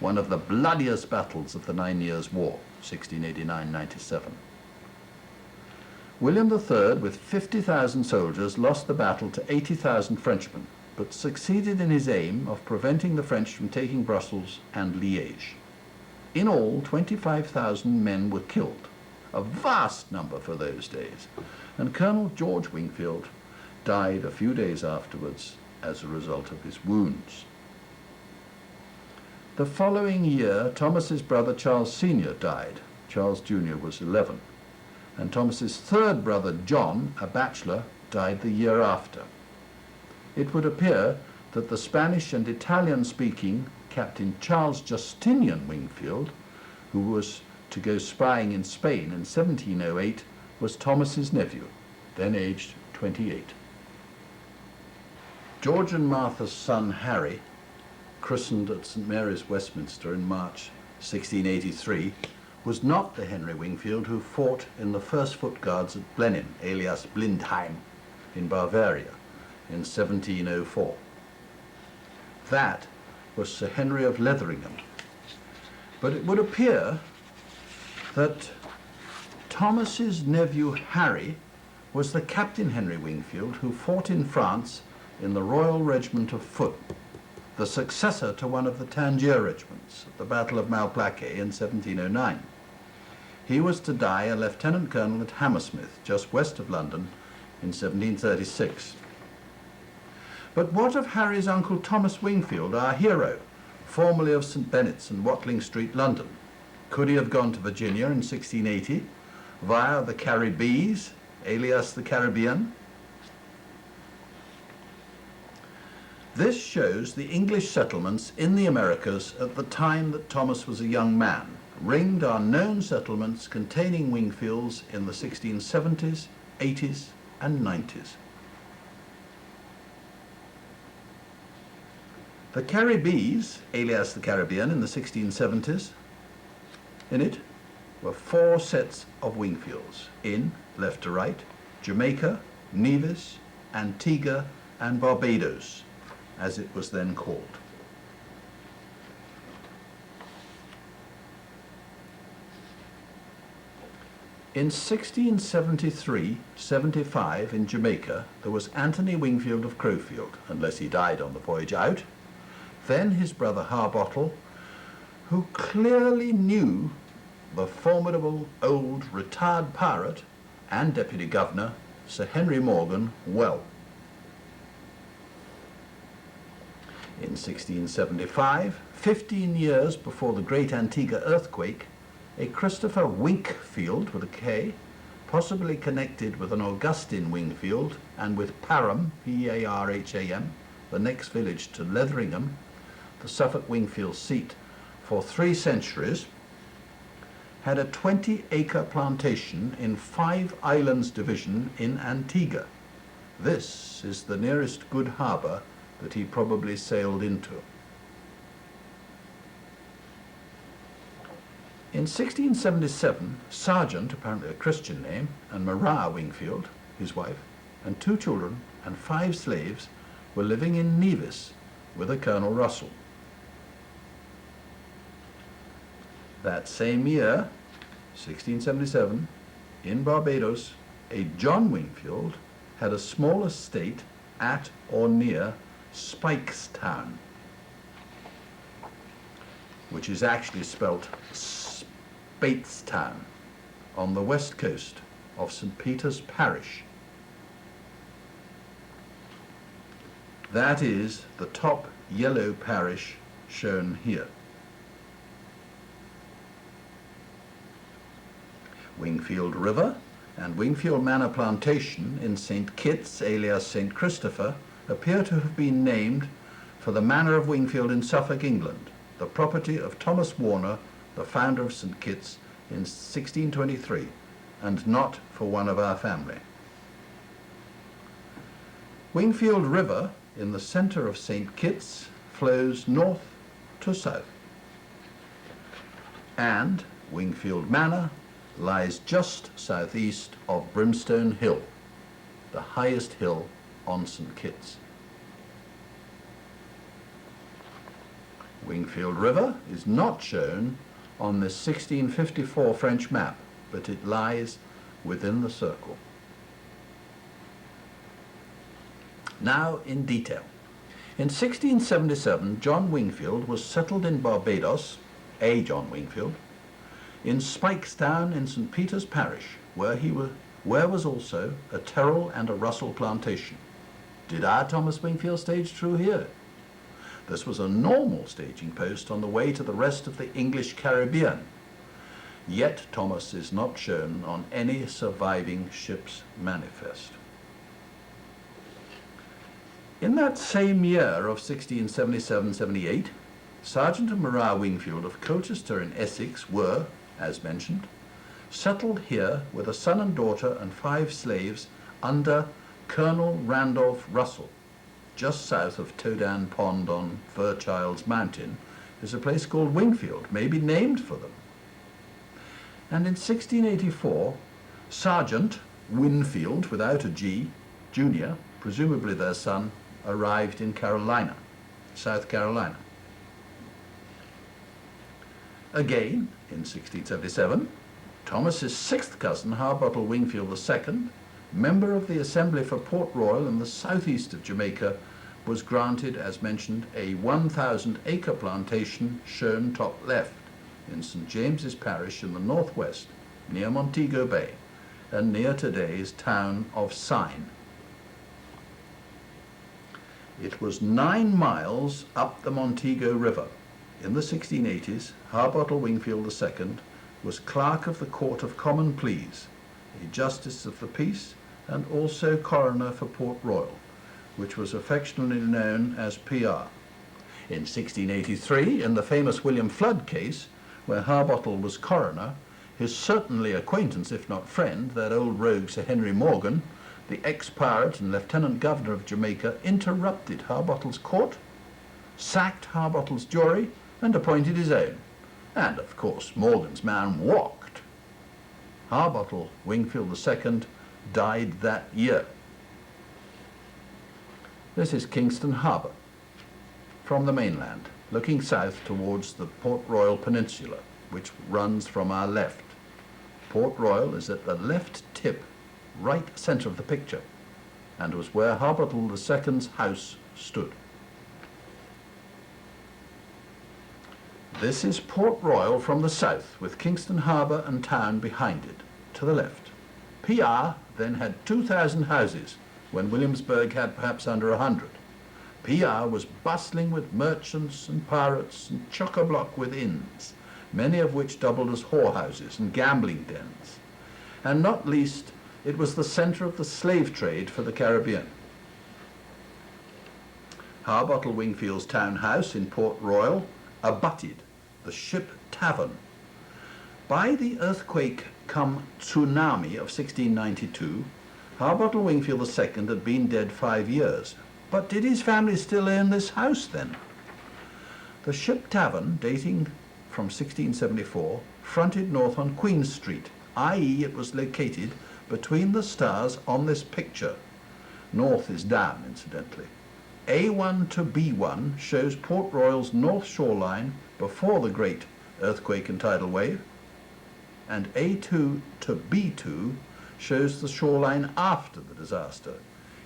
one of the bloodiest battles of the 9 Years' War, 1689-97. William III, with 50,000 soldiers, lost the battle to 80,000 Frenchmen, but succeeded in his aim of preventing the French from taking Brussels and Liège. In all, 25,000 men were killed, a vast number for those days, and Colonel George Wingfield died a few days afterwards as a result of his wounds. The following year, Thomas's brother Charles Sr. died. Charles Jr. was 11. And Thomas's 3rd brother John, a bachelor, died the year after. It would appear that the Spanish and Italian-speaking Captain Charles Justinian Wingfield, who was to go spying in Spain in 1708, was Thomas's nephew, then aged 28. George and Martha's son Harry, christened at St. Mary's, Westminster in March 1683, was not the Henry Wingfield who fought in the 1st Foot Guards at Blenheim, alias Blindheim, in Bavaria in 1704. That was Sir Henry of Leatheringham. But it would appear that Thomas's nephew Harry was the Captain Henry Wingfield who fought in France in the Royal Regiment of Foot, the successor to one of the Tangier regiments at the Battle of Malplaquet in 1709. He was to die a lieutenant colonel at Hammersmith, just west of London, in 1736. But what of Harry's uncle Thomas Wingfield, our hero, formerly of St. Benet's and Watling Street, London? Could he have gone to Virginia in 1680 via the Caribbees, alias the Caribbean? This shows the English settlements in the Americas at the time that Thomas was a young man. Ringed are known settlements containing Wingfields in the 1670s, 80s and 90s. The Caribbees, alias the Caribbean, in the 1670s, in it were 4 sets of Wingfields in, left to right, Jamaica, Nevis, Antigua and Barbados, as it was then called. In 1673-75 in Jamaica, there was Anthony Wingfield of Crowfield, unless he died on the voyage out, then his brother Harbottle, who clearly knew the formidable old retired pirate and deputy governor, Sir Henry Morgan, well. In 1675, 15 years before the great Antigua earthquake, a Christopher Wingfield with a K, possibly connected with an Augustine Wingfield and with Parham, P-A-R-H-A-M, the next village to Letheringham, the Suffolk Wingfield seat for 3 centuries, had a 20-acre plantation in 5 Islands division in Antigua. This is the nearest good harbour that he probably sailed into. In 1677, Sergeant, apparently a Christian name, and Maria Wingfield, his wife, and 2 children and 5 slaves were living in Nevis with a Colonel Russell. That same year, 1677, in Barbados, a John Wingfield had a small estate at or near Spikestown, which is actually spelt Speightstown, on the west coast of St. Peter's Parish. That is the top yellow parish shown here. Wingfield River and Wingfield Manor Plantation in St. Kitts, alias St. Christopher, appear to have been named for the Manor of Wingfield in Suffolk, England, the property of Thomas Warner, the founder of St. Kitts, in 1623, and not for one of our family. Wingfield River, in the centre of St. Kitts, flows north to south, and Wingfield Manor lies just southeast of Brimstone Hill, the highest hill on St. Kitts. Wingfield River is not shown on this 1654 French map, but it lies within the circle. Now in detail. In 1677, John Wingfield was settled in Barbados, a John Wingfield, in Spikestown in St. Peter's Parish, where was also a Terrell and a Russell plantation. Did our Thomas Wingfield stage through here? This was a normal staging post on the way to the rest of the English Caribbean. Yet Thomas is not shown on any surviving ship's manifest. In that same year of 1677-78, Sergeant and Maria Wingfield of Colchester in Essex were, as mentioned, settled here with a son and daughter and 5 slaves under Colonel Randolph Russell. Just south of Todan Pond on Fairchild's Mountain is a place called Wingfield, maybe named for them. And in 1684, Sergeant Winfield, without a G, Jr., presumably their son, arrived in Carolina, South Carolina. Again, in 1677, Thomas's 6th cousin, Harbottle Wingfield II, member of the Assembly for Port Royal in the southeast of Jamaica, was granted, as mentioned, a 1,000-acre plantation shown top left in St. James's Parish in the northwest, near Montego Bay, and near today's town of Sine. It was 9 miles up the Montego River. In the 1680s, Harbottle Wingfield II was Clerk of the Court of Common Pleas, a Justice of the Peace, and also Coroner for Port Royal, which was affectionately known as PR. In 1683, in the famous William Flood case, where Harbottle was coroner, his certainly acquaintance, if not friend, that old rogue Sir Henry Morgan, the ex-pirate and Lieutenant Governor of Jamaica, interrupted Harbottle's court, sacked Harbottle's jury, and appointed his own. And, of course, Morgan's man walked. Harbottle Wingfield II died that year. This is Kingston Harbour, from the mainland, looking south towards the Port Royal Peninsula, which runs from our left. Port Royal is at the left tip, right centre of the picture, and was where Harbottle II's house stood. This is Port Royal from the south, with Kingston Harbour and town behind it, to the left. PR then had 2,000 houses, when Williamsburg had perhaps under 100. PR was bustling with merchants and pirates and chock-a-block with inns, many of which doubled as whorehouses and gambling dens. And not least, it was the centre of the slave trade for the Caribbean. Harbottle Wingfield's townhouse in Port Royal abutted the Ship Tavern. By the earthquake come tsunami of 1692, Harbottle Wingfield II had been dead 5 years. But did his family still own this house then? The Ship Tavern, dating from 1674, fronted north on Queen Street, i.e. it was located between the stars on this picture. North is down, incidentally. A1 to B1 shows Port Royal's north shoreline before the great earthquake and tidal wave, and A2 to B2 shows the shoreline after the disaster,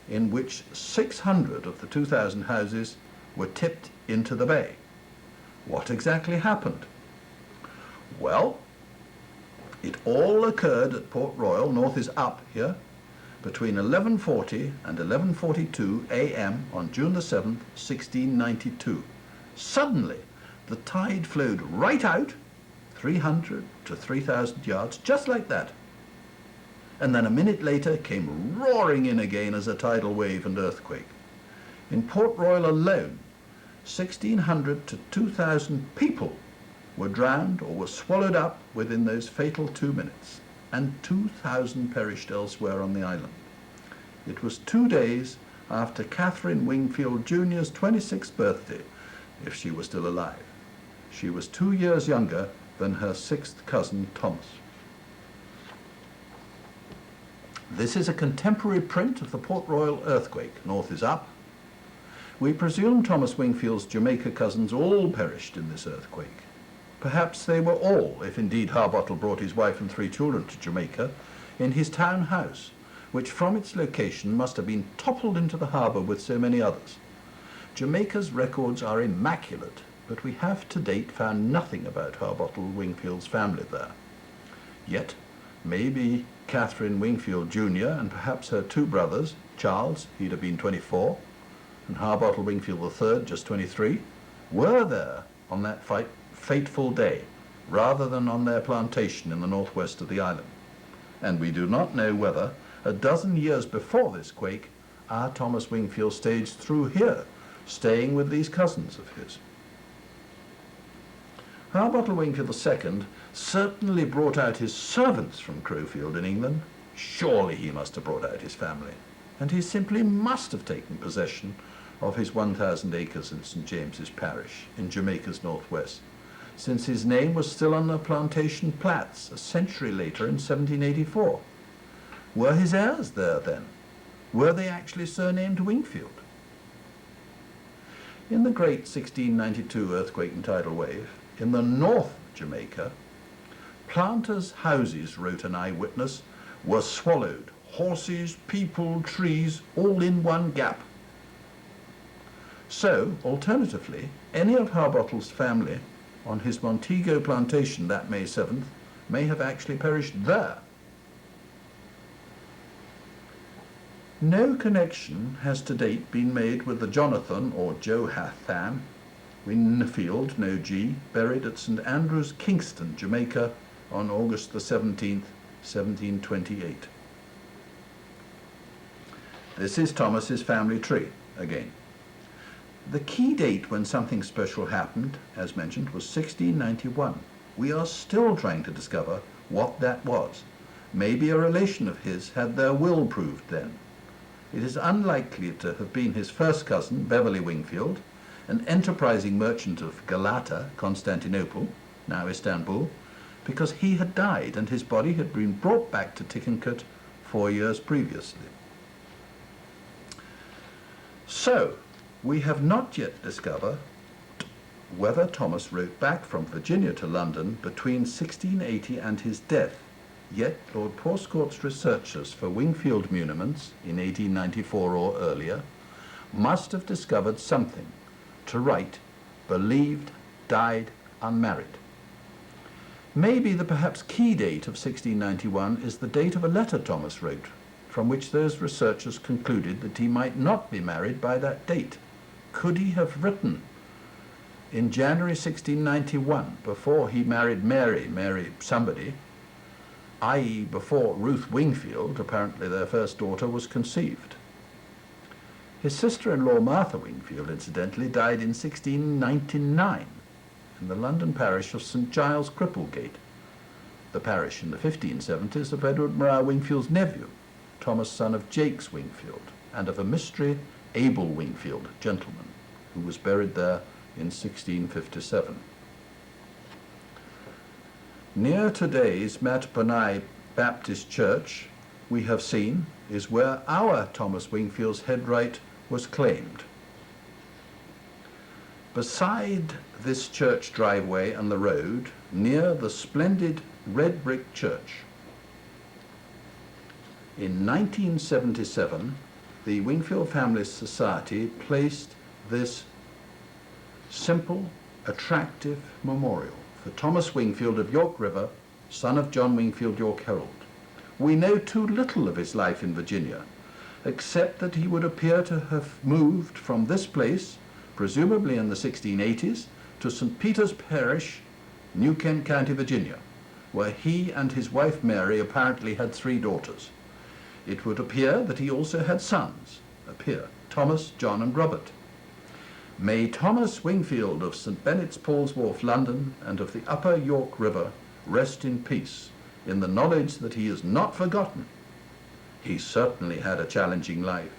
in which 600 of the 2,000 houses were tipped into the bay. What exactly happened? Well, it all occurred at Port Royal, north is up here, between 11:40 and 11:42 a.m. on June the 7th, 1692. Suddenly, the tide flowed right out, 300 to 3,000 yards, just like that. And then a minute later came roaring in again as a tidal wave and earthquake. In Port Royal alone, 1,600 to 2,000 people were drowned or were swallowed up within those fatal 2 minutes, and 2,000 perished elsewhere on the island. It was 2 days after Catherine Wingfield Jr.'s 26th birthday, if she was still alive. She was 2 years younger than her 6th cousin Thomas. This is a contemporary print of the Port Royal earthquake. North is up. We presume Thomas Wingfield's Jamaica cousins all perished in this earthquake. Perhaps they were all, if indeed Harbottle brought his wife and 3 children to Jamaica, in his town house, which from its location must have been toppled into the harbour with so many others. Jamaica's records are immaculate, but we have to date found nothing about Harbottle Wingfield's family there. Yet, maybe Catherine Wingfield Jr. and perhaps her 2 brothers, Charles, he'd have been 24, and Harbottle Wingfield III, just 23, were there on that fateful day, rather than on their plantation in the northwest of the island. And we do not know whether, a dozen years before this quake, our Thomas Wingfield staged through here, staying with these cousins of his. Harbottle Wingfield II certainly brought out his servants from Crowfield in England. Surely he must have brought out his family, and he simply must have taken possession of his 1,000 acres in St. James's Parish in Jamaica's northwest, since his name was still on the plantation plats a century later in 1784. Were his heirs there then? Were they actually surnamed Wingfield? In the great 1692 earthquake and tidal wave, in the north of Jamaica, planters' houses, wrote an eyewitness, were swallowed, horses, people, trees, all in one gap. So, alternatively, any of Harbottle's family on his Montego plantation that May 7th may have actually perished there. No connection has to date been made with the Jonathan or Johathan Wingfield, no G, buried at St. Andrews, Kingston, Jamaica on August the 17th, 1728. This is Thomas's family tree again. The key date when something special happened, as mentioned, was 1691. We are still trying to discover what that was. Maybe a relation of his had their will proved then. It is unlikely to have been his first cousin, Beverley Wingfield, an enterprising merchant of Galata, Constantinople, now Istanbul, because he had died and his body had been brought back to Tickencote 4 years previously. So, we have not yet discovered whether Thomas wrote back from Virginia to London between 1680 and his death. Yet Lord Portscourt's researchers for Wingfield muniments in 1894 or earlier must have discovered something to write, believed, died unmarried. Maybe the perhaps key date of 1691 is the date of a letter Thomas wrote, from which those researchers concluded that he might not be married by that date. Could he have written in January 1691, before he married Mary somebody, i.e. before Ruth Wingfield, apparently their first daughter, was conceived? His sister-in-law Martha Wingfield, incidentally, died in 1699 in the London parish of St Giles Cripplegate, the parish in the 1570s of Edward Maria Wingfield's nephew, Thomas, son of Jakes Wingfield, and of a mystery Abel Wingfield, gentleman, who was buried there in 1657. Near today's Matapani Baptist Church, we have seen, is where our Thomas Wingfield's headright was claimed. Beside this church driveway and the road, near the splendid red brick church, in 1977, the Wingfield Family Society placed this simple, attractive memorial for Thomas Wingfield of York River, son of John Wingfield, York Herald. We know too little of his life in Virginia, except that he would appear to have moved from this place, presumably in the 1680s, to St. Peter's Parish, New Kent County, Virginia, where he and his wife Mary apparently had 3 daughters. It would appear that he also had sons, Thomas, John and Robert. May Thomas Wingfield of St. Benet's Paul's Wharf, London, and of the upper York River rest in peace, in the knowledge that he is not forgotten. He certainly had a challenging life.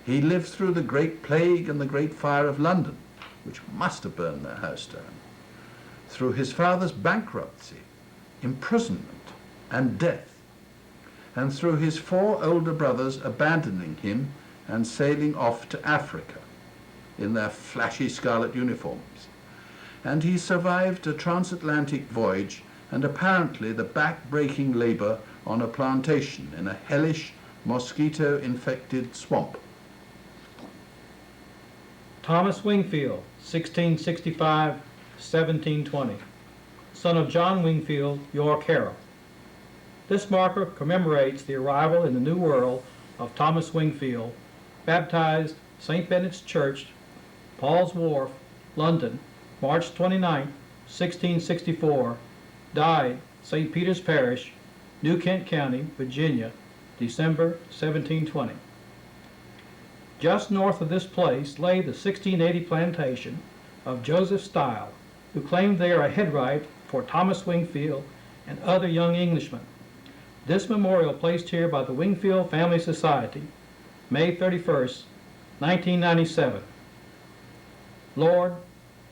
He lived through the Great Plague and the Great Fire of London, which must have burned their house down, through his father's bankruptcy, imprisonment, and death, and through his 4 older brothers abandoning him and sailing off to Africa in their flashy scarlet uniforms. And he survived a transatlantic voyage and apparently the back-breaking labor on a plantation in a hellish, mosquito-infected swamp. Thomas Wingfield, 1665-1720, son of John Wingfield, York Herald. This marker commemorates the arrival in the New World of Thomas Wingfield, baptized St. Benet's Church, Paul's Wharf, London, March 29, 1664, died St. Peter's Parish, New Kent County, Virginia, December 1720. Just north of this place lay the 1680 plantation of Joseph Style, who claimed there a headright for Thomas Wingfield and other young Englishmen. This memorial placed here by the Wingfield Family Society, May 31st, 1997. Lord,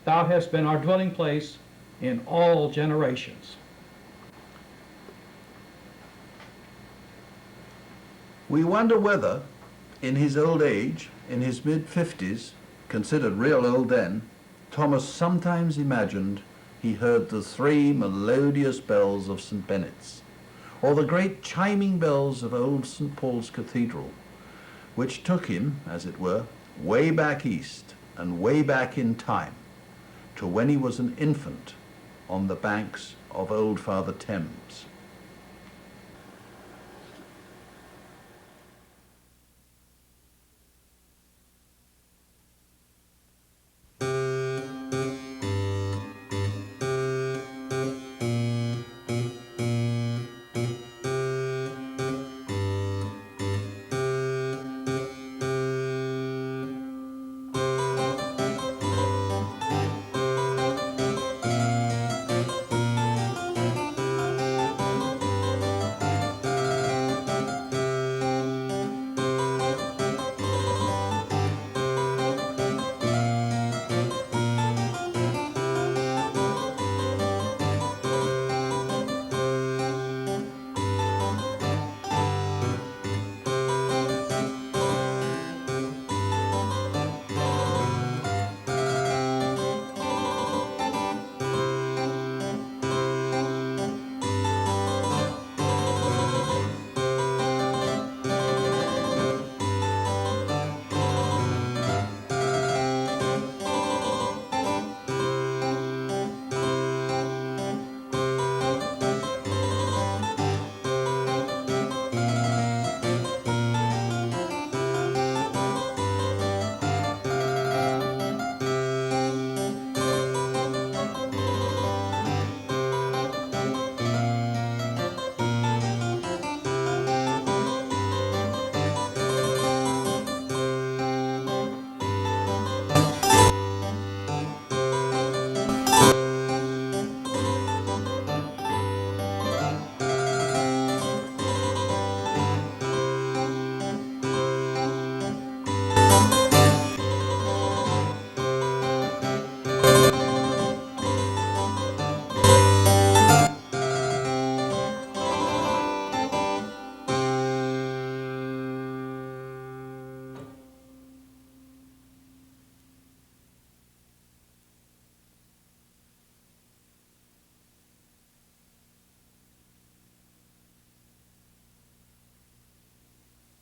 thou hast been our dwelling place in all generations. We wonder whether, in his old age, in his mid-50s, considered real old then, Thomas sometimes imagined he heard the 3 melodious bells of St. Benet's, or the great chiming bells of old St. Paul's Cathedral, which took him, as it were, way back east and way back in time, to when he was an infant on the banks of old Father Thames.